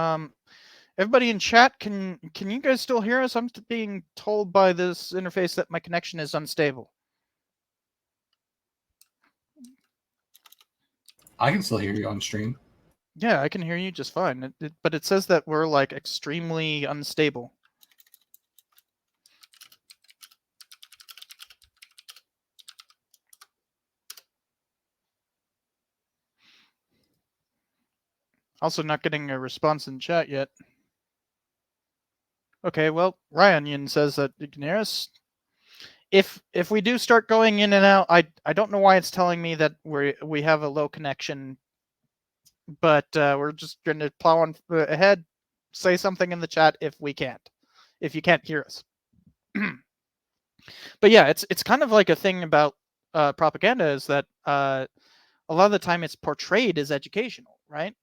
Everybody in chat, can you guys still hear us? I'm being told by this interface that my connection is unstable. I can still hear you on stream. Yeah, I can hear you just fine. But it says that we're like extremely unstable. Also not getting a response in chat yet. Okay, well, Ryan says that you can hear us. If we do start going in and out, I don't know why it's telling me that we have a low connection, but we're just going to plow on ahead. Say something in the chat if we can't, if you can't hear us. But yeah, it's kind of like a thing about propaganda is that a lot of the time it's portrayed as educational, right?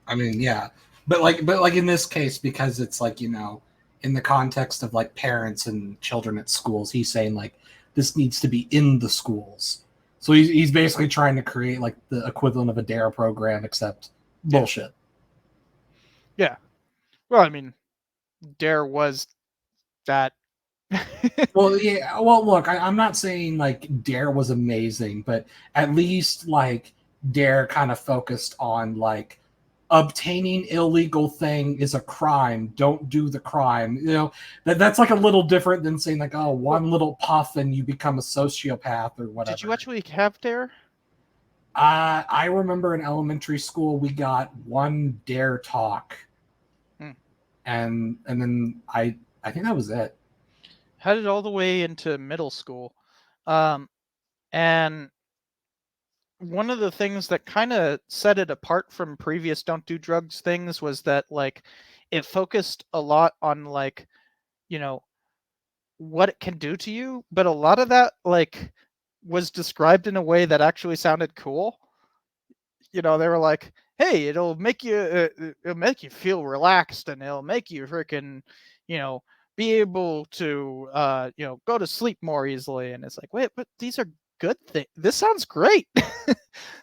I mean, yeah, but like in this case, because it's like, you know, in the context of like parents and children at schools, he's saying like this needs to be in the schools. So he's basically trying to create like the equivalent of a DARE program, except bullshit. Yeah. Well, I mean, DARE was that. Well, yeah. Well, look, I'm not saying like DARE was amazing, but at least like DARE kind of focused on like obtaining illegal thing is a crime. Don't do the crime. You know, that's like a little different than saying like, oh, one little puff and you become a sociopath or whatever. Did you actually have DARE? I remember in elementary school we got one DARE talk, and then I think that was it. Had it all the way into middle school, and one of the things that kind of set it apart from previous don't do drugs things was that like it focused a lot on like, you know, what it can do to you, but a lot of that like was described in a way that actually sounded cool. You know, they were like, hey, it'll make you feel relaxed, and it'll make you freaking, you know, be able to you know, go to sleep more easily. And it's like, wait, but these are good things. This sounds great.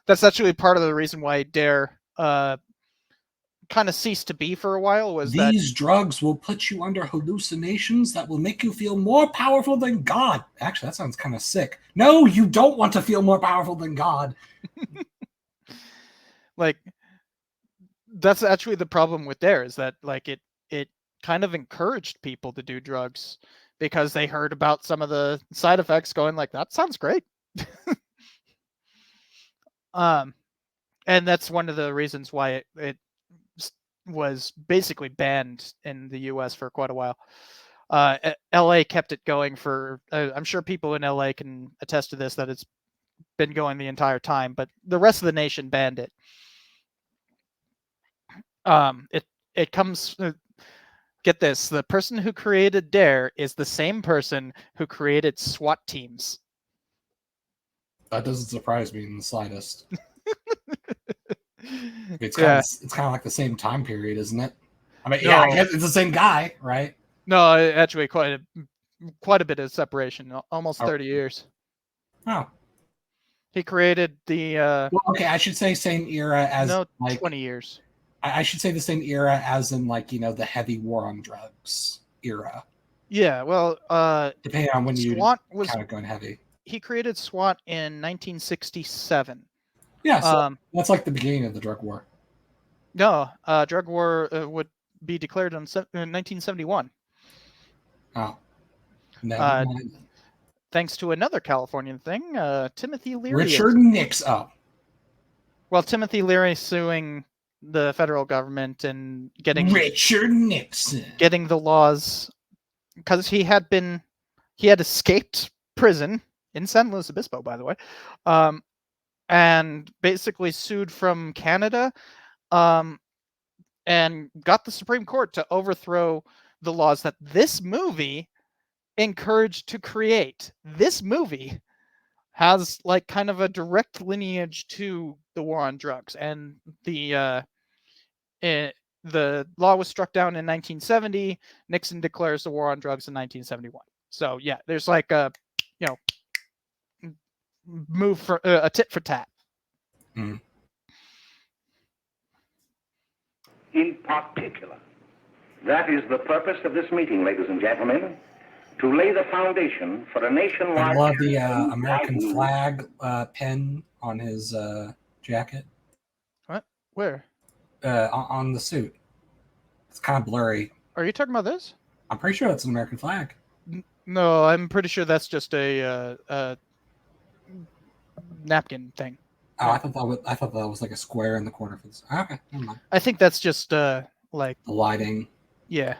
That's actually part of the reason why DARE kind of ceased to be for a while, was that these drugs will put you under hallucinations that will make you feel more powerful than God. Actually, that sounds kind of sick. No, you don't want to feel more powerful than God. like, that's actually the problem with DARE, is that like it kind of encouraged people to do drugs because they heard about some of the side effects, going like, that sounds great. And that's one of the reasons why it was basically banned in the US for quite a while. LA kept it going for, I'm sure people in LA can attest to this, that it's been going the entire time, but the rest of the nation banned it. It comes, get this, the person who created DARE is the same person who created SWAT teams. That doesn't surprise me in the slightest. It's kind of like the same time period, isn't it? I mean, yeah, I guess it's the same guy, right? No, actually, quite a bit of separation, almost 30 years. Oh, he created the. Well, okay, I should say same era as no, like 20 years. I should say the same era as in like, you know, the heavy war on drugs era. Yeah, well, depending on when you SWAT was kind of going heavy. He created SWAT in 1967. Yeah, so that's like the beginning of the drug war. No, drug war would be declared in 1971. Oh, never mind. Thanks to another Californian thing, Timothy Leary. Richard Nixon. Oh. Well, Timothy Leary suing the federal government and getting Richard Nixon. getting the laws, because he had escaped prison in San Luis Obispo, by the way, and basically sued from Canada, and got the Supreme Court to overthrow the laws that this movie encouraged to create. This movie has like kind of a direct lineage to the war on drugs, and the law was struck down in 1970. Nixon declares the war on drugs in 1971. So yeah, there's like a move for a tit for tat. Mm. In particular, that is the purpose of this meeting, ladies and gentlemen, to lay the foundation for a nationwide. I love the American flag pin on his jacket. What? Where? On the suit. It's kind of blurry. Are you talking about this? I'm pretty sure that's an American flag. No, I'm pretty sure that's just a napkin thing. Oh, I thought that was like a square in the corner for this. Okay, never mind. I think that's just like the lighting. Yeah.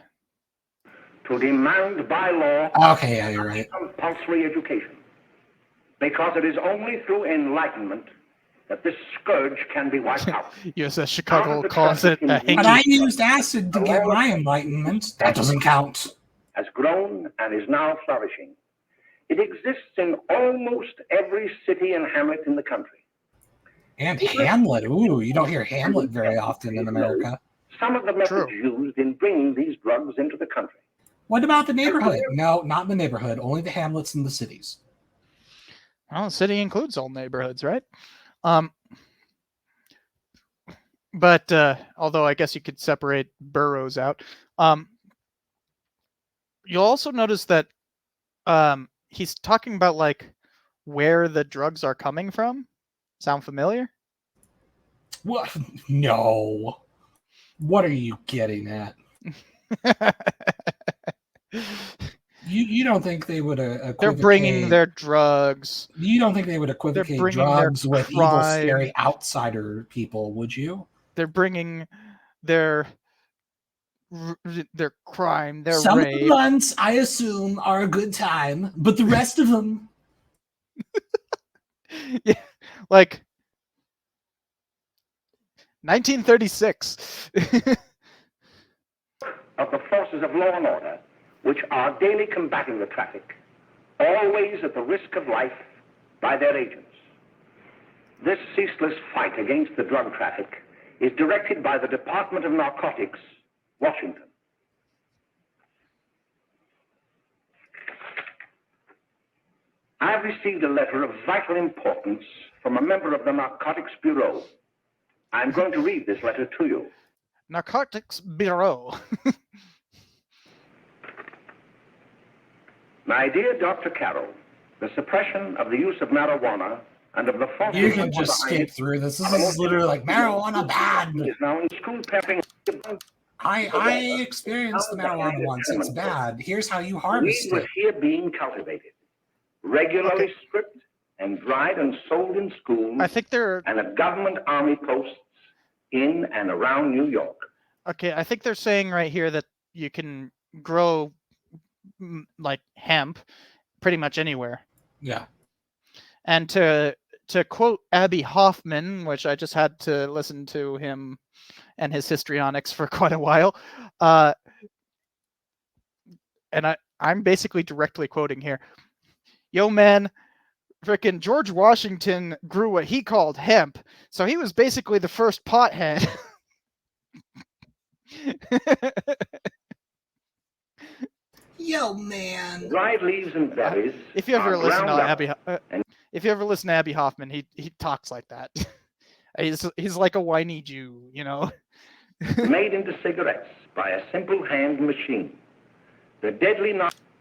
To demand by law. Okay, yeah, you're right. Compulsory education, because it is only through enlightenment that this scourge can be wiped out. USS Chicago calls it a hanky. But I used acid to get my enlightenment. That doesn't count. Has grown and is now flourishing. It exists in almost every city and hamlet in the country. And Hamlet. Ooh, you don't hear Hamlet very often in America. Some of the methods used in bringing these drugs into the country. What about the neighborhood? No, not in the neighborhood. Only the hamlets and the cities. Well, the city includes all neighborhoods, right? But although I guess you could separate boroughs out. You'll also notice that he's talking about like where the drugs are coming from. Sound familiar? What? No. What are you getting at? You don't think they would equivocate... They're bringing their drugs. You don't think they would equivocate drugs with evil, scary outsider people, would you? They're bringing their crime, their Some rape. of the months, I assume, are a good time, but the rest of them... Yeah, like 1936. Of the forces of law and order, which are daily combating the traffic, always at the risk of life by their agents. This ceaseless fight against the drug traffic is directed by the Department of Narcotics, Washington. I have received a letter of vital importance from a member of the Narcotics Bureau. I'm going to read this letter to you. Narcotics Bureau. My dear Dr. Carroll, the suppression of the use of marijuana and of the forces... You can just skip through this. This is literally like, marijuana bad. ...is now in school prepping... I experienced the marijuana once. It's bad. Here's how you harvest it. Weed was here being cultivated, regularly stripped and dried and sold in schools. I think they're... and at government army posts in and around New York. Okay, I think they're saying right here that you can grow like hemp pretty much anywhere. Yeah. And to quote Abby Hoffman, which I just had to listen to him and his histrionics for quite a while, and I'm basically directly quoting here. Yo, man, frickin' George Washington grew what he called hemp, so he was basically the first pothead. Yo, man. Dried leaves and berries. If you ever listen to Abby, Hoffman, he talks like that. he's like a whiny Jew, you know. made into cigarettes by a simple hand machine. The deadly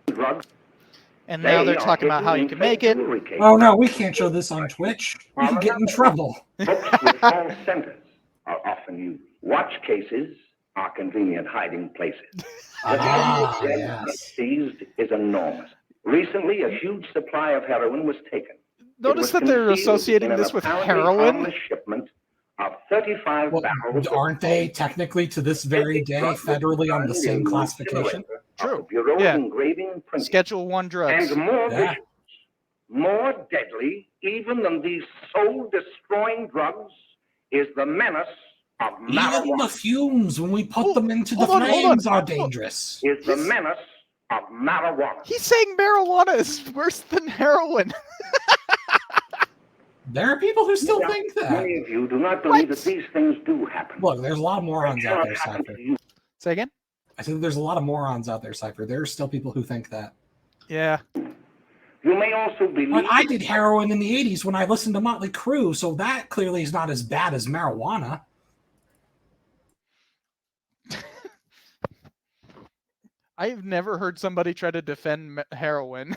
drugs. And now they're talking about how you can make it. Oh no, we can't show this on Twitch. We can get in trouble. Books with false centers are often used. Watch cases are convenient hiding places. The seized is enormous. Recently, a huge supply of heroin was taken. Notice that they're associating this with heroin. Shipment of 35 Well, barrels. aren't they technically to this very day federally on the same classification? True. Bureau's Yeah. engraving printing. Schedule 1 drugs. And more Yeah. vicious, more deadly, even than these soul-destroying drugs, is the menace of Even the marijuana. fumes when we put Oh, them into the hold on. flames are dangerous. Is the He's- menace of marijuana. He's saying marijuana is worse than heroin. There are people who still Yeah, think that. Many of you do not believe What? that these things do happen. Look, there's a lot of morons out Cannot there, happen Cypher. to you. Say again? I said there's a lot of morons out there, Cypher. There are still people who think that. Yeah. You may also believe. But I did heroin in the 80s when I listened to Motley Crue, so that clearly is not as bad as marijuana. I've never heard somebody try to defend heroin.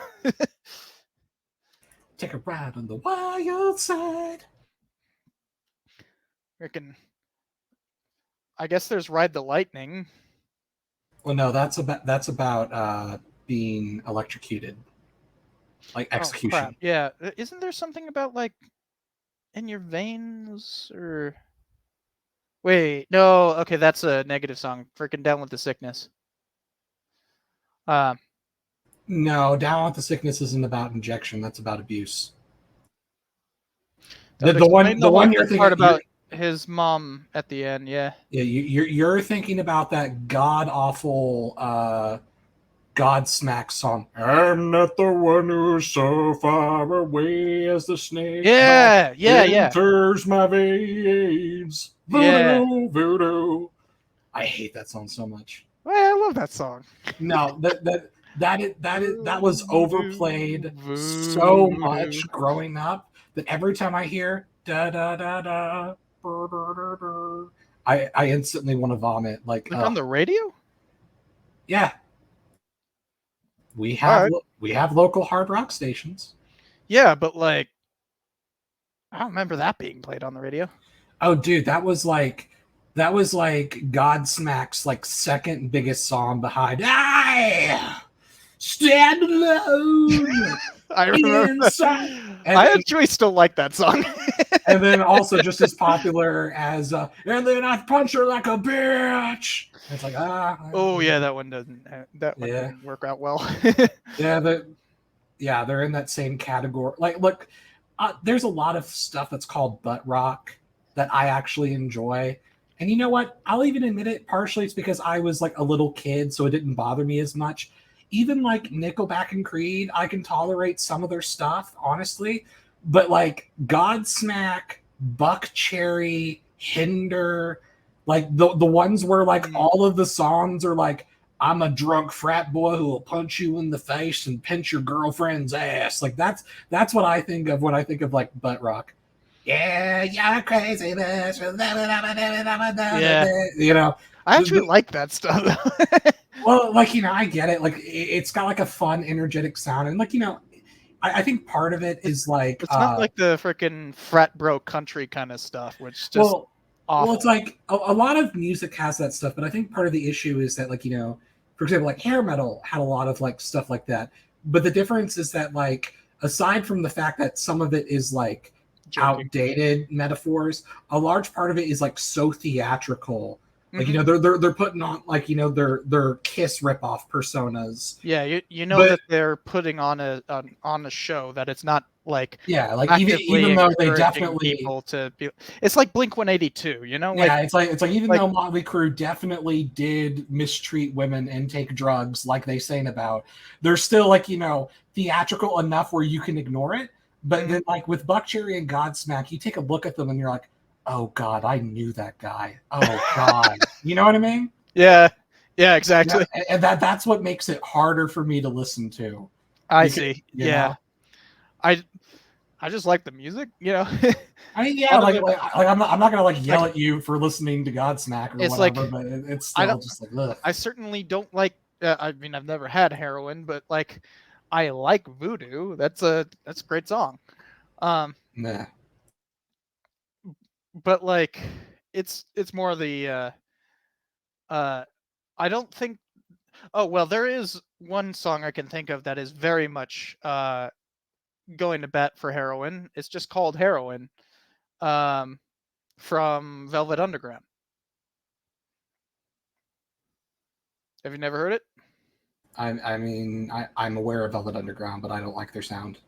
Take a ride on the wild side. Freaking. I guess there's Ride the Lightning. Well, no, that's about being electrocuted, like Oh, execution. crap. Yeah. Isn't there something about like in your veins or? Wait, no. Okay, that's a negative song. Freaking Down with the Sickness. No, Down with the Sickness isn't about injection. That's about abuse. That The one explains you're the thinking part about his mom at the end. Yeah. Yeah, you're thinking about that god awful Godsmack song. I'm not the one who's so far away as the snake. Yeah. Enters my veins. Voodoo, Yeah. voodoo. I hate that song so much. Well, I love that song. No, that was overplayed so much growing up that every time I hear da da da da, brr, brr, brr, brr, I instantly want to vomit. Like on the radio? yeah, we have local hard rock stations. Yeah, but like, I don't remember that being played on the radio. Oh, dude, that was like Godsmack's like second biggest song behind I Stand Alone. I remember. Inside. I actually still like that song. And then also just as popular as and then I punch her like a bitch. It's like Oh yeah, that one doesn't. That one didn't work out well. They're in that same category. Like, look, there's a lot of stuff that's called butt rock that I actually enjoy. And you know what? I'll even admit it. Partially, it's because I was like a little kid, so it didn't bother me as much. Even like Nickelback and Creed, I can tolerate some of their stuff, honestly. But like Godsmack, Buck Cherry, Hinder, like the ones where like all of the songs are like, I'm a drunk frat boy who will punch you in the face and pinch your girlfriend's ass. Like that's what I think of when I think of like butt rock. Yeah, you're crazy, bitch. Yeah. You know, I actually like that stuff. well, like, you know, I get it. Like, it's got like a fun, energetic sound, and like, you know, I think part of it is like it's not like the freaking frat bro country kind of stuff, which just awful. Well, it's like a lot of music has that stuff, but I think part of the issue is that, like, you know, for example, like hair metal had a lot of like stuff like that, but the difference is that, like, aside from the fact that some of it is like outdated metaphors, a large part of it is like so theatrical. Like, you know, they're putting on, like, you know, their Kiss ripoff personas. Yeah, you know that they're putting on a show, that it's not like like even though they definitely people to be, it's like Blink-182, you know? Yeah, it's like even though Motley Crue definitely did mistreat women and take drugs like they sang about, they're still, like, you know, theatrical enough where you can ignore it. But then, like, with Buck Cherry and Godsmack, you take a look at them and you're like, oh God, I knew that guy. Oh God. You know what I mean? Yeah, exactly. Yeah, and that's what makes it harder for me to listen to. I see. You know? I just like the music, you know. I mean, yeah, like I'm not gonna like yell at you for listening to Godsmack or it's whatever, like, but it's still just like, ugh. I certainly don't like. I mean, I've never had heroin, but like, I like Voodoo. That's a great song. Nah. But like, it's more the I don't think. Oh well, there is one song I can think of that is very much going to bat for heroin. It's just called Heroin. from Velvet Underground. Have you never heard it? I mean, I'm aware of Velvet Underground, but I don't like their sound.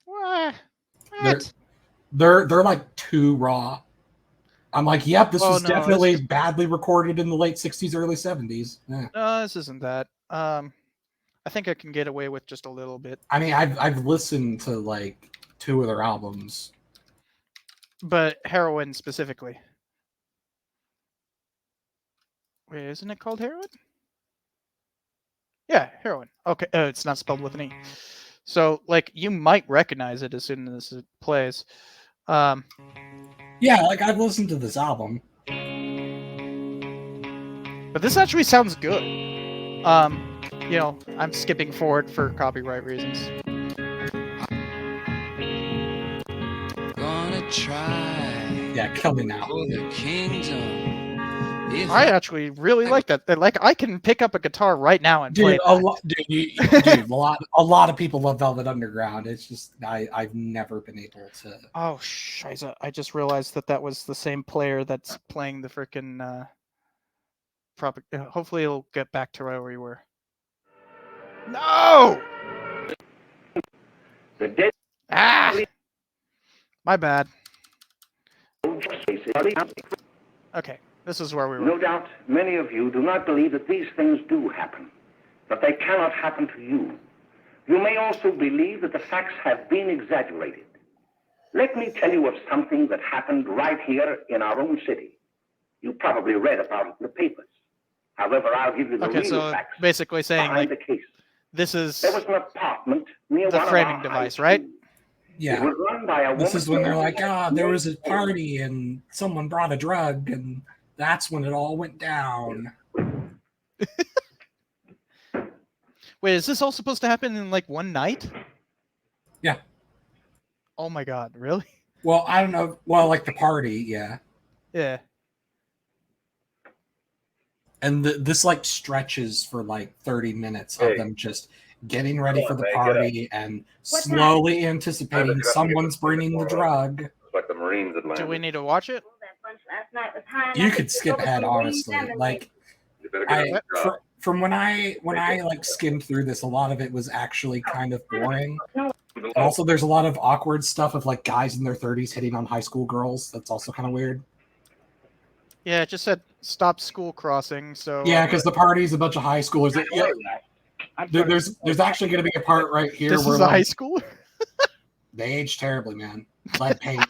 What? They're like too raw. I'm like, yep, this was no, definitely badly recorded in the late 60s, early 70s. Yeah. No, this isn't that. I think I can get away with just a little bit. I mean, I've listened to like 2 of their albums. But Heroin specifically. Wait, isn't it called Heroin? Yeah, Heroin. Okay, it's not spelled with an E. So, like, you might recognize it as soon as it plays. Yeah, like I've listened to this album. But this actually sounds good. You know, I'm skipping forward for copyright reasons. Gonna try Yeah, kill me now. for the kingdom. If I actually really like that. Like, I can pick up a guitar right now and play Dude, that. a lot of people love Velvet Underground. It's just I've never been able to. Oh, shiza. I just realized that was the same player that's playing the frickin' hopefully it'll get back to where we were. No! The dead Ah! My bad. Okay, this is where we were. No doubt many of you do not believe that these things do happen, but they cannot happen to you. You may also believe that the facts have been exaggerated. Let me tell you of something that happened right here in our own city. You probably read about it in the papers. However, I'll give you the Okay, real so facts basically saying, behind like, the case. this is There was an apartment near the one of framing our device, high right? schools. It Yeah, was run by a this woman is when they're like, named there was a party and someone brought a drug, and that's when it all went down. Wait, is this all supposed to happen in, like, one night? Yeah. Oh my god, really? Well, I don't know. Well, like the party, yeah. Yeah. And this like stretches for like 30 minutes of them just getting ready for the party and slowly anticipating someone's bringing the drug. Like the Marines had Do landed. we need to watch it? You could skip ahead, honestly. Like, You better get on the job. from when I like skimmed through this, a lot of it was actually kind of boring. Also, there's a lot of awkward stuff of like guys in their 30s hitting on high school girls. That's also kind of weird. Yeah, it just said stop school crossing, so... Yeah, because the party's a bunch of high schoolers. There's actually going to be a part right here This where is a like, high schooler? they age terribly, man. Lead paint.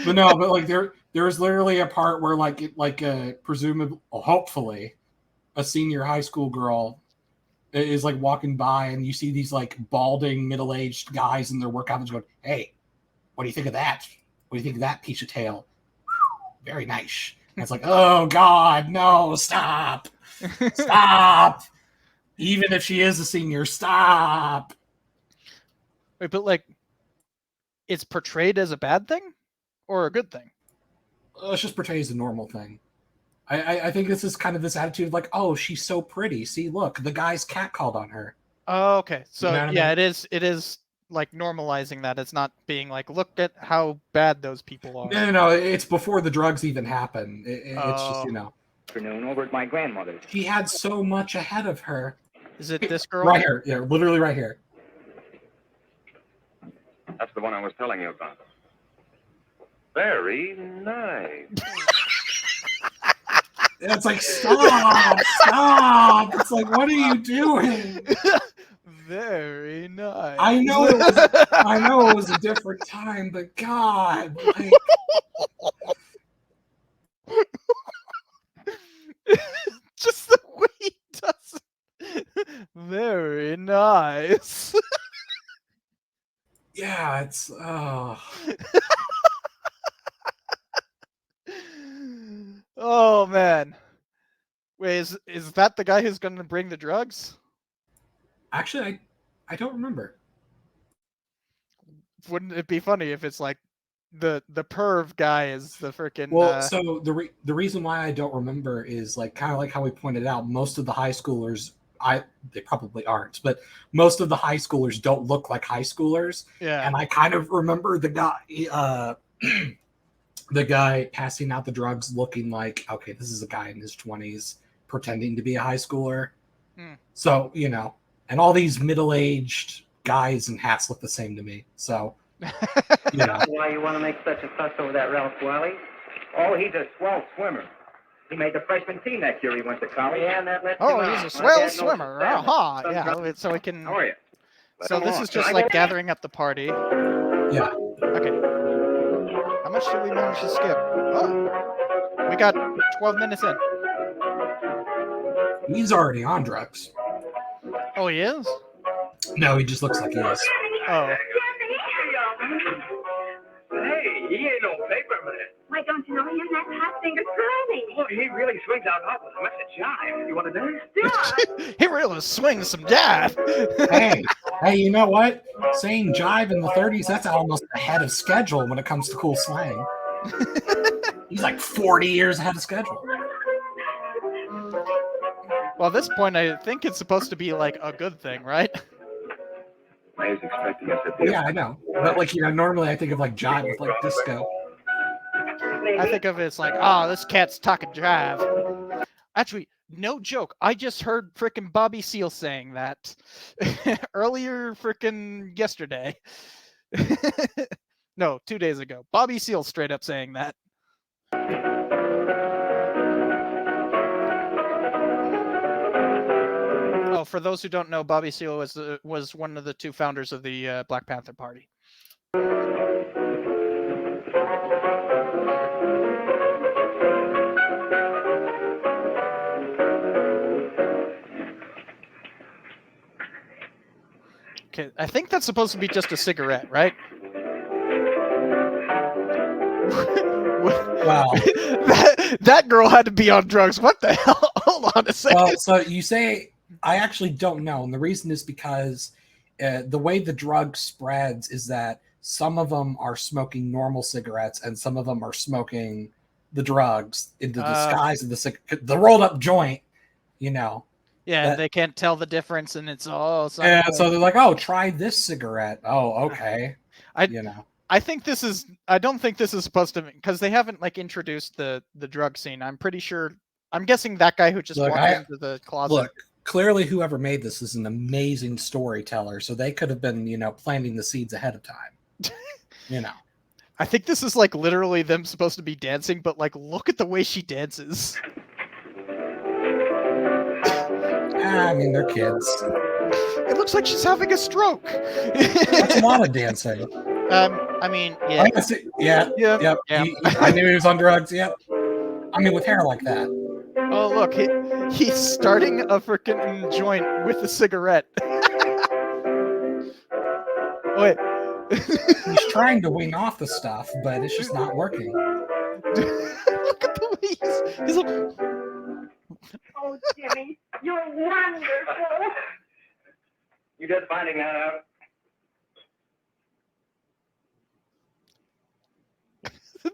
But no, but like there's literally a part where presumably, hopefully, a senior high school girl is like walking by and you see these like balding middle-aged guys in their work outfits going, "Hey, what do you think of that? What do you think of that piece of tail? Very nice." And it's like, oh God, no, stop. Stop. Even if she is a senior, stop. Wait, but like, it's portrayed as a bad thing? Or a good thing? It's just portrayed as a normal thing. I think this is kind of this attitude of like, oh, she's so pretty. See, look, the guy's catcalled on her. Oh, okay. So, You know what I yeah, mean? it is like normalizing that. It's not being like, look at how bad those people are. No, it's before the drugs even happen. It's just, Afternoon over at my grandmother's. she had so much ahead of her. Is it this girl? Right here. Yeah, literally right here. That's the one I was telling you about. Very nice. It's like, stop, stop. It's like, what are you doing? Very nice. I know it was a different time, but God, like, just the way he does it. Very nice. yeah, it's Oh man. Wait, is that the guy who's gonna bring the drugs? actually I don't remember. Wouldn't it be funny if it's like the perv guy is the freaking Well, so the reason why I don't remember is like kind of like how we pointed out, most of the high schoolers, they probably aren't, but most of the high schoolers don't look like high schoolers. yeah. And I kind of remember the guy the guy passing out the drugs looking like, okay, this is a guy in his 20s pretending to be a high schooler. So, you know, and all these middle-aged guys in hats look the same to me. So, you know. Why you want to make such a fuss over that Ralph Wally? Oh, he's a swell swimmer. He made the freshman team that year he went to college. Yeah, and that lets him out. He's a swell swimmer. Yeah, so we can... How are you? So this is just like gathering up the party. Yeah. Okay. How much did we manage to skip? Oh, we got 12 minutes in. He's already on drugs. Oh, he is? No, he just looks like he is. Oh. Hey, he ain't no paper man. Why don't you know him? That hot finger curling. Oh, he really swings out hot with a mess of jive. You want to dance? He really swings some jive. Hey, you know what? Saying jive in the 30s, that's almost ahead of schedule when it comes to cool slang. He's like 40 years ahead of schedule. Well, at this point, I think it's supposed to be like a good thing, right? I was expecting us at the Yeah, I know. But like, you know, normally I think of like jive with like disco. I think of it as like, oh, this cat's talking jive. Actually, no joke. I just heard frickin' Bobby Seale saying that earlier frickin' yesterday. No, 2 days ago. Bobby Seale straight up saying that. Oh, for those who don't know, Bobby Seale was one of the two founders of the Black Panther Party. Okay, I think that's supposed to be just a cigarette, right? Wow. that girl had to be on drugs. What the hell? Hold on a second. Well, so you say, I actually don't know. And the reason is because the way the drug spreads is that some of them are smoking normal cigarettes and some of them are smoking the drugs in the disguise of the rolled up joint, you know. Yeah, they can't tell the difference, and it's all. Yeah, so they're like, "Oh, try this cigarette." Oh, okay. You know, I think this is. I don't think this is supposed to, because they haven't like introduced the drug scene. I'm pretty sure. I'm guessing that guy who just walked into the closet. Look, clearly, whoever made this is an amazing storyteller. So they could have been, you know, planting the seeds ahead of time. You know, I think this is like literally them supposed to be dancing, but like, look at the way she dances. I mean, they're kids. It looks like she's having a stroke. That's a lot of dancing. I mean, yeah. Yep. I knew he was on drugs. Yep. I mean, with hair like that. Oh, look, he's starting a freaking joint with a cigarette. Wait. He's trying to wean off the stuff, but it's just not working. Look at the way he's like... Oh, Jimmy, you're wonderful. You just finding that out?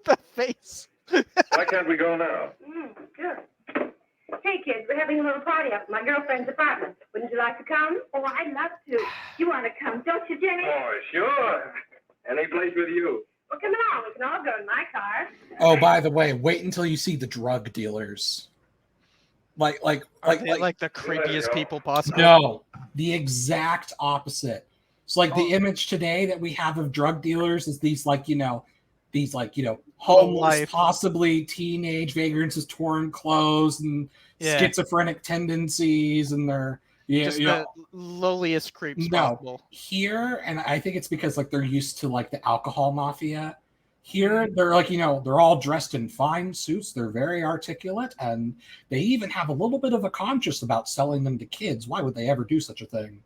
The face. Why can't we go now? Good. Hey, kids, we're having a little party up at my girlfriend's apartment. Wouldn't you like to come? Oh, I'd love to. You want to come, don't you, Jimmy? Oh, sure. Any place with you. Well, come along. We can all go in my car. Oh, by the way, wait until you see the drug dealers. Like the creepiest people possible. No, the exact opposite. It's like the image today that we have of drug dealers is these homeless, possibly teenage vagrants with torn clothes and schizophrenic tendencies, and they're the lowliest creeps possible. Here, and I think it's because like they're used to like the alcohol mafia. Here, they're like, they're all dressed in fine suits. They're very articulate, and they even have a little bit of a conscience about selling them to kids. Why would they ever do such a thing?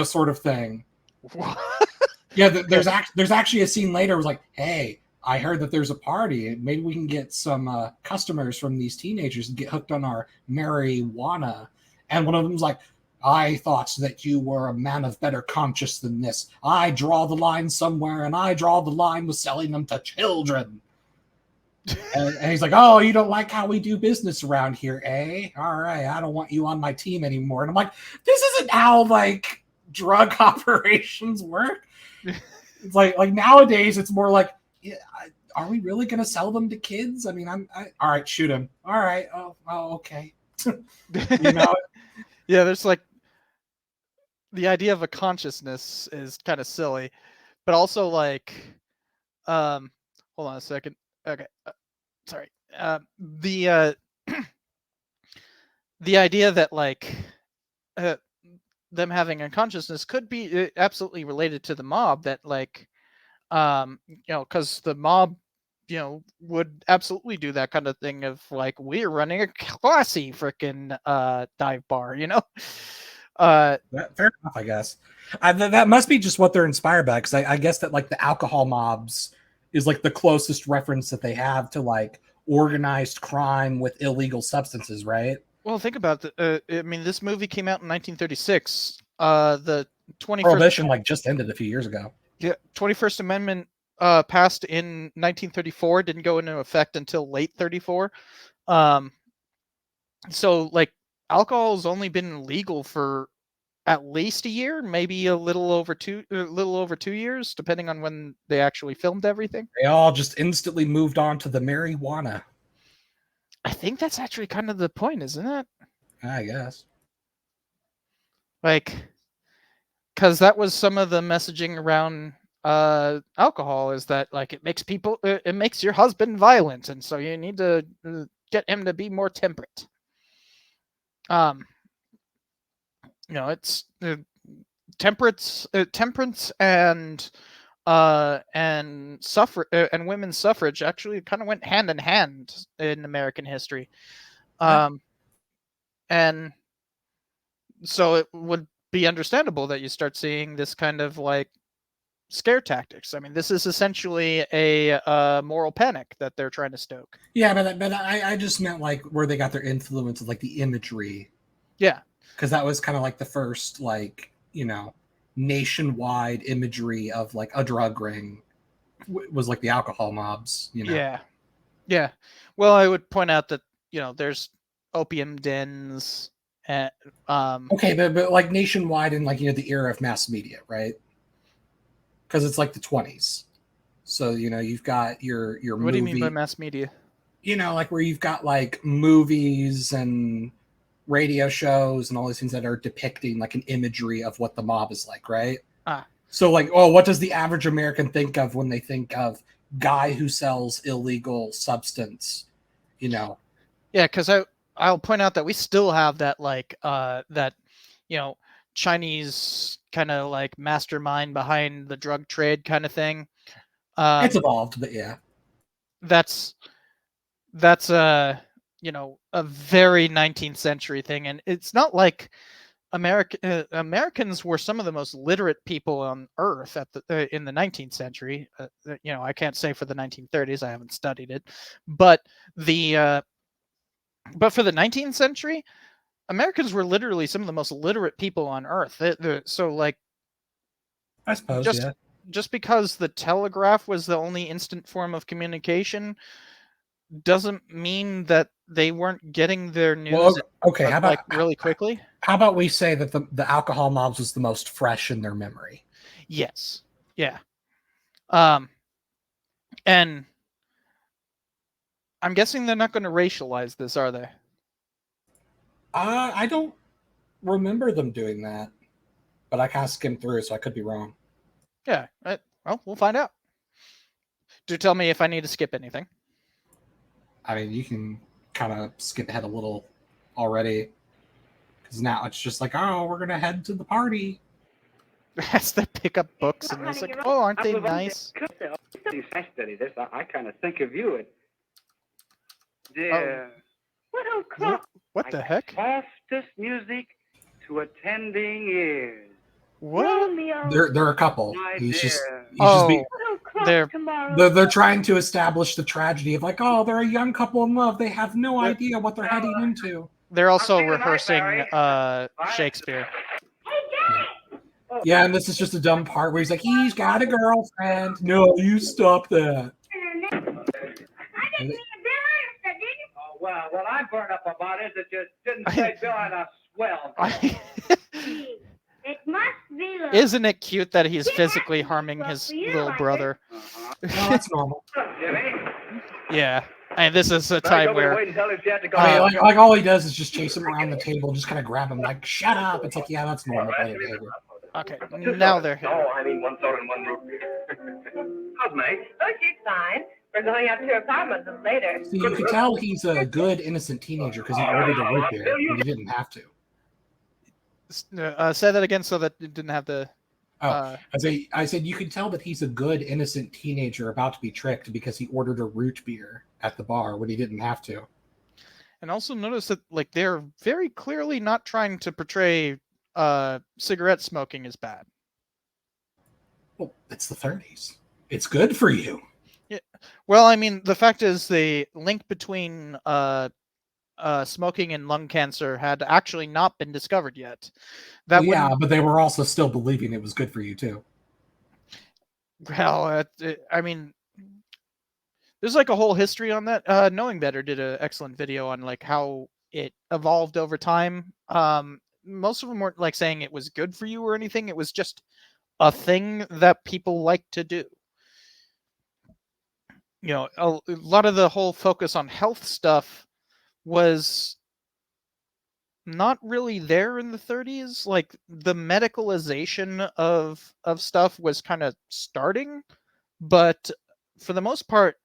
Sort of thing. Yeah, there's actually a scene later. It was like, hey, I heard that there's a party. Maybe we can get some customers from these teenagers and get hooked on our marijuana. And one of them's like, I thought that you were a man of better conscience than this. I draw the line somewhere, and I draw the line with selling them to children. and he's like, oh, you don't like how we do business around here, eh? All right, I don't want you on my team anymore. And I'm like, this isn't how, like, drug operations work. It's like nowadays, it's more like, yeah, are we really going to sell them to kids? I mean, all right, shoot him. All right. Oh, okay. You know, Yeah, there's like the idea of a consciousness is kind of silly, but also like, um, hold on a second. Okay, sorry. The the idea that like uh, them having a consciousness could be absolutely related to the mob. That like, because the mob, would absolutely do that kind of thing of like, we're running a classy freaking dive bar. fair enough, I guess. That must be just what they're inspired by, because I guess that like the alcohol mobs is like the closest reference that they have to like organized crime with illegal substances, right? Well, think about the. I mean, this movie came out in 1936. The 21st Prohibition like just ended a few years ago. yeah, 21st Amendment passed in 1934. Didn't go into effect until late 34. Um, so like, alcohol has only been legal for at least a year, maybe a little over 2 years, depending on when they actually filmed everything. They all just instantly moved on to the marijuana, I think that's actually kind of the point, isn't it? I guess. Like, because that was some of the messaging around alcohol, is that like it makes your husband violent, and so you need to get him to be more temperate. Um, it's temperance and and women's suffrage actually kind of went hand in hand in American history. And so it would be understandable that you start seeing this kind of like scare tactics. I mean, this is essentially a moral panic that they're trying to stoke. Yeah, but I just meant like where they got their influence of like the imagery. Yeah, because that was kind of like the first like nationwide imagery of like a drug ring was like the alcohol mobs. Yeah. Well, I would point out that there's opium dens. And, okay, but like nationwide in like the era of mass media, right? Because it's like the 20s, so you've got your what movie. do you mean by mass media? Like where you've got like movies and radio shows and all these things that are depicting like an imagery of what the mob is like, right? So like, what does the average American think of when they think of guy who sells illegal substance? Yeah, because I'll point out that we still have that like that Chinese kind of like mastermind behind the drug trade kind of thing. It's evolved, but yeah, that's a very 19th century thing, and it's not like Americans were some of the most literate people on Earth in the 19th century. I can't say for the 1930s; I haven't studied it, but but for the 19th century, Americans were literally some of the most literate people on Earth. So like, I suppose just because the telegraph was the only instant form of communication doesn't mean that they weren't getting their news. Well, okay, how about really quickly? How about we say that the alcohol mobs was the most fresh in their memory? Yes. Yeah. And I'm guessing they're not going to racialize this, are they? I don't remember them doing that, but I kind of skimmed through, so I could be wrong. Yeah. Well, we'll find out. Do tell me if I need to skip anything. I mean, you can kind of skip ahead a little already, because now it's just like, oh, we're gonna head to the party. As they pick up books, and it's like, oh, aren't they nice? I study this. I kind of think of you. Dear. What the heck? Softest music to attending ears. What? They're a couple. They're trying to establish the tragedy of like, oh, they're a young couple in love. They have no idea what they're heading into. They're also rehearsing Shakespeare. Yeah, and this is just a dumb part where he's like, he's got a girlfriend. No, you stop that. Well, what I'm burned up about is that you didn't say Bill had a swell. It must Isn't it cute that he's physically harming his little brother? Well, that's normal. Jimmy? Yeah. And this is a Thanks, time I'll be where waiting till it's yet to go. I mean, like all he does is just chase him around the table, just kind of grab him, like, shut up. It's like, yeah, that's normal behavior. okay, now they're here. No, I mean 1 soda and 1 root beer. How's Meg? Oh, she's fine. We're going up to her apartment a little later. See, you can tell he's a good, innocent teenager because he ordered a root beer when he didn't have to. Say that again so that it didn't have the. I said you can tell that he's a good, innocent teenager about to be tricked because he ordered a root beer at the bar when he didn't have to. And also notice that like they're very clearly not trying to portray cigarette smoking as bad. Well, it's the 30s. It's good for you. Yeah. Well, I mean, the fact is the link between smoking and lung cancer had actually not been discovered yet. That Well, yeah, but they were also still believing it was good for you too. Well, I mean, there's like a whole history on that. Knowing Better did an excellent video on like how it evolved over time. Most of them weren't like saying it was good for you or anything. It was just a thing that people like to do. You know, a lot of the whole focus on health stuff was not really there in the 30s. Like the medicalization of stuff was kind of starting, but for the most part,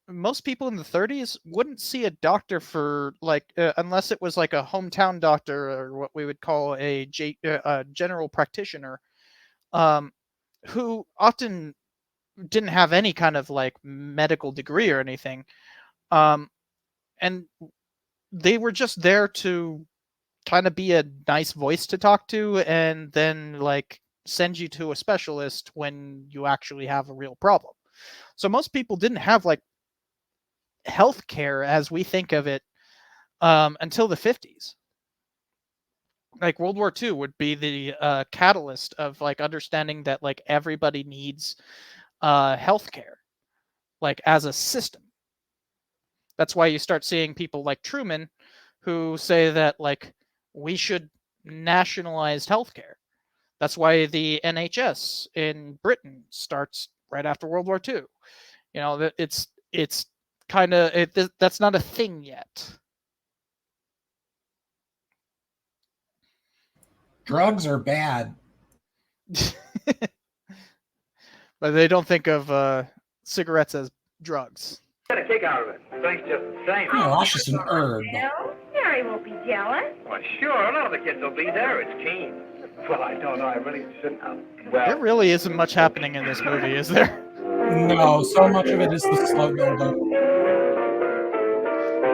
most people in the 30s wouldn't see a doctor for like unless it was like a hometown doctor or what we would call a general practitioner, who often didn't have any kind of like medical degree or anything, and they were just there to kind of be a nice voice to talk to and then like send you to a specialist when you actually have a real problem. So most people didn't have like healthcare as we think of it until the 50s. Like World War II would be the catalyst of like understanding that like everybody needs healthcare, like as a system. That's why you start seeing people like Truman who say that like we should nationalize healthcare. That's why the NHS in Britain starts right after World War II. You know, that it's kind of that's not a thing yet. Drugs are bad. But they don't think of cigarettes as drugs. Get a kick out of it. Thanks just the same. Oh, that's just an herb. No, Mary won't be jealous. Well, sure, none of the kids will be there. It's Keen. Well, I don't know. I really shouldn't have. There really isn't much happening in this movie, is there? No, so much of it is the slow build-up.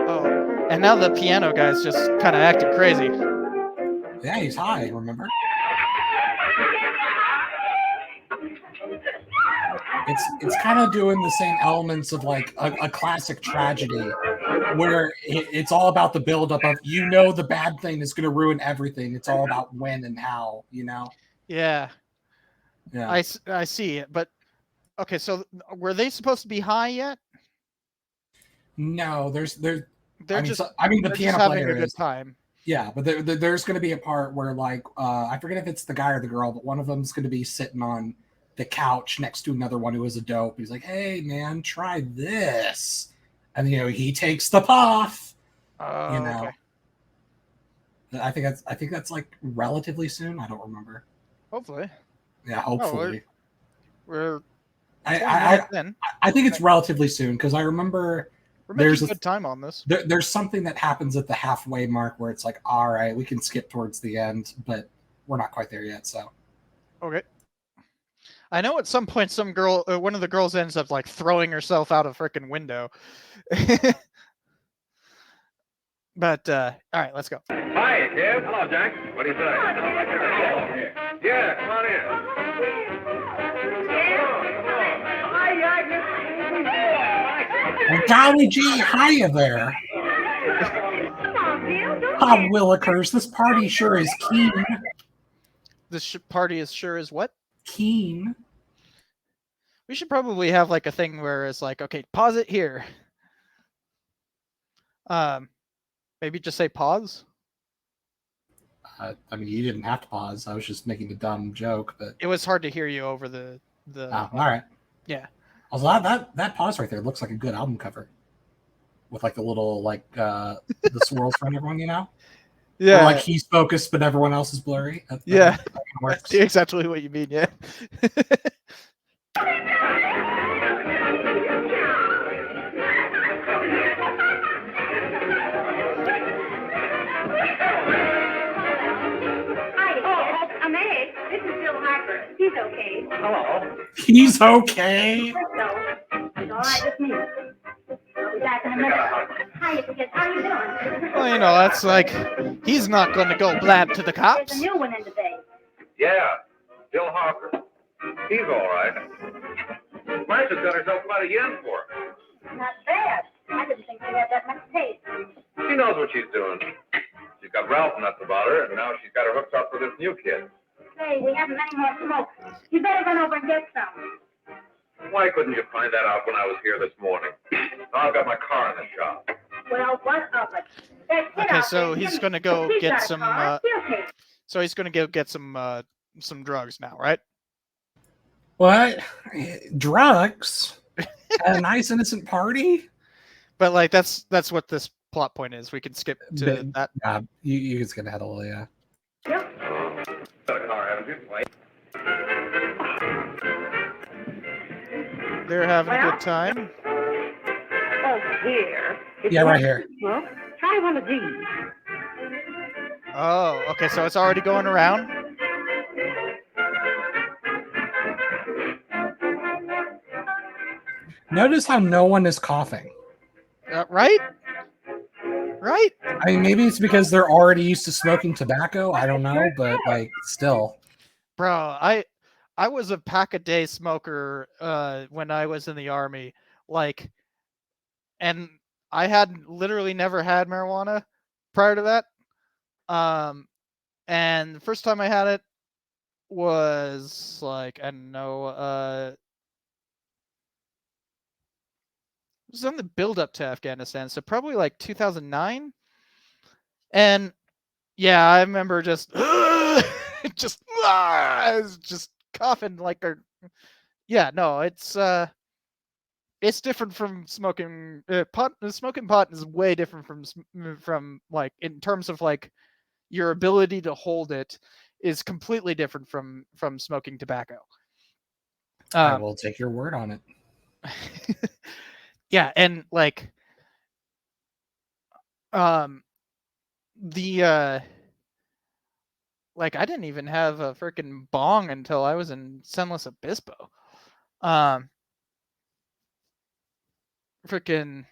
Oh, and now the piano guy's just kind of acting crazy. Yeah, he's high, remember? It's kind of doing the same elements of like a classic tragedy where it's all about the buildup of, you know, the bad thing is going to ruin everything. It's all about when and how, you know? Yeah. Yeah. I see it, but okay, so were they supposed to be high yet? No, They're the they're piano just having player a good is. time. Yeah, but there's going to be a part where like I forget if it's the guy or the girl, but one of them's going to be sitting on the couch next to another one who is a dope. He's like, "Hey, man, try this," and you know he takes the puff. Oh, You know. okay. I think that's like relatively soon. I don't remember. Hopefully. Yeah, hopefully. We're I then. I think it's relatively soon because I remember We're there's making a- good time on this. there's something that happens at the halfway mark where it's like, all right, we can skip towards the end, but we're not quite there yet. So Okay. I know at some point some girl, one of the girls ends up like throwing herself out a freaking window. But all right, let's go. Hi, kid. Hello, Jack. What do you say? Yeah, come on in. golly gee, hiya there. Come on, Bill. Don't Bob Willikers, this party sure is keen. This party is sure as what? Keen. We should probably have like a thing where it's like, okay, pause it here. Maybe just say pause. I mean, you didn't have to pause. I was just making a dumb joke, but It was hard to hear you over the. all right. Yeah. Also, that pause right there looks like a good album cover, with like the little the swirls from everyone, you know. Yeah. Or like he's focused, but everyone else is blurry. Yeah. That kinda works. That's exactly what you mean. Yeah. Hi, I'm Meg. This is Bill Harper. He's okay. Hello. He's okay. So, it's all right with me. I'll be back in a minute. Hi, kids. How you doing? Well, you know, that's like he's not going to go blab to the cops. There's a new one in today. Yeah, Bill Harper. He's all right. Martha's got herself quite a yen for her. Not bad. I didn't think she had that much taste. She knows what she's doing. She's got Ralph nuts about her, and now she's got her hooked up with this new kid. Hey, we haven't any more smoke. You better run over and get some. Why couldn't you find that out when I was here this morning? Now I've got my car in the shop. Well, what of it? That kid Okay, out so there, he's Jimmy, going to go he's get got a some. car. He'll take it. So he's going to go get some drugs now, right? What? Drugs? At a nice innocent party? But like that's what this plot point is. We can skip to But- that. Yeah, you can skip ahead a little, yeah. Got a car, haven't you? They're having a good time. Oh, here. If Yeah, you right want here. smoke, try one of these. Oh, okay. So it's already going around. Notice how no one is coughing. Right? Right? I mean, maybe it's because they're already used to smoking tobacco. I don't know, but like, still. Bro, I was a pack a day smoker when I was in the army. Like, and I had literally never had marijuana prior to that. And the first time I had it was like, I don't know, it was on the build up to Afghanistan, so probably like 2009. And yeah, I remember just just coughing like a yeah, no, it's different from smoking pot. Smoking pot is way different from like in terms of like your ability to hold it is completely different from smoking tobacco. I will take your word on it. Yeah, and like the like I didn't even have a freaking bong until I was in San Luis Obispo. Freaking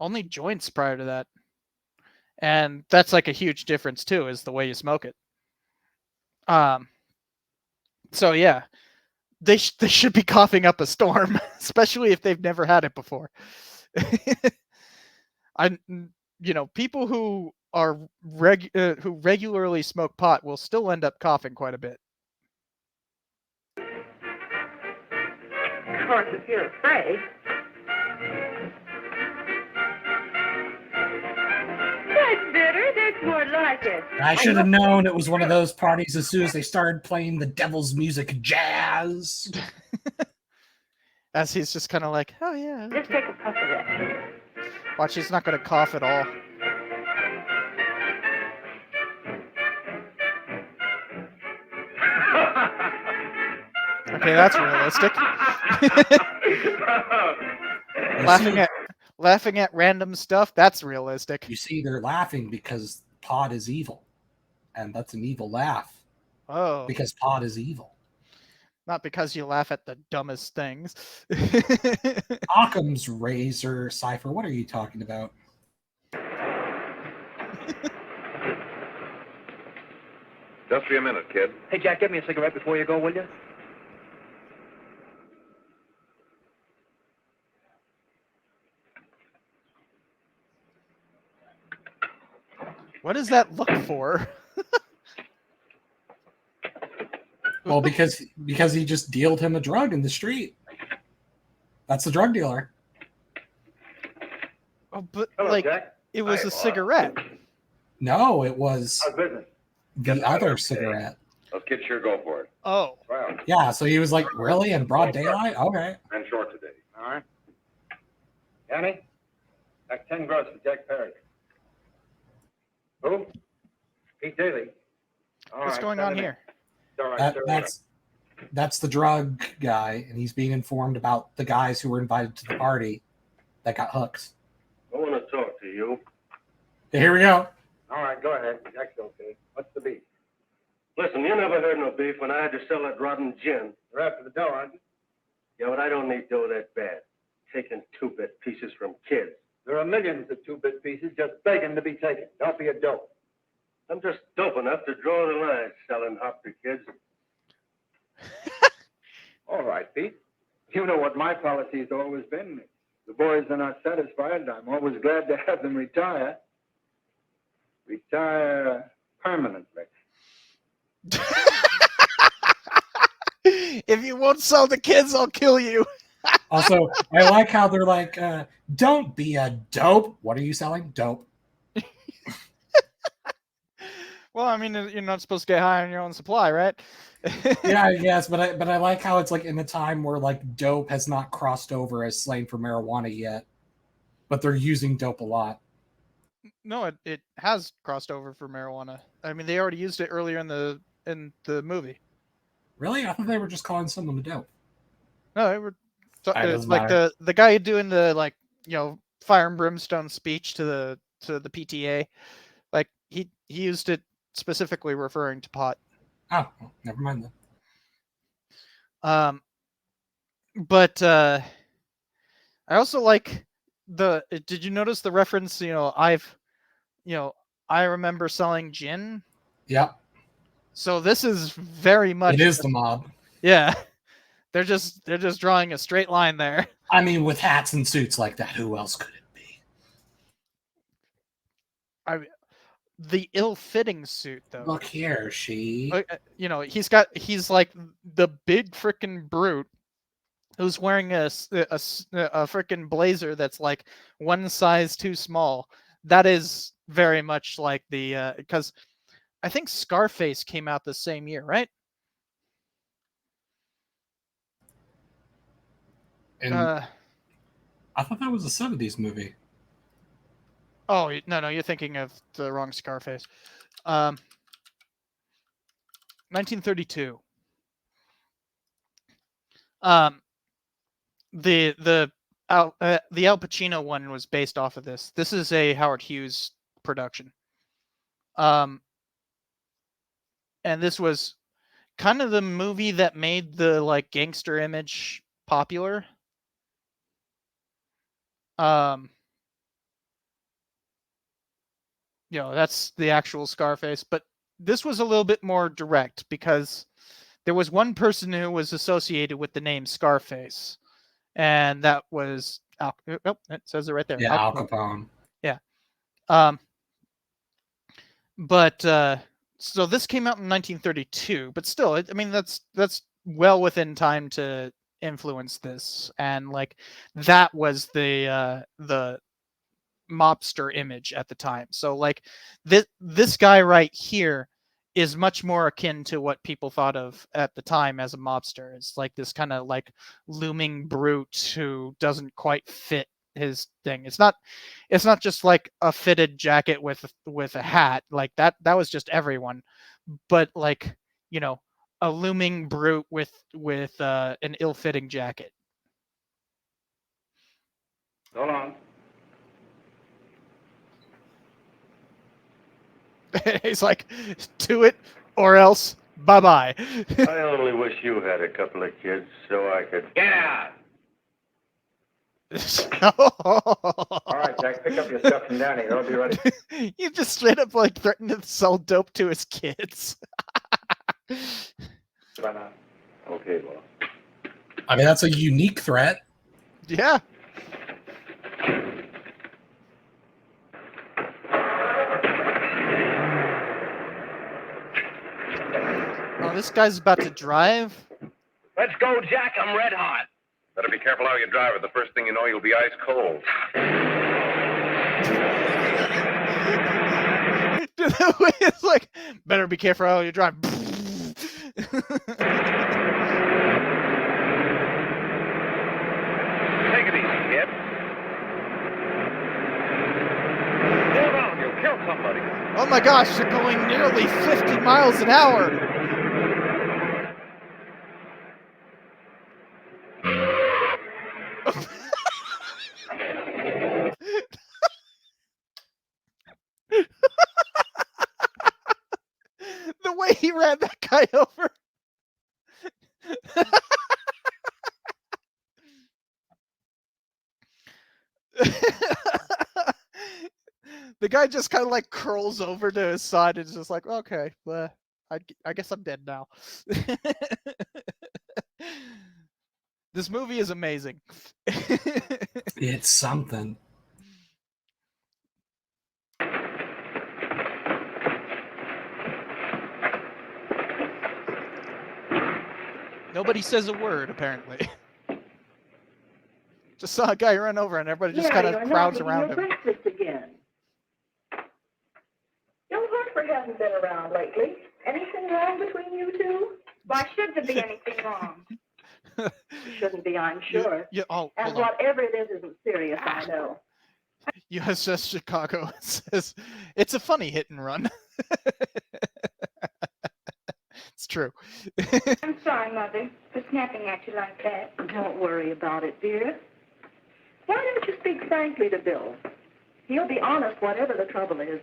only joints prior to that. And that's like a huge difference too, is the way you smoke it. So yeah, they should be coughing up a storm, especially if they've never had it before. People who are who regularly smoke pot will still end up coughing quite a bit. Of course, if you're afraid. That's better. That's more like it. I should have known it was one of those parties as soon as they started playing the devil's music jazz. As he's just kind of like, oh yeah. Just take a puff of that. Watch, he's not going to cough at all. Okay, that's realistic. laughing at random stuff, that's realistic. You see, they're laughing because pot is evil. And that's an evil laugh. Oh. Because pot is evil. Not because you laugh at the dumbest things. Occam's razor, Cypher, what are you talking about? Just for a minute, kid. Hey, Jack, give me a cigarette before you go, will you? What does that look for? Well, because he just dealed him a drug in the street. That's the drug dealer. Oh, but Hello, like Jack. it was Hi, a cigarette. No, it was How's business? the other cigarette. Those kids sure go for it. Oh. Well, Yeah, so he was like, really? In broad daylight? Okay. I'm short today. All right. Johnny, like 10 gross for Jack Perry. Who? Pete Daly. All What's right, going send on him in. here? All right, sir. That's the drug guy, and he's being informed about the guys who were invited to the party that got hooked. I want to talk to you. Here we go. All right, go ahead. Jack's okay. What's the beef? Listen, you never heard no beef when I had to sell that rotten gin. You're after the dough, aren't you? Yeah, but I don't need dough that bad. Taking 2-bit pieces from kids. There are millions of 2-bit pieces just begging to be taken. Don't be a dope. I'm just dope enough to draw the line selling hop to kids. All right, Pete. You know what my policy's always been. The boys are not satisfied. I'm always glad to have them retire. Retire permanently. If you won't sell the kids, I'll kill you. Also, I like how they're like, don't be a dope. What are you selling? Dope. Well, I mean, you're not supposed to get high on your own supply, right? Yeah, I guess, but I like how it's like in the time where like dope has not crossed over as slang for marijuana yet, but they're using dope a lot. No, it has crossed over for marijuana. I mean, they already used it earlier in the movie. Really? I thought they were just calling someone dope. No, they were. Doesn't Like matter. the guy doing the fire and brimstone speech to the PTA, like he used it specifically referring to pot. Oh, well, never mind then. But I also like did you notice the reference? I remember selling gin. Yep. So this is very much. It is the mob. Yeah, they're just drawing a straight line there. I mean, with hats and suits like that, who else could it be? The ill-fitting suit, though. Look here, she. He's like the big frickin' brute who's wearing a frickin' blazer that's like one size too small. That is very much like the because I think Scarface came out the same year, right? And I thought that was a 70s movie. Oh, no, you're thinking of the wrong Scarface. 1932. The Al Pacino one was based off of this. This is a Howard Hughes production. And this was kind of the movie that made the like gangster image popular. That's the actual Scarface, but this was a little bit more direct because there was one person who was associated with the name Scarface, and that was it says it right there. Yeah, Al Capone. Yeah. But so this came out in 1932, but still, I mean that's well within time to influence this, and like that was the mobster image at the time. So like this guy right here is much more akin to what people thought of at the time as a mobster. It's like this kind of like looming brute who doesn't quite fit his thing. It's not just like a fitted jacket with a hat like that was just everyone, but like a looming brute with an ill-fitting jacket. So long. He's like, do it or else bye-bye. I only wish you had a couple of kids so I could... Get out! All right, Jack, pick up your stuff from down here. I'll be ready. You just straight up like threatened to sell dope to his kids. Bye now. Okay, well. I mean, that's a unique threat. Yeah. Oh, this guy's about to drive. Let's go, Jack. I'm red hot. Better be careful how you drive it. The first thing you know, you'll be ice cold. It's like, better be careful how you drive. Take it easy, kid. Slow down, you'll kill somebody. Oh my gosh, you're going nearly 50 miles an hour. The way he ran that guy over. The guy just kind of like curls over to his side and is just like, okay, I guess I'm dead now. This movie is amazing. It's something. Nobody says a word, apparently. Just saw a guy run over and everybody just kind of crowds around him. Breakfast again. Young Hartford hasn't been around lately. Anything wrong between you two? Why should there be anything wrong? Shouldn't be, I'm sure. And whatever it is isn't serious, I know. USS Chicago says, it's a funny hit and run. It's true. I'm sorry, Mother, for snapping at you like that. Don't worry about it, dear. Why don't you speak frankly to Bill? He'll be honest whatever the trouble is.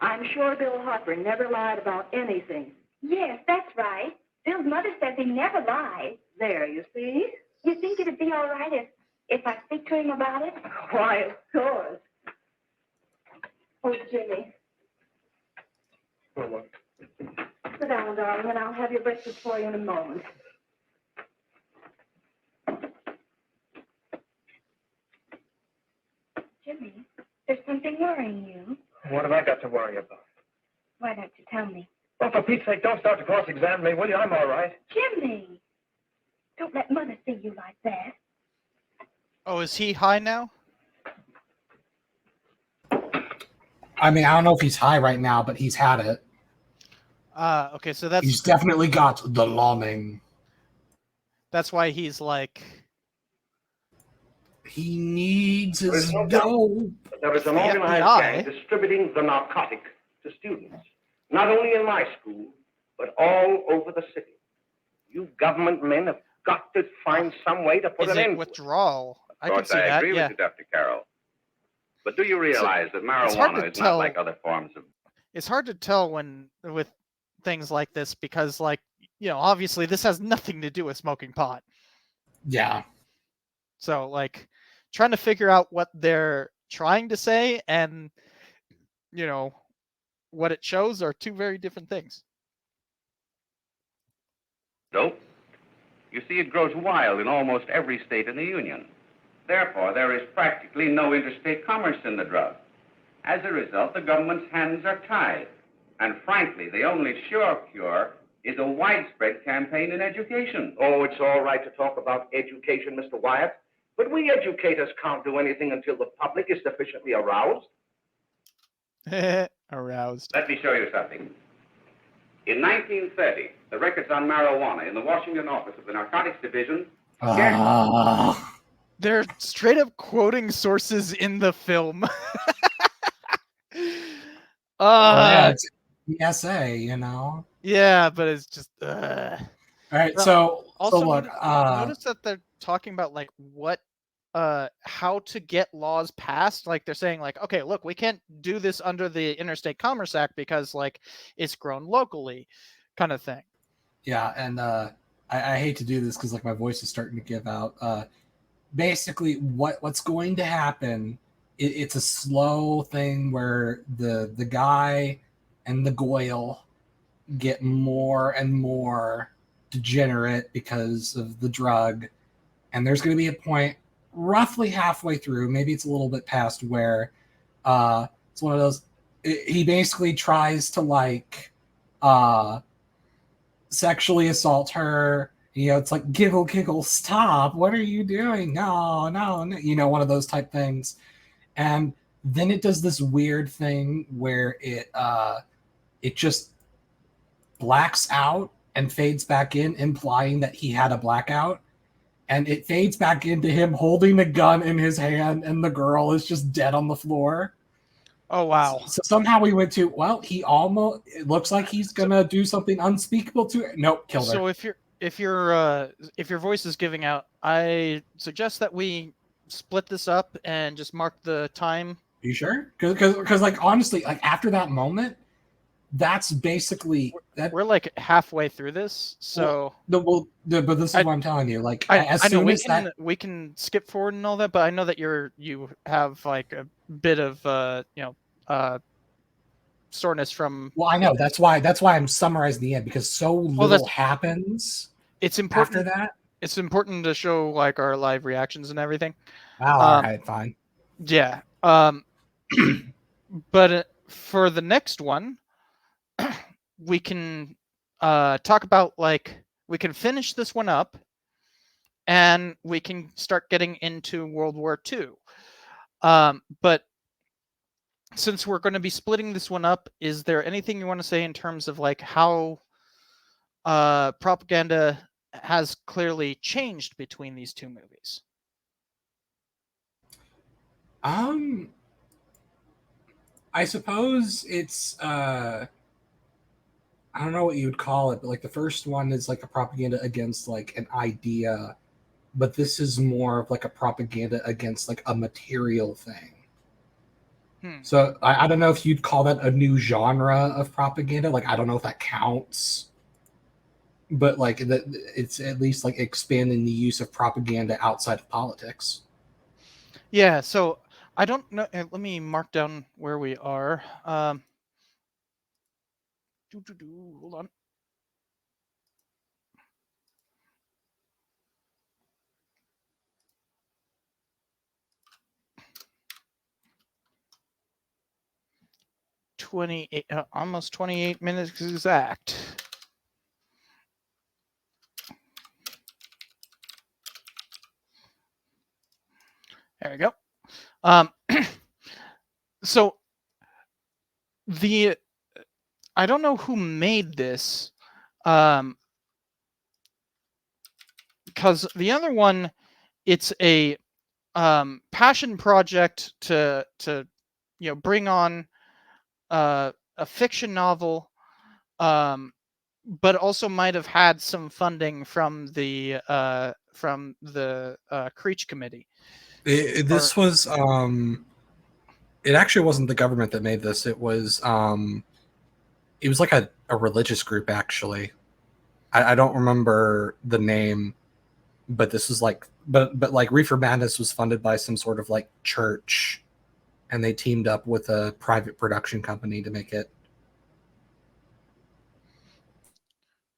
I'm sure Bill Harper never lied about anything. Yes, that's right. Bill's mother says he never lies. There, you see? You think it'd be all right if I speak to him about it? Why, of course. Oh, Jimmy. Sit down, darling, and I'll have your breakfast for you in a moment. Jimmy, there's something worrying you. What have I got to worry about? Why don't you tell me? Well, for Pete's sake, don't start to cross-examine me, will you? I'm all right. Jimmy! Don't let Mother see you like that. Oh, is he high now? I mean, I don't know if he's high right now, but he's had it. Okay, so that's... He's definitely got the longing. That's why he's like... He needs his dough. There is an organized gang distributing the narcotic to students, not only in my school, but all over the city. You government men have got to find some way to put an end to it. Withdrawal? Of course, I agree with you, Dr. Carroll. But do you realize that marijuana is not like other forms of... It's hard to tell with things like this because, like, you know, obviously this has nothing to do with smoking pot. Yeah. So, like, trying to figure out what they're trying to say and, you know, what it shows are two very different things. Dope? You see, it grows wild in almost every state in the Union. Therefore, there is practically no interstate commerce in the drug. As a result, the government's hands are tied. And frankly, the only sure cure is a widespread campaign in education. Oh, it's all right to talk about education, Mr. Wyatt, but we educators can't do anything until the public is sufficiently aroused. Aroused. Let me show you something. In 1930, the records on marijuana in the Washington office of the Narcotics Division... They're straight up quoting sources in the film. Yeah, it's ESA, you know? Yeah, but it's just... All right, so look... notice that they're talking about, like, what... how to get laws passed. Like, they're saying, like, okay, look, we can't do this under the Interstate Commerce Act because, like, it's grown locally, kind of thing. Yeah, and I hate to do this because, like, my voice is starting to give out. Basically, what's going to happen, it's a slow thing where the guy and the goyle get more and more degenerate because of the drug, and there's going to be a point roughly halfway through, maybe it's a little bit past, where it's one of those, he basically tries to, like, sexually assault her. You know, it's like, giggle, stop. What are you doing? No. You know, one of those type things. And then it does this weird thing where it it just blacks out and fades back in, implying that he had a blackout. And it fades back into him holding a gun in his hand, and the girl is just dead on the floor. Oh wow! So somehow we went to, well, he almost, it looks like he's gonna do something unspeakable to her. Nope, killed her. So if your voice is giving out, I suggest that we split this up and just mark the time. Are you sure? Because like honestly, like after that moment, that's basically that. We're like halfway through this, so but this is what I'm telling you. Like as I know soon as that, we can skip forward and all that, but I know that you have like a bit of soreness from. well, I know that's why I'm summarizing the end, because so little happens. It's important after that. It's important to show like our live reactions and everything. All right, fine. Yeah. But for the next one, we can talk about like we can finish this one up, and we can start getting into World War II. But since we're going to be splitting this one up, is there anything you want to say in terms of like how propaganda has clearly changed between these two movies? I suppose it's I don't know what you would call it, but like the first one is like a propaganda against like an idea, but this is more of like a propaganda against like a material thing. So I don't know if you'd call that a new genre of propaganda. Like I don't know if that counts, but like it's at least like expanding the use of propaganda outside of politics. Yeah. So I don't know. Let me mark down where we are. Hold on. Almost 28 minutes exact. There we go. So I don't know who made this, because the other one, it's a passion project to bring on a fiction novel, but also might have had some funding from the Creech Committee. This was it actually wasn't the government that made this. It was like a religious group, actually. I don't remember the name, but this was like but like Reefer Madness was funded by some sort of like church, and they teamed up with a private production company to make it.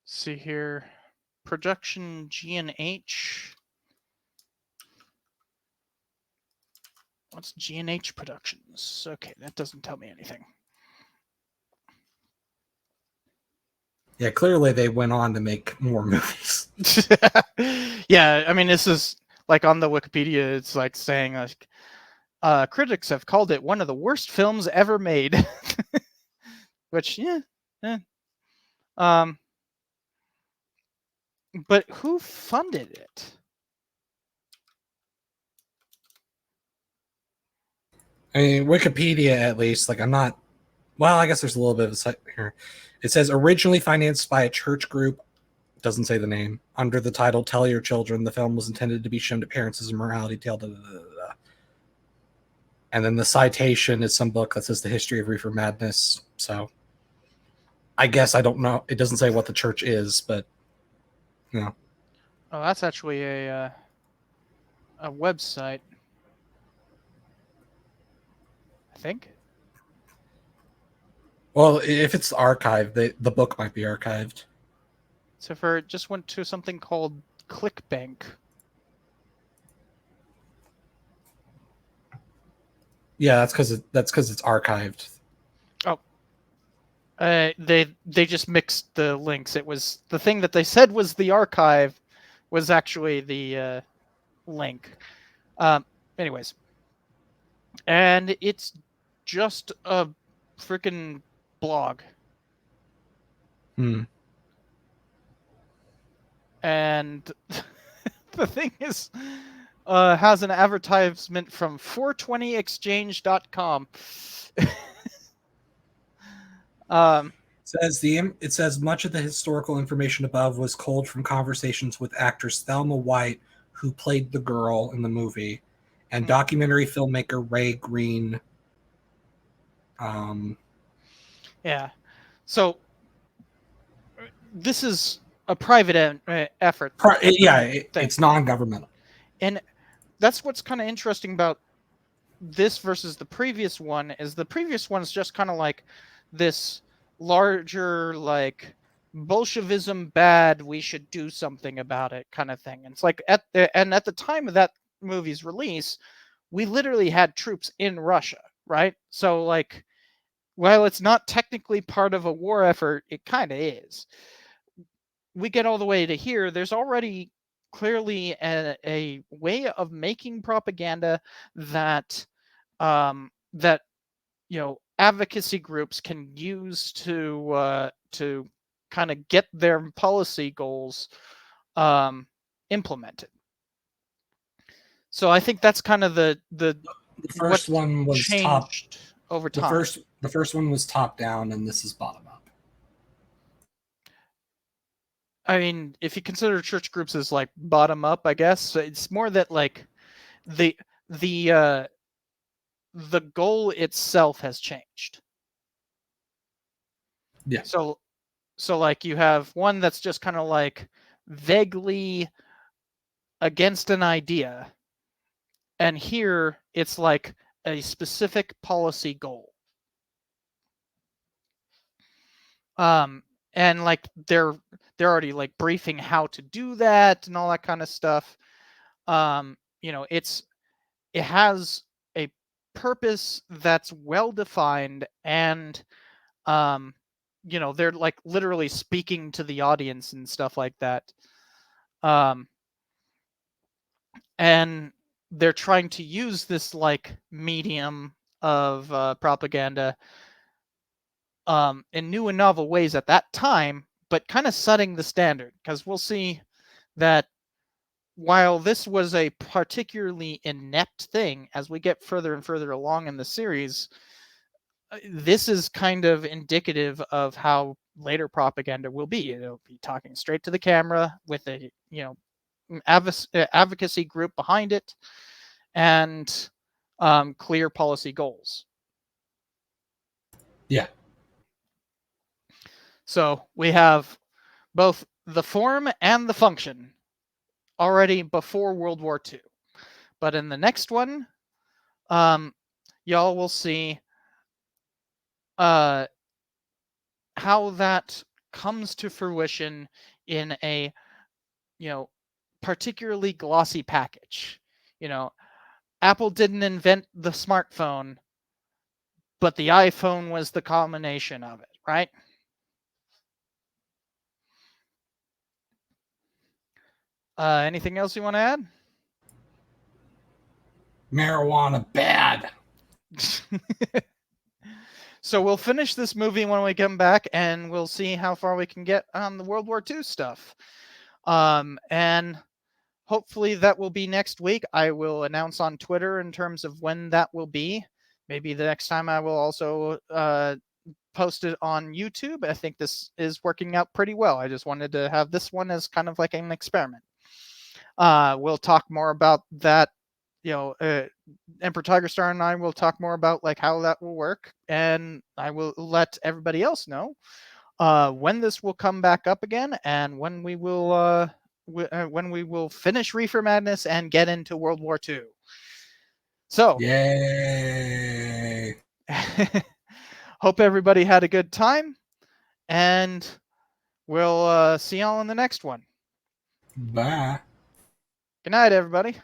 See here, production G&H. What's G&H Productions? Okay, that doesn't tell me anything. Yeah, clearly they went on to make more movies. Yeah, I mean, this is like on the Wikipedia, it's like saying like critics have called it one of the worst films ever made. Which yeah. But who funded it? I mean, Wikipedia, at least, like I'm not. Well, I guess there's a little bit of a site here. It says originally financed by a church group. Doesn't say the name. Under the title "Tell Your Children," the film was intended to be shown to parents as a morality tale. And then the citation is some book that says "The History of Reefer Madness." So, I guess I don't know. It doesn't say what the church is, but Oh, that's actually a website, I think. Well, if it's archived, the book might be archived. So for it just went to something called ClickBank. Yeah, that's because it's archived. Oh, they just mixed the links. It was the thing that they said was the archive, was actually the link. Anyways, and it's just a freaking blog. And the thing is, has an advertisement from 420exchange.com. It says much of the historical information above was culled from conversations with actress Thelma White, who played the girl in the movie, and documentary filmmaker Ray Green. Yeah. So this is a private effort. It's non-governmental. And that's what's kind of interesting about this versus the previous one, is the previous one's just kind of like this larger, like, Bolshevism bad, we should do something about it kind of thing. And it's like at the time of that movie's release, we literally had troops in Russia, right? So, like, while it's not technically part of a war effort, it kind of is. We get all the way to here, there's already clearly a way of making propaganda that that advocacy groups can use to kind of get their policy goals implemented. So I think that's kind of the first one was changed over time. The first one was top down, and this is bottom up. I mean, if you consider church groups as like bottom up, I guess it's more that like the goal itself has changed. Yeah. So like you have one that's just kind of like vaguely against an idea, and here it's like a specific policy goal. And like they're already like briefing how to do that and all that kind of stuff. It has a purpose that's well defined, and they're like literally speaking to the audience and stuff like that. And they're trying to use this like medium of propaganda in new and novel ways at that time, but kind of setting the standard, because we'll see that while this was a particularly inept thing, as we get further and further along in the series, this is kind of indicative of how later propaganda will be. It'll be talking straight to the camera with a advocacy group behind it, and clear policy goals. Yeah. So we have both the form and the function already before World War II. But in the next one, y'all will see how that comes to fruition in a particularly glossy package. Apple didn't invent the smartphone, but the iPhone was the culmination of it, right? Anything else you want to add? Marijuana bad. So we'll finish this movie when we come back, and we'll see how far we can get on the World War II stuff. And hopefully that will be next week. I will announce on Twitter in terms of when that will be. Maybe the next time I will also post it on YouTube. I think this is working out pretty well. I just wanted to have this one as kind of like an experiment. We'll talk more about that. Emperor Tigerstar and I will talk more about like how that will work, and I will let everybody else know when this will come back up again, and when we will finish Reefer Madness and get into World War II. So, yay! Hope everybody had a good time, and we'll see y'all in the next one. Bye. Good night, everybody.